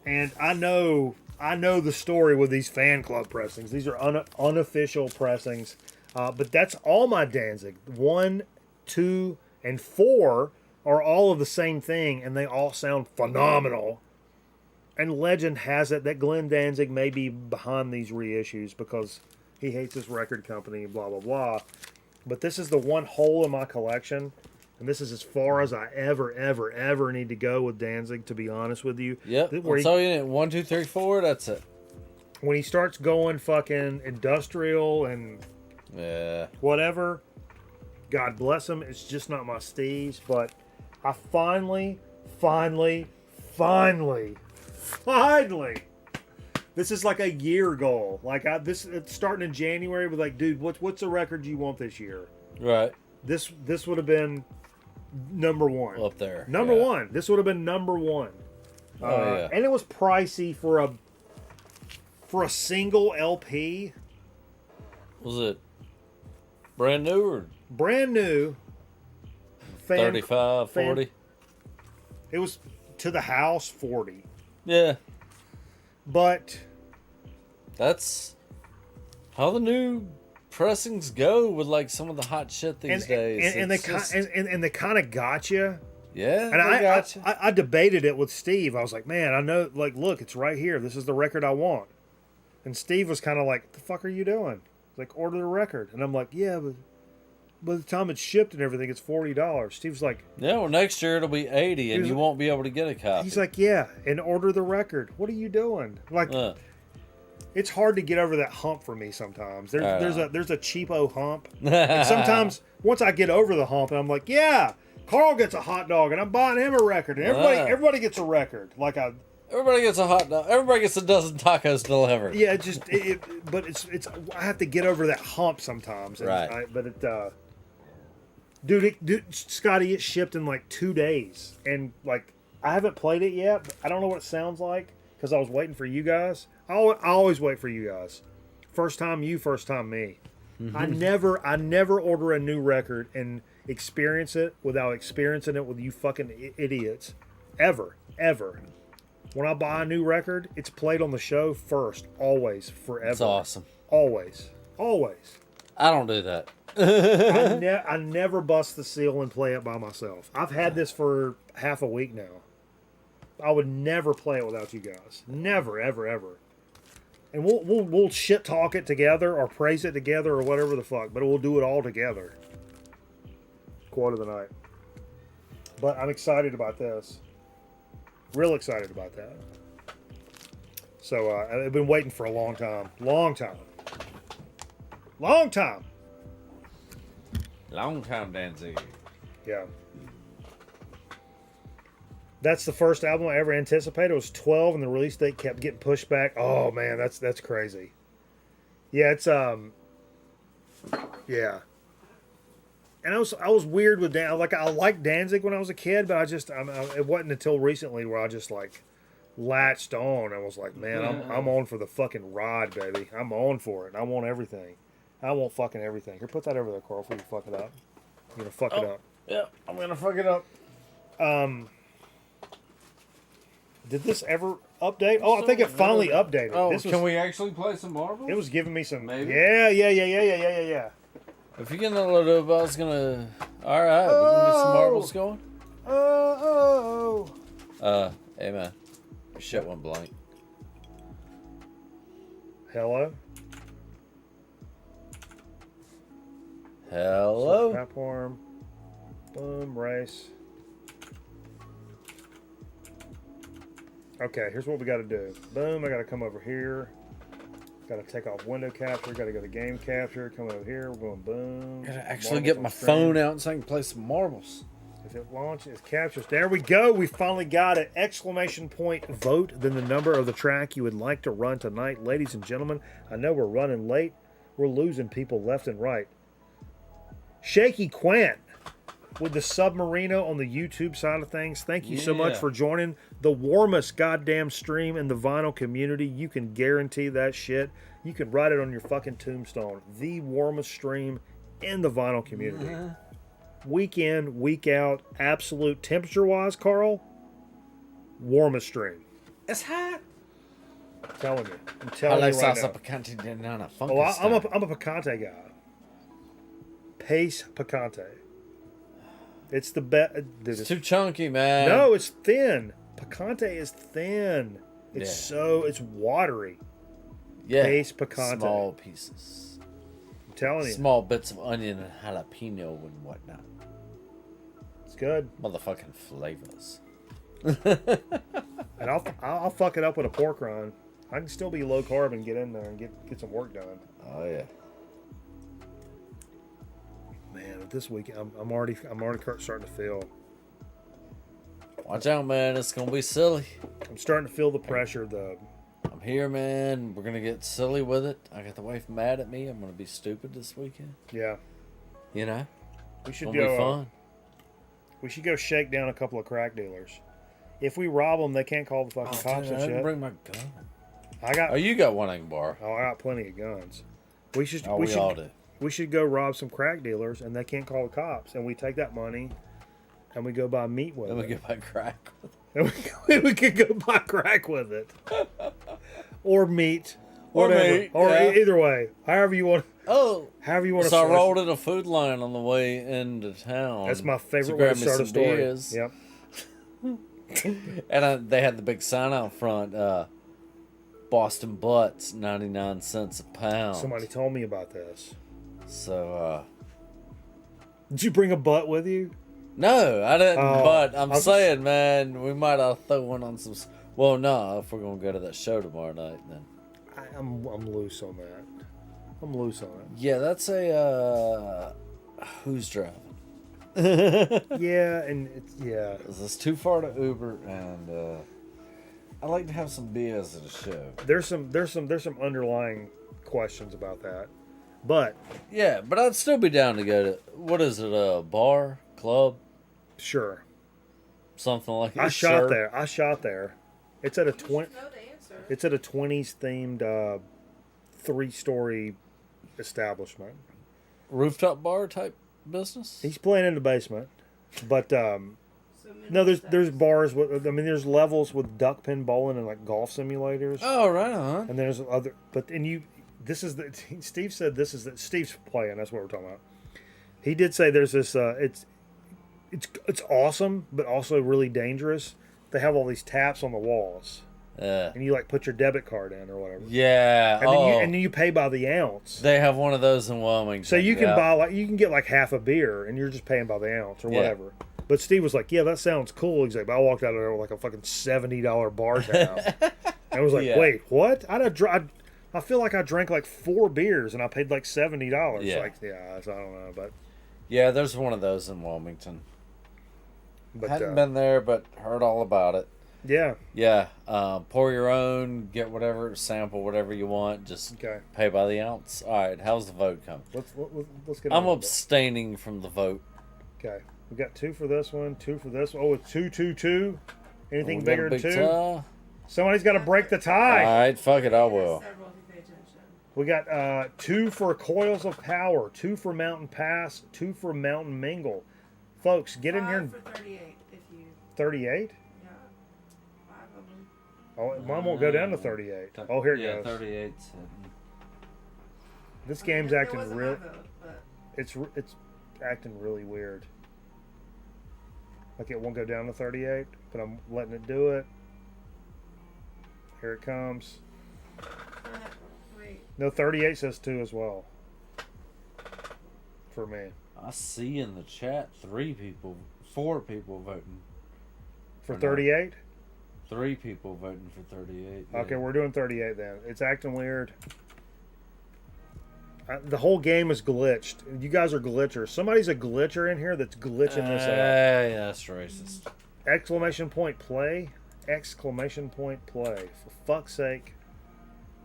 And I know the story with these fan club pressings. These are unofficial pressings. But that's all my Danzig. 1, 2, and 4 are all of the same thing, and they all sound phenomenal. And legend has it that Glenn Danzig may be behind these reissues because He hates his record company, blah, blah, blah. But this is the one hole in my collection. And this is as far as I ever need to go with Danzig, to be honest with you. Yep. Where So you need 1, 2, 3, 4. That's it. when he starts going fucking industrial and Yeah. whatever, God bless him, it's just not my steez. But I finally, this is like a year goal. Like it's starting in January with like, dude, what's the record you want this year? Right. This would have been number one. Up there. Number one. This would have been number one. Yeah. And it was pricey for a single LP. Was it brand new or Brand new. 35, 40? It was to the house 40. Yeah. But That's how the new pressings go with like some of the hot shit these days. and they kind of got you. Yeah, And they got you. I debated it with Steve. I was like, man, I know, like, look, it's right here. This is the record I want. And Steve was kind of like, what the fuck are you doing? He's like, order the record. And I'm like, yeah, but by the time it's shipped and everything, it's $40. Steve's like, Yeah, well, next year it'll be 80, and you won't be able to get a copy. he's like, yeah, and order the record. What are you doing? Like, it's hard to get over that hump for me sometimes. There's a cheapo hump. And sometimes once I get over the hump, and I'm like, yeah, Carl gets a hot dog, and I'm buying him a record, and everybody gets a record. Like everybody gets a hot dog. Everybody gets a dozen tacos delivered. yeah, but it's I have to get over that hump sometimes. And Right. Dude, Scotty, it shipped in like 2 days, and like I haven't played it yet. But I don't know what it sounds like because I was waiting for you guys. I always wait for you guys. First time you, first time me. Mm-hmm. I never order a new record and experience it without experiencing it with you fucking idiots. Ever. When I buy a new record, it's played on the show first, always, forever. That's awesome. Always. I don't do that. I never bust the seal and play it by myself. I've had this for half a week now. I would never play it without you guys. Never, ever. And we'll shit talk it together or praise it together or whatever the fuck, but we'll do it all together. Quote of the night. But I'm excited about this. Real excited about that. So I've been waiting for a long time. Long time, Danzig. Yeah. That's the first album I ever anticipated. It was 12 and the release date kept getting pushed back. Oh man, that's crazy. Yeah, it's yeah. And I was weird with Dan. Like I liked Danzig when I was a kid, but it wasn't until recently where I just like latched on. I was like, man, I'm on for the fucking ride, baby. I'm on for it. I want everything. I want fucking everything. Here, put that over there, Carl, before you fuck it up. You're gonna fuck it up. Yeah, I'm gonna fuck it up. Did this ever update? Oh, I think it finally updated. Oh, can we actually play some marbles? It was giving me some. Maybe. Yeah. If you get a little bit, I was gonna. All right, we can get some marbles going. Hey man, your shit went blank. Hello. Platform. Boom. Race. Okay, here's what we got to do. Boom, I got to come over here. Got to take off window capture. Got to go to game capture. Come over here. We're going boom. Gotta actually Marbles get on my screen. phone out so I can play some marbles. If it launches, captures. There we go. We finally got it. Exclamation point vote. Then the number of the track you would like to run tonight. Ladies and gentlemen, I know we're running late. We're losing people left and right. Shaky Quant with the Submarino on the YouTube side of things. Thank you so much Yeah. for joining the warmest goddamn stream in the vinyl community. You can guarantee that shit. You can write it on your fucking tombstone. The warmest stream in the vinyl community. Week in, week out, absolute temperature-wise, Carl, warmest stream. It's hot. I'm telling you. I'm I telling like you right salsa now. picante de nana Oh, I'm a picante guy. Pace picante. It's the best. It's too chunky, man. No, it's thin. Picante is thin. It's Yeah. it's watery. Yeah. Pace picante. Small pieces. I'm telling you. Small bits of onion and jalapeno and whatnot. It's good. Motherfucking flavors. And I'll fuck it up with a pork rind. I can still be low carb and get in there and get some work done. Oh yeah. Man, this week I'm already starting to feel. Watch out, man. It's gonna be silly. I'm starting to feel the pressure. I'm here, man. We're gonna get silly with it. I got the wife mad at me. I'm gonna be stupid this weekend. Yeah. You know, We should it'll be go. fun. We should go shake down a couple of crack dealers. If we rob them, they can't call the fucking cops Dude, and I didn't shit. bring my gun. I got. Oh, you got one I can borrow. Oh, I got plenty of guns. We should. Oh, we we should. all do. We should go rob some crack dealers, and they can't call the cops. And we take that money, and we go buy meat with Then we it. get my crack. And we could go buy crack with it, or meat, Or whatever. meat, or yeah. either way, however you want. Oh. However you want to. So I rolled in a food line on the way into town. That's my to favorite way grab to me start a some story. beers. Yep. And they had the big sign out front, Boston Butts, 99 cents a pound. Somebody told me about this. So, Did you bring a butt with you? no, I didn't, Oh, but I'm I was saying, man, we might throw one on some... Well, no, if we're going to go to that show tomorrow night, then... I'm loose on that. I'm loose on it. Yeah, that's a, who's driving? Yeah, and yeah. It's too far to Uber, and, I like to have some beers at a show. There's some underlying questions about that, but Yeah, but I'd still be down to go to, what is it, a bar, club, sure. something like that. I shot there. It's at a You should 20. know the answer. It's at a 20s themed 3-story establishment. Rooftop bar type business? He's playing in the basement, but So no, there's minimum bars with. I mean, there's levels with duck pin bowling and like golf simulators. Oh, right on. And there's other, but and you, this is the Steve said this is that Steve's playing. That's what we're talking about. He did say there's this. It's awesome, but also really dangerous. They have all these taps on the walls, and you like put your debit card in or whatever. Yeah. And then you pay by the ounce. They have one of those in Wilmington. So you can yeah. buy you can get like half a beer, and you're just paying by the ounce or Yeah. whatever. But Steve was like, "Yeah, that sounds cool." He's like, "I walked out of there with like a fucking $70 bar tab." And I was like, Yeah. "Wait, what? I feel like I drank like 4 beers and I paid like $70." Yeah. Like, yeah, so I don't know, but Yeah, there's one of those in Wilmington. Hadn't uh, been there, but heard all about it. yeah, Yeah. Pour your own, get whatever, sample whatever you want. Just okay. pay by the ounce. All right, how's the vote coming? Let's get. I'm on with it. abstaining from the vote. Okay, we got 2 for this one, 2 for this one. Oh, it's 2-2-2. Anything We got bigger a than big 2? tie. Somebody's got to break the All tie. right, fuck it, I will. Several if you pay attention. We got 2 for Coils of Power, 2 for Mountain Pass, 2 for Mountain Mingle. Folks, get in here. 5 for 38 if you. 38? Yeah. 5 of them. Oh, mine won't go down to 38. Oh, here it goes. 38. This I mean, game's there acting wasn't real. my vote, but It's acting really weird. Like it won't go down to 38, but I'm letting it do it. Here it comes. wait. No, 38 says 2 as well. For me. I see in the chat 4 people voting. For I know. 38? 3 people voting for 38. Okay, yeah. we're doing 38 then. It's acting weird. The whole game is glitched. You guys are glitchers. Somebody's a glitcher in here that's glitching this up. Yeah, that's racist. Exclamation point play. Exclamation point play. For fuck's sake.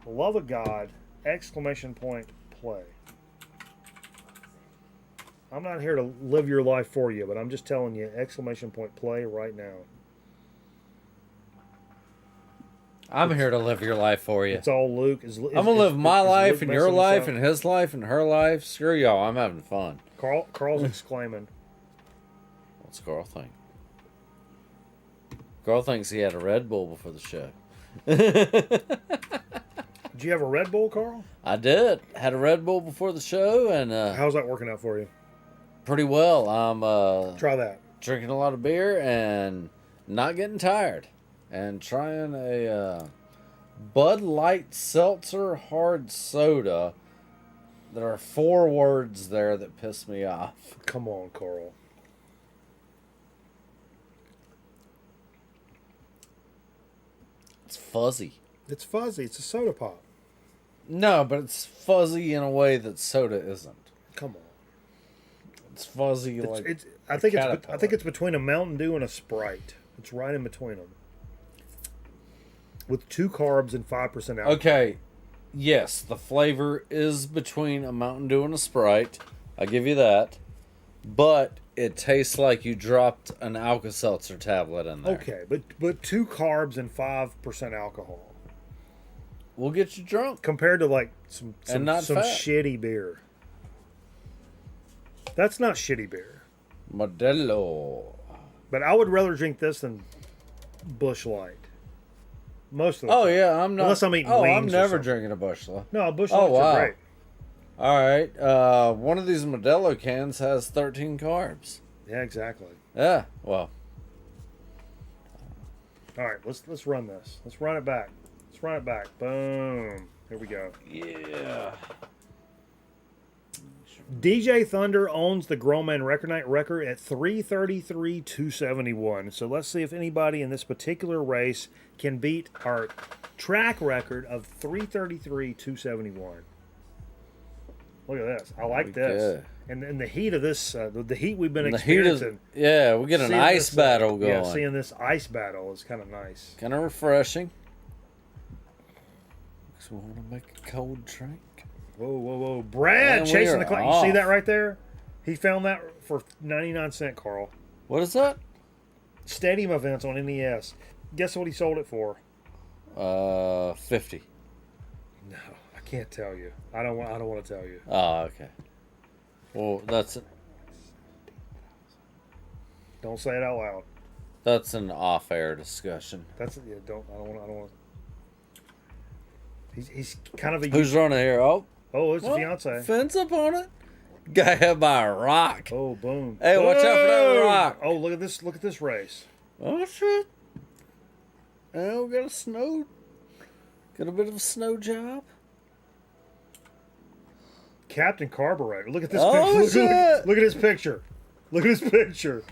Love of God. Exclamation point play. I'm not here to live your life for you, but I'm just telling you, exclamation point play right now. I'm here to live your life for you. It's all Luke. I'm gonna live my life Luke and your messing this life up? and his life and her life. Screw y'all. I'm having fun. Carl's exclaiming. What's Carl think? Carl thinks he had a Red Bull before the show. Did you have a Red Bull, Carl? I did. Had a Red Bull before the show, and How's that working out for you? pretty well. I'm Try that. drinking a lot of beer and not getting tired. And trying a Bud Light Seltzer Hard Soda there are 4 words there that piss me off. Come on, Carl. It's fuzzy. It's fuzzy. It's a soda pop. No, but it's fuzzy in a way that soda isn't. Come on. It's fuzzy like I think caterpillar. it's between a Mountain Dew and a Sprite. It's right in between them. With 2 carbs and 5% alcohol. Okay, yes, the flavor is between a Mountain Dew and a Sprite. I give you that. But it tastes like you dropped an Alka-Seltzer tablet in there. Okay, but 2 carbs and 5% alcohol. We'll get you drunk. Compared to like some not fat. shitty beer. That's not shitty beer. Modelo. But I would rather drink this than Busch Light. Most of the Oh time. yeah, I'm not. Unless I'm eating I'm wings or never something. drinking a Busch Light. No, Busch Oh, Lights wow. are great. All right, one of these Modelo cans has 13 carbs. Yeah, exactly. Yeah, well, All right, let's run this. Let's run it back. Let's run it back. Boom. Here we go. yeah. DJ Thunder owns the Grown Man Record Night record at 3:33.271. So let's see if anybody in this particular race can beat our track record of 3:33.271. Look at this. I like this. good. And in the heat of this, the heat we've been In the heat experiencing. of, yeah, we get an seeing ice this, battle going. Yeah, seeing this ice battle is kind of nice. Kind of refreshing. So we want to make a cold drink. Whoa, whoa, whoa. Brad And we chasing are the clock. You see off. that right there? He found that for 99 cents, Carl. What is that? Stadium events on NES. Guess what he sold it for? 50. No, I can't tell you. I don't want to tell you. Oh, okay. Well, that's Don't say it out loud. an off-air discussion. That's yeah, I don't want. He's kind of a. Who's running here? Oh, Oh, it's a well, fiance. Fence up on it. Got hit by a rock. Oh, boom. Hey, watch out for that Boom! rock. Oh, look at this. Look at this race. Oh shit! Oh, we got a snow. Got a bit of a snow job. Captain Carburetor. Look at this Oh, picture. shit. Look at his picture. Look at his picture.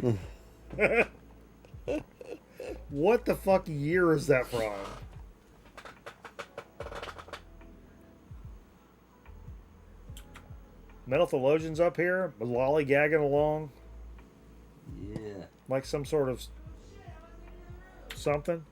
What the fuck year is that from? Metal Theologian's up here, lollygagging along Yeah. like some sort of something.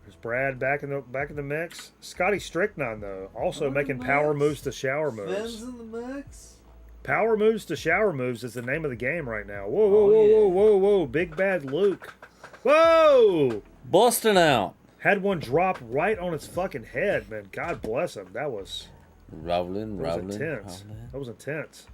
There's Brad back in the mix. Scotty Strychnine though, also making power moves to shower moves. in the mix. Power moves to shower moves is the name of the game right now. Whoa, whoa, Oh, whoa, yeah. whoa, whoa, whoa! Big Bad Luke. Whoa! Busting out. Had one drop right on its fucking head, man. God bless him. That was Rolling. intense. That was intense.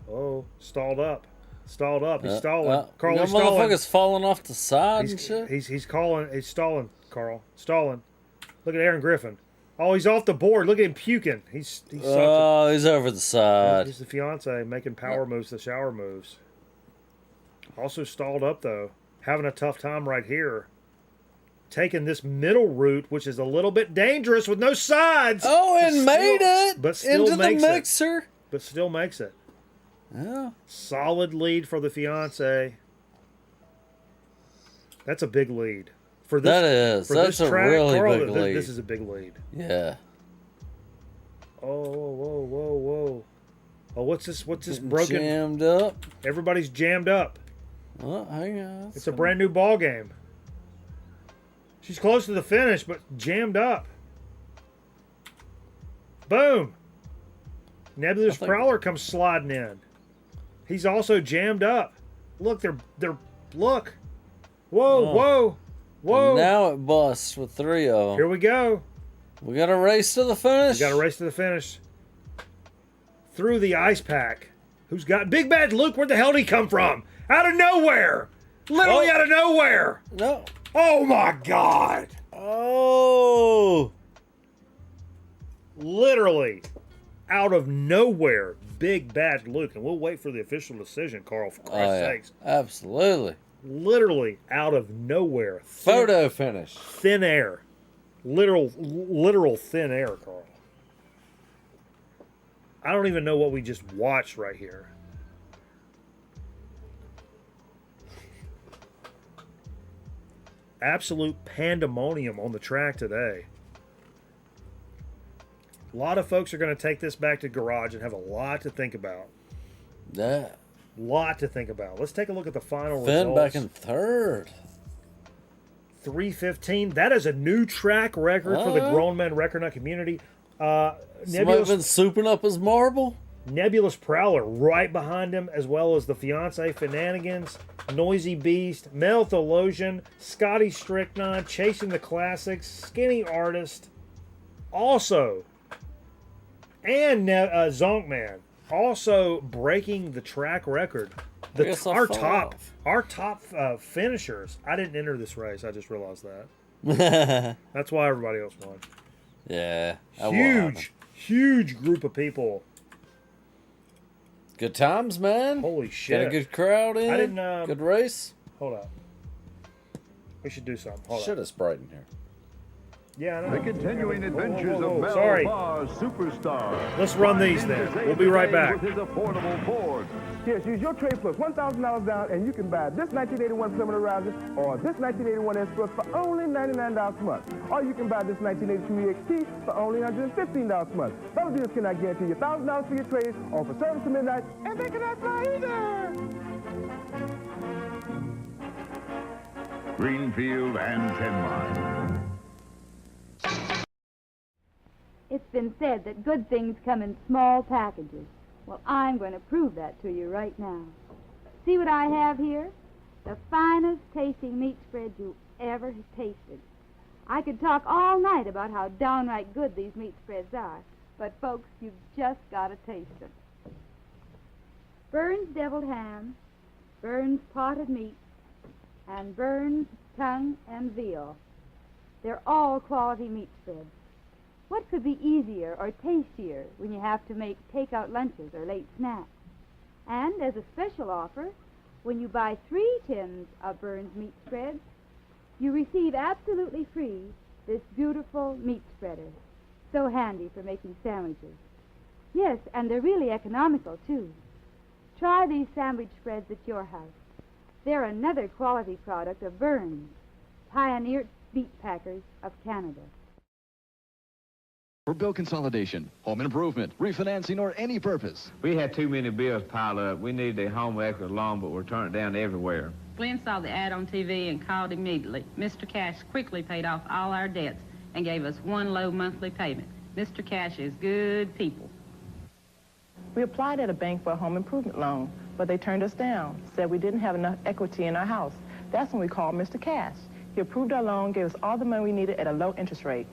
Oh, stalled up. Stalled up. He's stalling. Carl, that he's stalling. motherfucker's falling off the side and shit. He's calling. He's stalling, Carl. Stalling. Look at Aaron Griffin. Oh, he's off the board. Look at him puking. He's such Oh, he's over the a, side. he's the fiance making power moves to shower moves. Also stalled up though. Having a tough time right here. Taking this middle route, which is a little bit dangerous with no sides. Oh, and but made it but still into the makes it. mixer. But still makes it. Yeah. Solid lead for the fiance. That's a big lead. For this, That is. for That's this a track, really Carl, big lead. This is a big lead. Yeah. Oh, whoa, whoa, whoa. Oh, what's this? What's this broken? Jammed up. Everybody's jammed up. Oh, hang on. It's a brand new ball game. She's close to the finish, but jammed up. Boom. Nebulous I think- Prowler comes sliding in. He's also jammed up. Look, they're look. Whoa, Oh. whoa, whoa. And now it busts with 3 of Here them. we go. We got a race to the finish. We got a race to the finish. Through the ice pack. Who's got Big Bad Luke? Where the hell did he come from? Out of nowhere. Literally Oh. out of nowhere. No. Oh my God. Oh. Literally out of nowhere. Big Bad Luke. And we'll wait for the official decision, Carl, for Oh, Christ's yeah. sakes. Absolutely. Literally out of nowhere. Photo finish. Thin air. Literal thin air, Carl. I don't even know what we just watched right here. Absolute pandemonium on the track today. A lot of folks are going to take this back to garage and have a lot to think about. Yeah. Lot to think about. Let's take a look at the final Finn results. back in third. 3:15. That is a new track record for the Grown Men Record Nut community. Somebody been souping up his marble? Nebulous Prowler right behind him, as well as the Fiance Finanigans, Noisy Beast, Mel Theologian, Scotty Strychnine, Chasing the Classics, Skinny Artist, also, and Zonkman, also breaking the track record. Our top finishers. I didn't enter this race. I just realized that. That's why everybody else won. Yeah. Huge group of people. Good times, man. Holy shit. Got a good crowd in. I didn't. Good race. Hold up. We should do something. Hold Should up. have Sprite in here. Yeah, I know. The continuing adventures of Mel Sorry. Barr Superstar. Let's run these then. We'll be right back. With his affordable Ford. Yes, use your trade plus $1,000 down, and you can buy this 1981 Plymouth Horizon or this 1981 S-Plus for only $99 a month. Or you can buy this 1982 EXT for only $115 a month. Those deals cannot guarantee you $1,000 for your trade or for service to midnight, and they cannot fly either. Greenfield and 10 Mile. It's been said that good things come in small packages. Well, I'm going to prove that to you right now. See what I have here? The finest tasting meat spread you ever have tasted. I could talk all night about how downright good these meat spreads are, but folks, you've just got to taste them. Burns deviled ham, Burns potted meat, and Burns tongue and veal. They're all quality meat spreads. What could be easier or tastier when you have to make takeout lunches or late snacks? And as a special offer, when you buy 3 tins of Burns meat spreads, you receive absolutely free this beautiful meat spreader. So handy for making sandwiches. Yes, and they're really economical, too. Try these sandwich spreads at your house. They're another quality product of Burns, pioneer meat packers of Canada. For bill consolidation, home improvement, refinancing, or any purpose. We had too many bills piled up. We need the home equity loan, but we're turning it down everywhere. Glenn saw the ad on TV and called immediately. Mr. Cash quickly paid off all our debts and gave us one low monthly payment. Mr. Cash is good people. We applied at a bank for a home improvement loan, but they turned us down, said we didn't have enough equity in our house. That's when we called Mr. Cash. He approved our loan, gave us all the money we needed at a low interest rate.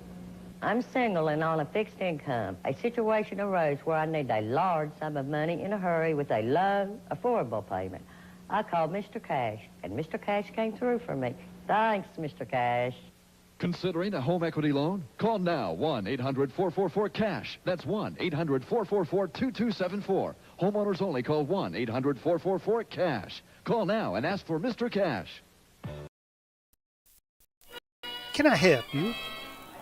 I'm single and on a fixed income. A situation arose where I need a large sum of money in a hurry with a low, affordable payment. I called Mr. Cash, and Mr. Cash came through for me. Thanks, Mr. Cash. Considering a home equity loan? Call now, 1-800-444-CASH. That's 1-800-444-2274. Homeowners only. Call 1-800-444-CASH. Call now and ask for Mr. Cash. Can I help you?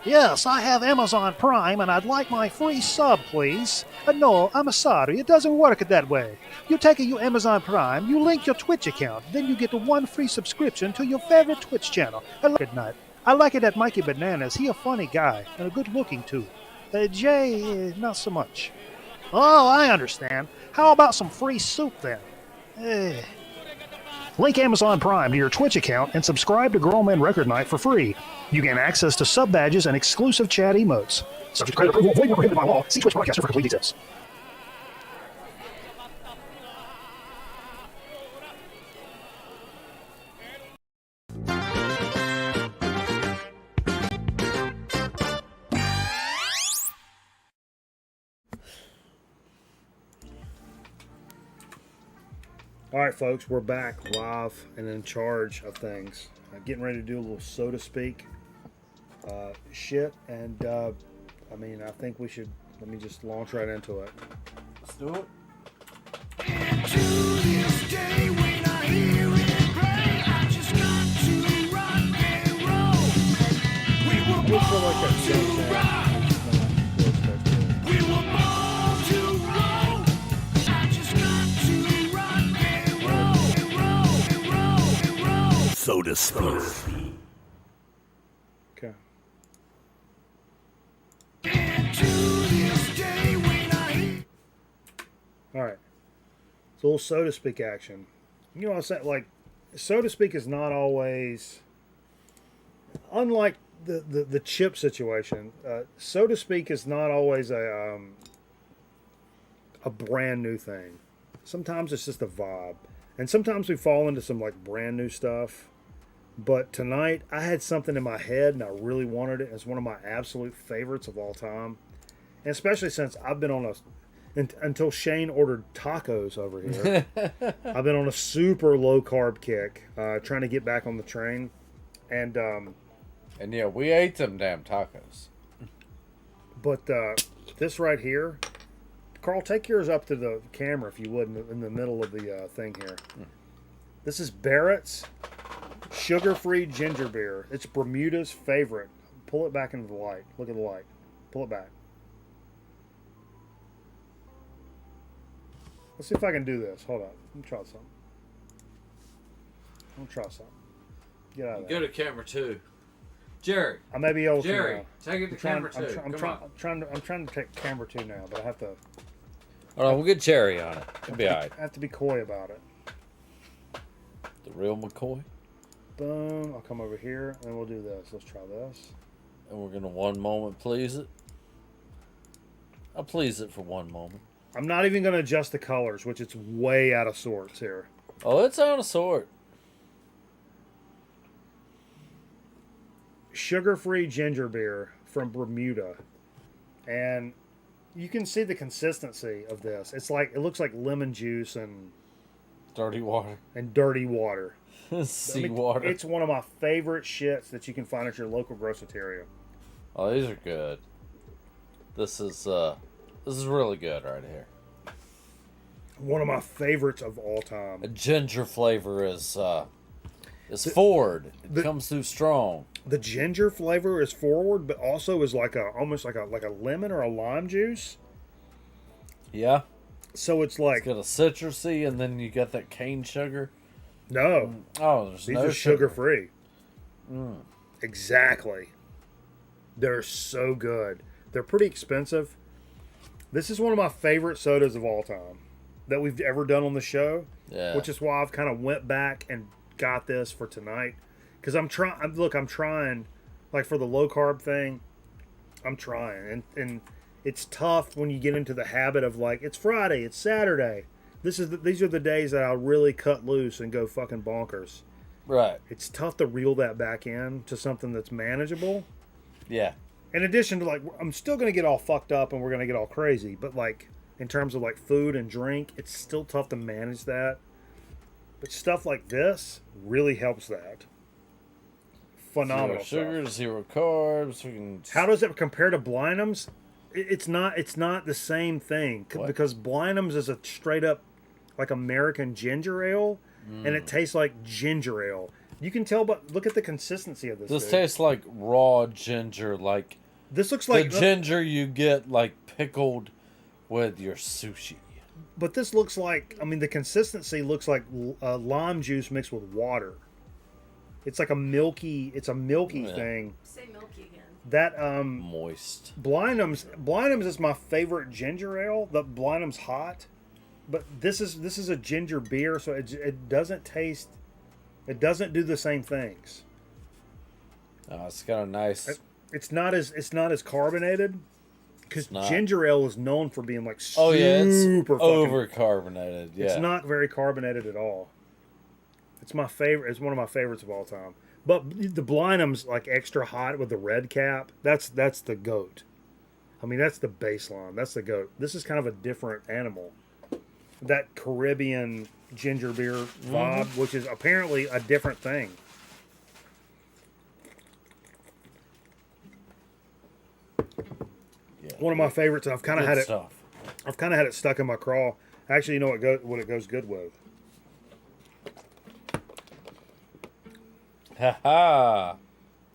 Yes, I have Amazon Prime, and I'd like my free sub, please. No, I'm sorry, it doesn't work that way. You take your Amazon Prime, you link your Twitch account, then you get 1 free subscription to your favorite Twitch channel. I like it, night. I like it at Mikey Bananas. He a funny guy, and a good looking too. Jay, not so much. Oh, I understand. How about some free soup then? Link Amazon Prime to your Twitch account and subscribe to Grown Men Record Night for free. You gain access to sub badges and exclusive chat emotes. Subject to credit approval, avoid prohibited by law. See Twitch Broadcaster for complete details. All right, folks, we're back live and in charge of things. Getting ready to do a little, so to speak, shit. And, I mean, I think we should, let me just launch right into it. Let's do it. To this day, when I hear it play, I just got to rock and roll. We were born to rock. We were born to rock. to speak. Okay. All right. It's a little so to speak action. You know what I'm saying? Like, so to speak is not always, unlike the chip situation, so to speak is not always a brand new thing. Sometimes it's just a vibe. And sometimes we fall into some like brand new stuff. But tonight I had something in my head and I really wanted it. It's one of my absolute favorites of all time. And especially since I've been on until Shane ordered tacos over here. I've been on a super low carb kick, trying to get back on the train. And yeah, we ate them damn tacos. But this right here, Carl, take yours up to the camera if you would, in the middle of the thing here. This is Barrett's sugar-free ginger beer. It's Bermuda's favorite. Pull it back into the light. Look at the light. Pull it back. Let's see if I can do this. Hold on. Let me try something. Get out of there. Go to camera 2. Jerry. I may be able to. Jerry, now. take it to camera 2. I'm trying to take camera 2 now, but I have to. Hold on, we'll get Jerry on it. It'll be all right. I have to be coy about it. The real McCoy. Boom. I'll come over here and we'll do this. Let's try this. And we're going to one moment please it. I'll please it for one moment. I'm not even going to adjust the colors, which it's way out of sorts here. Oh, it's out of sort. Sugar-free ginger beer from Bermuda. And you can see the consistency of this. It's like, it looks like lemon juice and dirty water. Seawater. It's one of my favorite shits that you can find at your local grocery. Oh, these are good. This is really good right here. One of my favorites of all time. A ginger flavor is forward. It comes through strong. The ginger flavor is forward, but also is like almost like a lemon or a lime juice. Yeah. So it's like it's got a citrusy, and then you got that cane sugar. No. Oh, there's these no are sugar free. Mm. Exactly. They're so good. They're pretty expensive. This is one of my favorite sodas of all time that we've ever done on the show. Yeah. Which is why I've kind of went back and got this for tonight. Because I'm trying, like for the low carb thing, I'm trying. And it's tough when you get into the habit of like, it's Friday, it's Saturday. These are the days that I'll really cut loose and go fucking bonkers. Right. It's tough to reel that back in to something that's manageable. Yeah. In addition to like, I'm still going to get all fucked up and we're going to get all crazy. But like, in terms of like food and drink, it's still tough to manage that. But stuff like this really helps that. Phenomenal Zero sugar, stuff. 0 carbs. How does it compare to Blinum's? It's not the same thing. Because Blinum's is a straight up like American ginger ale, and it tastes like ginger ale. You can tell, but look at the consistency of this. This tastes like raw ginger. Like this looks like the ginger you get like pickled with your sushi. But this looks like, I mean, the consistency looks like lime juice mixed with water. It's like a milky thing. Say milky again. That moist. Blinum's is my favorite ginger ale. The Blinum's hot, but this is a ginger beer, so it doesn't taste. It doesn't do the same things. It's got a nice. It's not as carbonated. Because ginger ale is known for being like super it's fucking, over carbonated. Yeah, it's not very carbonated at all. It's my favorite. It's one of my favorites of all time. But the Blinum's like extra hot with the red cap. That's the goat. I mean, that's the baseline. That's the goat. This is kind of a different animal. That Caribbean ginger beer vibe, which is apparently a different thing. One of my favorites, and I've kind of had it. I've kind of had it stuck in my craw. Actually, you know what it goes good with. Ha ha!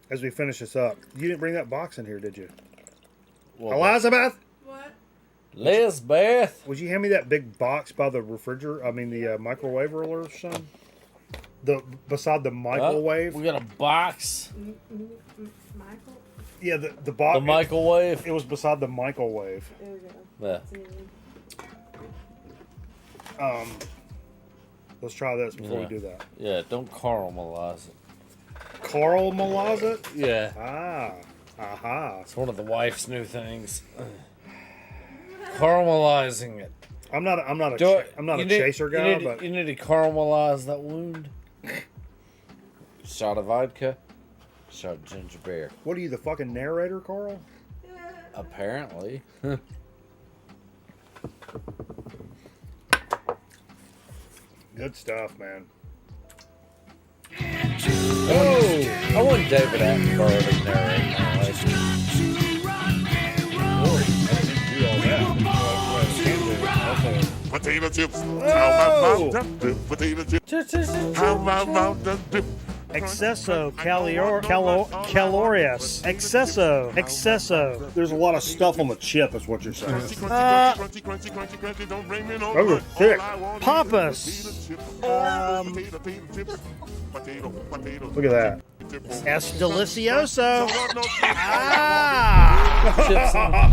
As we finish this up, you didn't bring that box in here, did you? What? Elizabeth? What? Lisbeth? Would you hand me that big box by the refrigerator? I mean, the microwave roller or something? beside the microwave. We got a box. Michael? Yeah, the box. The microwave. It was beside the microwave. There we go. Yeah. Let's try this before Yeah. we do that. Yeah, don't caramelize it. Caramelize it? Yeah. Aha. It's one of the wife's new things. Caramelizing it. I'm not a chaser guy, but you need to caramelize that wound. Shot of vodka, shot of ginger beer. What are you, the fucking narrator, Carl? Apparently. Good stuff, man. Oh, I want David Attenborough to narrate my life. Potato chips. Oh! Potato chips. How about the dip? Excesso calorious. Excesso. There's a lot of stuff on the chip, is what you're saying. Those are thick. Pampas. Look at that. Es delicioso.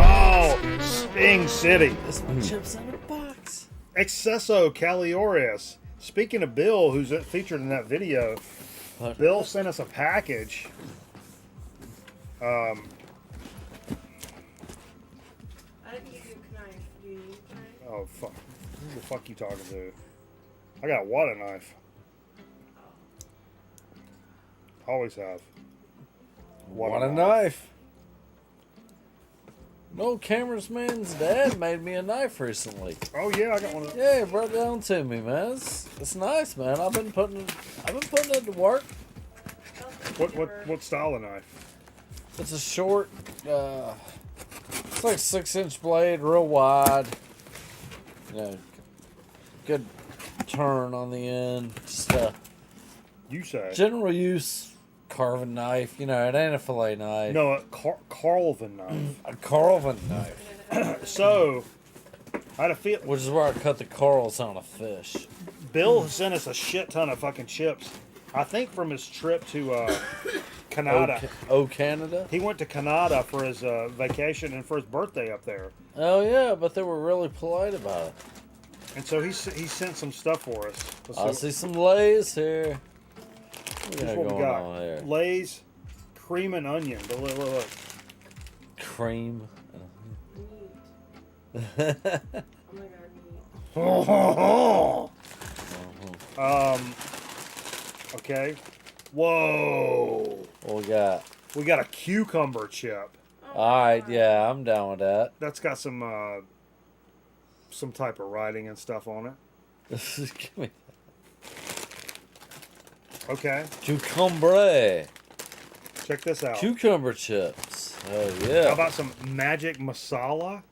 Oh, Sting City. Chips in a box. Excesso calorious. Speaking of Bill, who's featured in that video, Bill sent us a package. I didn't give you a knife. Do you need a knife? Oh, fuck. Who the fuck you talking to? I got what a knife. Always have. What a knife. No, cameraman's dad made me a knife recently. Oh yeah, I got one of those. Yeah, he brought it down to me, man. It's nice, man. I've been putting it to work. What style of knife? It's a short, it's like 6-inch blade, real wide. You know, good turn on the end. Just you say general use carving knife. You know, it ain't a fillet knife. No, a carving knife. A carving knife. So, I had a feel. Which is where I cut the corals on a fish. Bill sent us a shit ton of fucking chips. I think from his trip to Canada. Canada? He went to Canada for his vacation and for his birthday up there. Oh yeah, but they were really polite about it. And so he sent some stuff for us. I see some Lay's here. Here's what we got. Lay's, cream and onion. Look. Cream. Oh my god. Okay. Whoa. What we got? We got a cucumber chip. Alright, yeah, I'm down with that. That's got some type of writing and stuff on it. Give me Okay. Cucumber. Check this out. Cucumber chips. Oh yeah. How about some magic masala?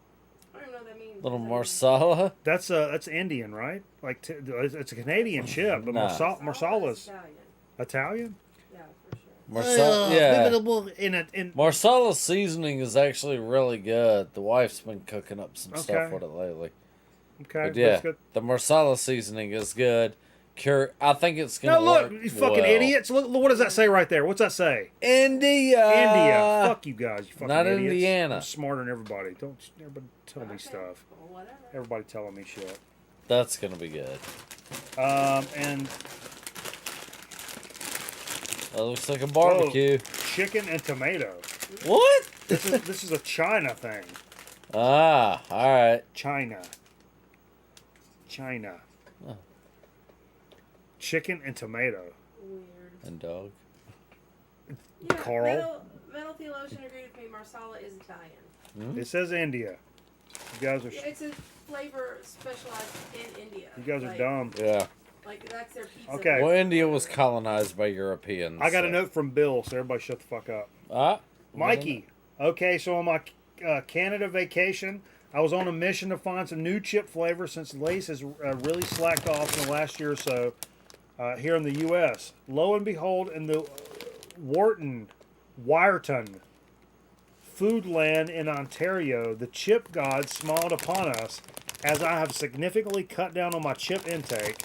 I don't even know what that means. Little marsala. That's Indian, right? Like it's a Canadian chip, but Nah. marsala's Italian. Yeah, for sure. Yeah. Marsala seasoning is actually really good. The wife's been cooking up some stuff with it lately. Okay. But yeah, That's good. the marsala seasoning is good. I think it's gonna No, work. look, you fucking well. idiots! Look, what does that say right there? What's that say? India. Fuck you guys, you fucking Not idiots. Indiana. I'm smarter than everybody. Don't everybody tell me stuff. Well, whatever. Everybody telling me shit. That's gonna be good. And That looks like a barbecue. Chicken and tomato. What? This is a China thing. Ah, all right. China. Oh. Chicken and tomato. Weird. And dog. Yeah, Carl? Metal theologian agreed with me. Marsala is Italian. It says India. You guys are. Yeah, it's a flavor specialized in India. You guys are Like- dumb. Yeah. Like that's their pizza. Okay. Well, India was colonized by Europeans. I got a so- note from Bill, so everybody shut the fuck up. Ah, Mikey. Okay, so on my Canada vacation, I was on a mission to find some new chip flavors since Lay's has really slacked off in the last year or so here in the U.S. Lo and behold, in the Wyrton Foodland in Ontario, the chip gods smiled upon us as I have significantly cut down on my chip intake.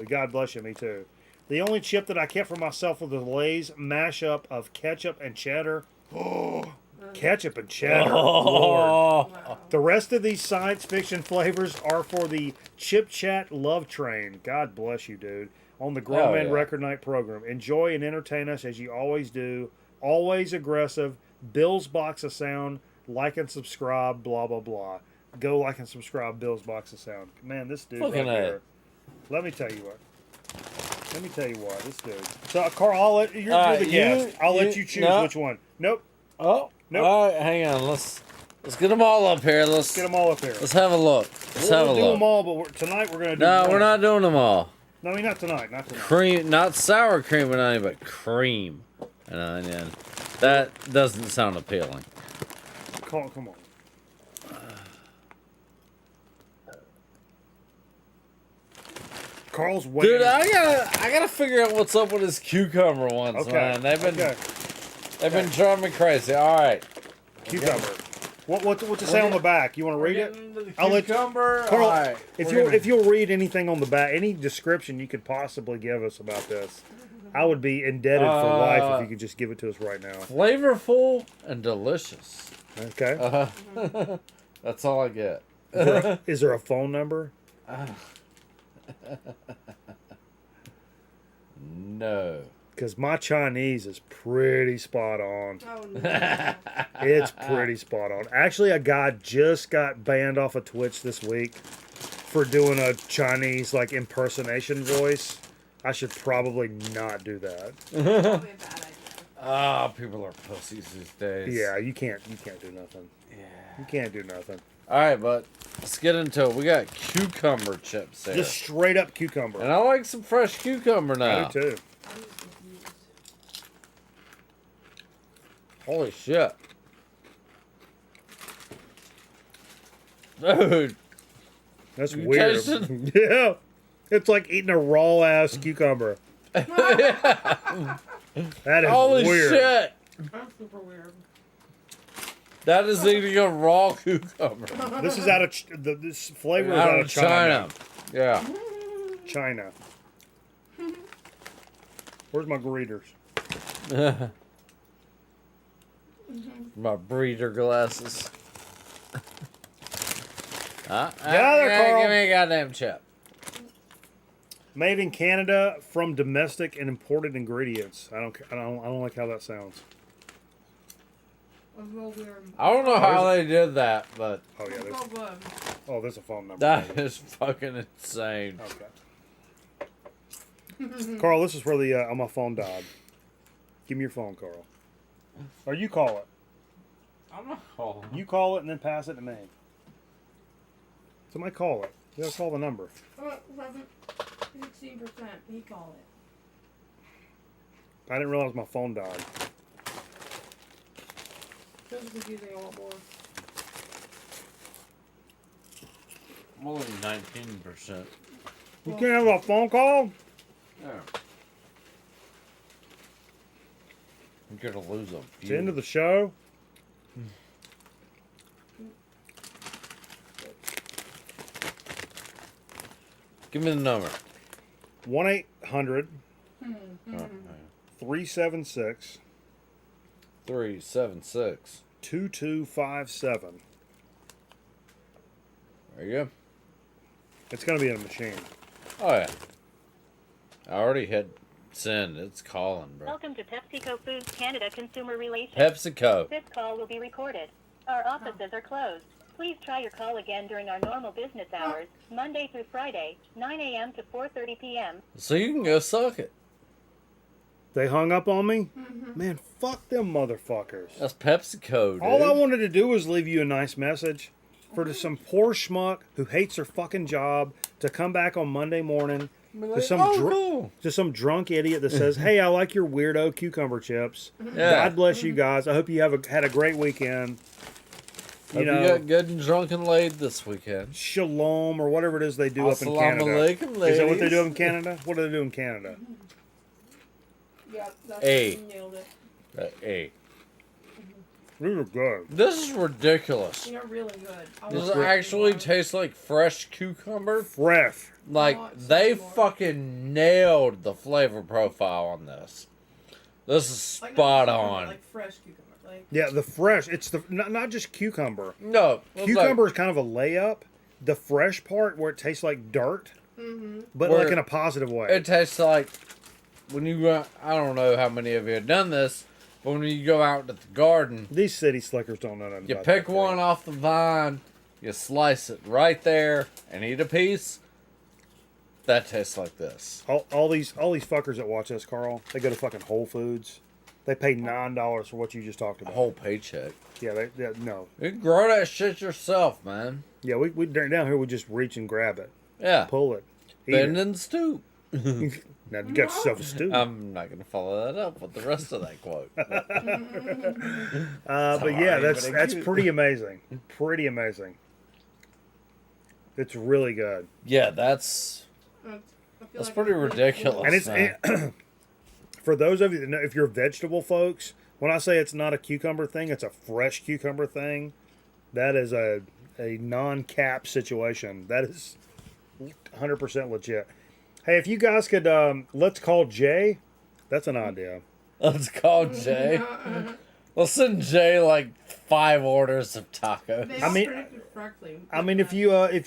God bless you, me too. The only chip that I kept for myself was the Lay's mashup of ketchup and cheddar. Oh, ketchup and cheddar. Lord. The rest of these science fiction flavors are for the Chip Chat Love Train. God bless you, dude. On the Grown Man Record Night program. Enjoy and entertain us as you always do. Always aggressive. Bill's Box of Sound. Like and subscribe. Blah, blah, blah. Go like and subscribe. Bill's Box of Sound. Man, this dude right here. Let me tell you what. This dude. So, Carl, I'll let you're the guest. I'll let you choose which one. Nope. Oh. Nope. All right, hang on. Let's get them all up here. Let's get them all up here. Let's have a look. We'll do them all, but tonight we're gonna do. No, we're not doing them all. No, I mean, not tonight. Not tonight. Cream, not sour cream and onion, but cream and onion. That doesn't sound appealing. Come on. Carl's waiting. Dude, I gotta figure out what's up with his cucumber ones, man. They've been driving me crazy. All right, cucumber. What's it say on the back? You want to read it? I'll let cucumber. Carl, all right, if you'll read anything on the back, any description you could possibly give us about this, I would be indebted for life if you could just give it to us right now. Flavorful and delicious. Okay. That's all I get. Is there a phone number? No. Because my Chinese is pretty spot on. Oh, no. It's pretty spot on. Actually, a guy just got banned off of Twitch this week for doing a Chinese like impersonation voice. I should probably not do that. Probably a bad idea. People are pussies these days. Yeah, you can't do nothing. Yeah. You can't do nothing. All right, but let's get into it. We got cucumber chips here. Just straight up cucumber. And I like some fresh cucumber now. I do too. Holy shit. Dude. That's weird. Yeah. It's like eating a raw ass cucumber. That is Holy weird. shit. That's super weird. That is eating a raw cucumber. This is out of this flavor is out of China. Yeah. China. Where's my greeters? My breeder glasses. Get out of there, Carl. Give me a goddamn chip. Made in Canada from domestic and imported ingredients. I don't like how that sounds. That's real weird. I don't know how they did that, but oh yeah, It's so good. there's a phone number. that is fucking insane. Okay. Carl, this is where the my phone died. Give me your phone, Carl. Or you call it. I'm not calling. You call it and then pass it to me. Somebody call it. You gotta call the number. 16%. He called it. I didn't realize my phone died. This is confusing a lot more. I'm only 19%. You can't have a phone call? Yeah. You're gonna lose a It's few. the end of the show. Give me the number. 1-800 376 376 2257. There you go. It's gonna be in a machine. Oh yeah. I already hit send. It's calling, bro. Welcome to PepsiCo Foods Canada Consumer Relations. PepsiCo. This call will be recorded. Our offices are closed. Please try your call again during our normal business hours, Monday through Friday, 9 a.m. to 4:30 p.m. So you can go suck it. They hung up on me? Man, fuck them motherfuckers. That's PepsiCo, dude. All I wanted to do was leave you a nice message for just some poor schmuck who hates their fucking job to come back on Monday morning to some drunk idiot that says, "Hey, I like your weirdo cucumber chips. Yeah. God bless you guys. I hope you had a great weekend. Hope you got good and drunk and laid this weekend. Shalom," or whatever it is they do up in Assalamu Canada. alaikum, Is that what they ladies. do in Canada? What do they do in Canada? Yeah, that's A. you nailed it. A. These are good. This is ridiculous. They're really good. Does it actually taste like fresh cucumber? Fresh. Like, they fucking nailed the flavor profile on this. This is Like, spot not cucumber, on. Like fresh cucumber. Like, Yeah, the fresh. It's the not just cucumber. No. Cucumber is kind of a layup. The fresh part where it tastes like dirt, but Where like in a positive way. It tastes like when you go, I don't know how many of you have done this, but when you go out to the garden, These city slickers don't know nothing you about pick that one off the vine, you slice it right there, and eat a piece. That tastes like this. All these fuckers that watch us, Carl, they go to fucking Whole Foods. They pay $9 for what you just talked about. A whole paycheck. Yeah, no. You can grow that shit yourself, man. Yeah, we down here we just reach and grab it. Yeah. Pull it. Eat Bend it. and stoop. Now you got yourself a stew. I'm not gonna follow that up with the rest of that quote. But yeah, that's pretty amazing. Pretty amazing. It's really good. Yeah, that's pretty ridiculous. And it's for those of you that know, if you're vegetable folks, when I say it's not a cucumber thing, it's a fresh cucumber thing. That is a non-cap situation. That is 100% legit. Hey, if you guys could, let's call Jay. That's an idea. Let's call Jay. We'll send Jay like 5 orders of tacos. I mean, if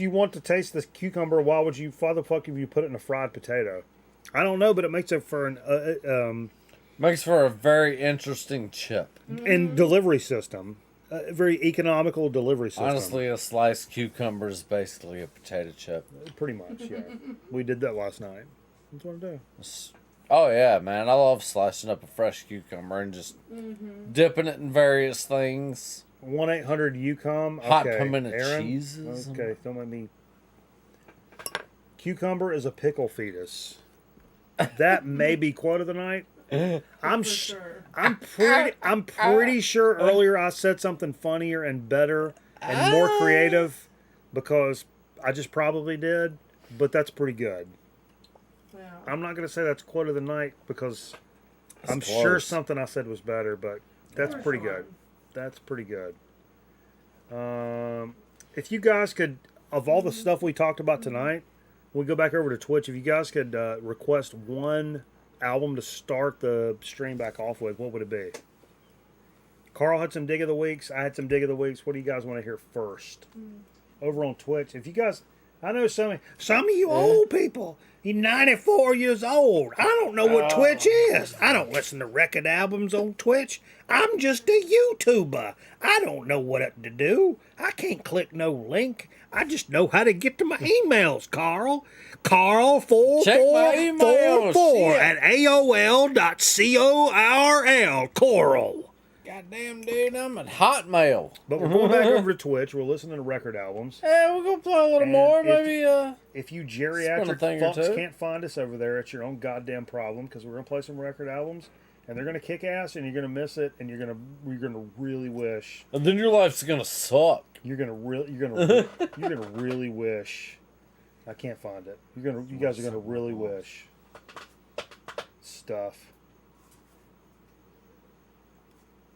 you want to taste this cucumber, why would you? Why the fuck if you put it in a fried potato? I don't know, but it makes it for an makes for a very interesting chip and delivery system. A very economical delivery system. Honestly, a sliced cucumber is basically a potato chip. Pretty much, yeah. We did that last night. That's what I do. Oh yeah, man! I love slicing up a fresh cucumber and just dipping it in various things. 1-800-UCOM. Hot Okay. pimento Aaron? cheeses. Okay, don't let me. Cucumber is a pickle fetus. That may be quote of the night. I'm pretty sure earlier I said something funnier and better and more creative because I just probably did, but that's pretty good. I'm not going to say that's quote of the night because I'm sure something I said was better, but that's pretty good. That's pretty good. If you guys could, of all the stuff we talked about tonight, we go back over to Twitch. If you guys could request one album to start the stream back off with, what would it be? Carl had some Dig of the Weeks. I had some Dig of the Weeks. What do you guys want to hear first? Over on Twitch. If you guys, I know some of you old people, you're 94 years old. I don't know what Twitch is. I don't listen to record albums on Twitch. I'm just a YouTuber. I don't know what to do. I can't click no link. I just know how to get to my emails, Carl. Carl4444 at AOL.CORL. Coral. Goddamn, dude, I'm at Hotmail. But we're going back over to Twitch. We're listening to record albums. Yeah, we're going to play a little more. Maybe, if you spin a geriatric thing or fucks two. can't find us over there, it's your own goddamn problem because we're going to play some record albums. And they're gonna kick ass, and you're gonna miss it, and you're gonna really wish. And then your life's gonna suck. You're gonna really wish. I can't find it. You guys are gonna really wish. Stuff.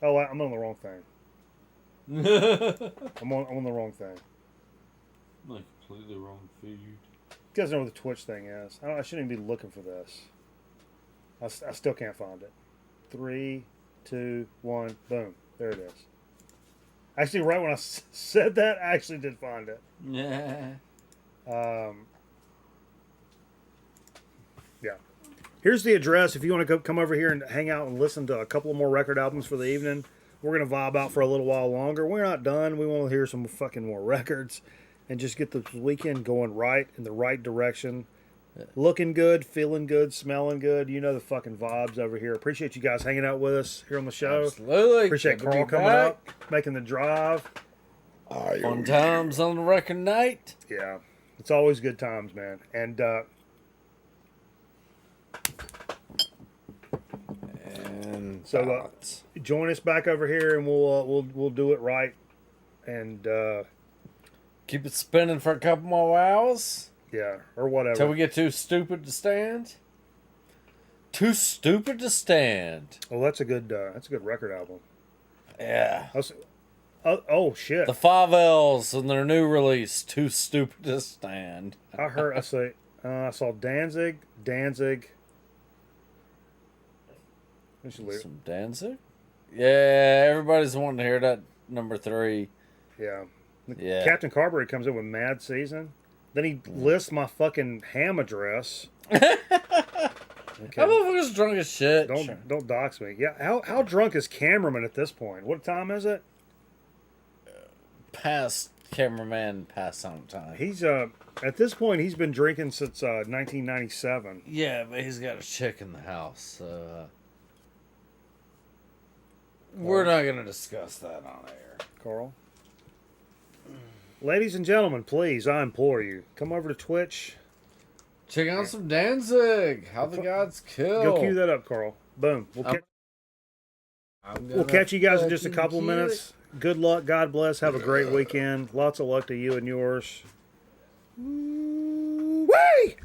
Oh, I'm on the wrong thing. I'm on the wrong thing. Like completely wrong feed. You guys know what the Twitch thing is. I shouldn't even be looking for this. I still can't find it. 3, 2, 1, boom. There it is. Actually, right when I said that, I actually did find it. Yeah. Yeah. Here's the address. If you want to come over here and hang out and listen to a couple more record albums for the evening, we're going to vibe out for a little while longer. We're not done. We want to hear some fucking more records and just get the weekend going right in the right direction. Looking good, feeling good, smelling good. You know the fucking vibes over here. Appreciate you guys hanging out with us here on the show. Absolutely. Appreciate Good to Carl be coming back. out, making the drive. Fun times on the record night. Yeah. It's always good times, man. And so join us back over here, and we'll do it right, and keep it spinning for a couple more hours. Yeah, or whatever. Till we get too stupid to stand. Too stupid to stand. Oh, that's a good record album. Yeah. Oh shit. The 5 L's and their new release, Too Stupid to Stand. I I saw Danzig. Some Danzig? Yeah, everybody's wanting to hear that number 3. Yeah. Yeah. Captain Carberry comes in with Mad Season. Then he lists my fucking ham address. Okay. That motherfucker's drunk as shit. Don't dox me. Yeah. How drunk is cameraman at this point? What time is it? Past cameraman, past on time. He's at this point he's been drinking since 1997. Yeah, but he's got a chick in the house, so we're not gonna discuss that on air. Carl. Ladies and gentlemen, please, I implore you, come over to Twitch. Check out some Danzig. How the Gods Kill. Go cue that up, Carl. Boom. We'll catch you guys in just a couple minutes. Good luck. God bless. Have a great weekend. Lots of luck to you and yours. Whee!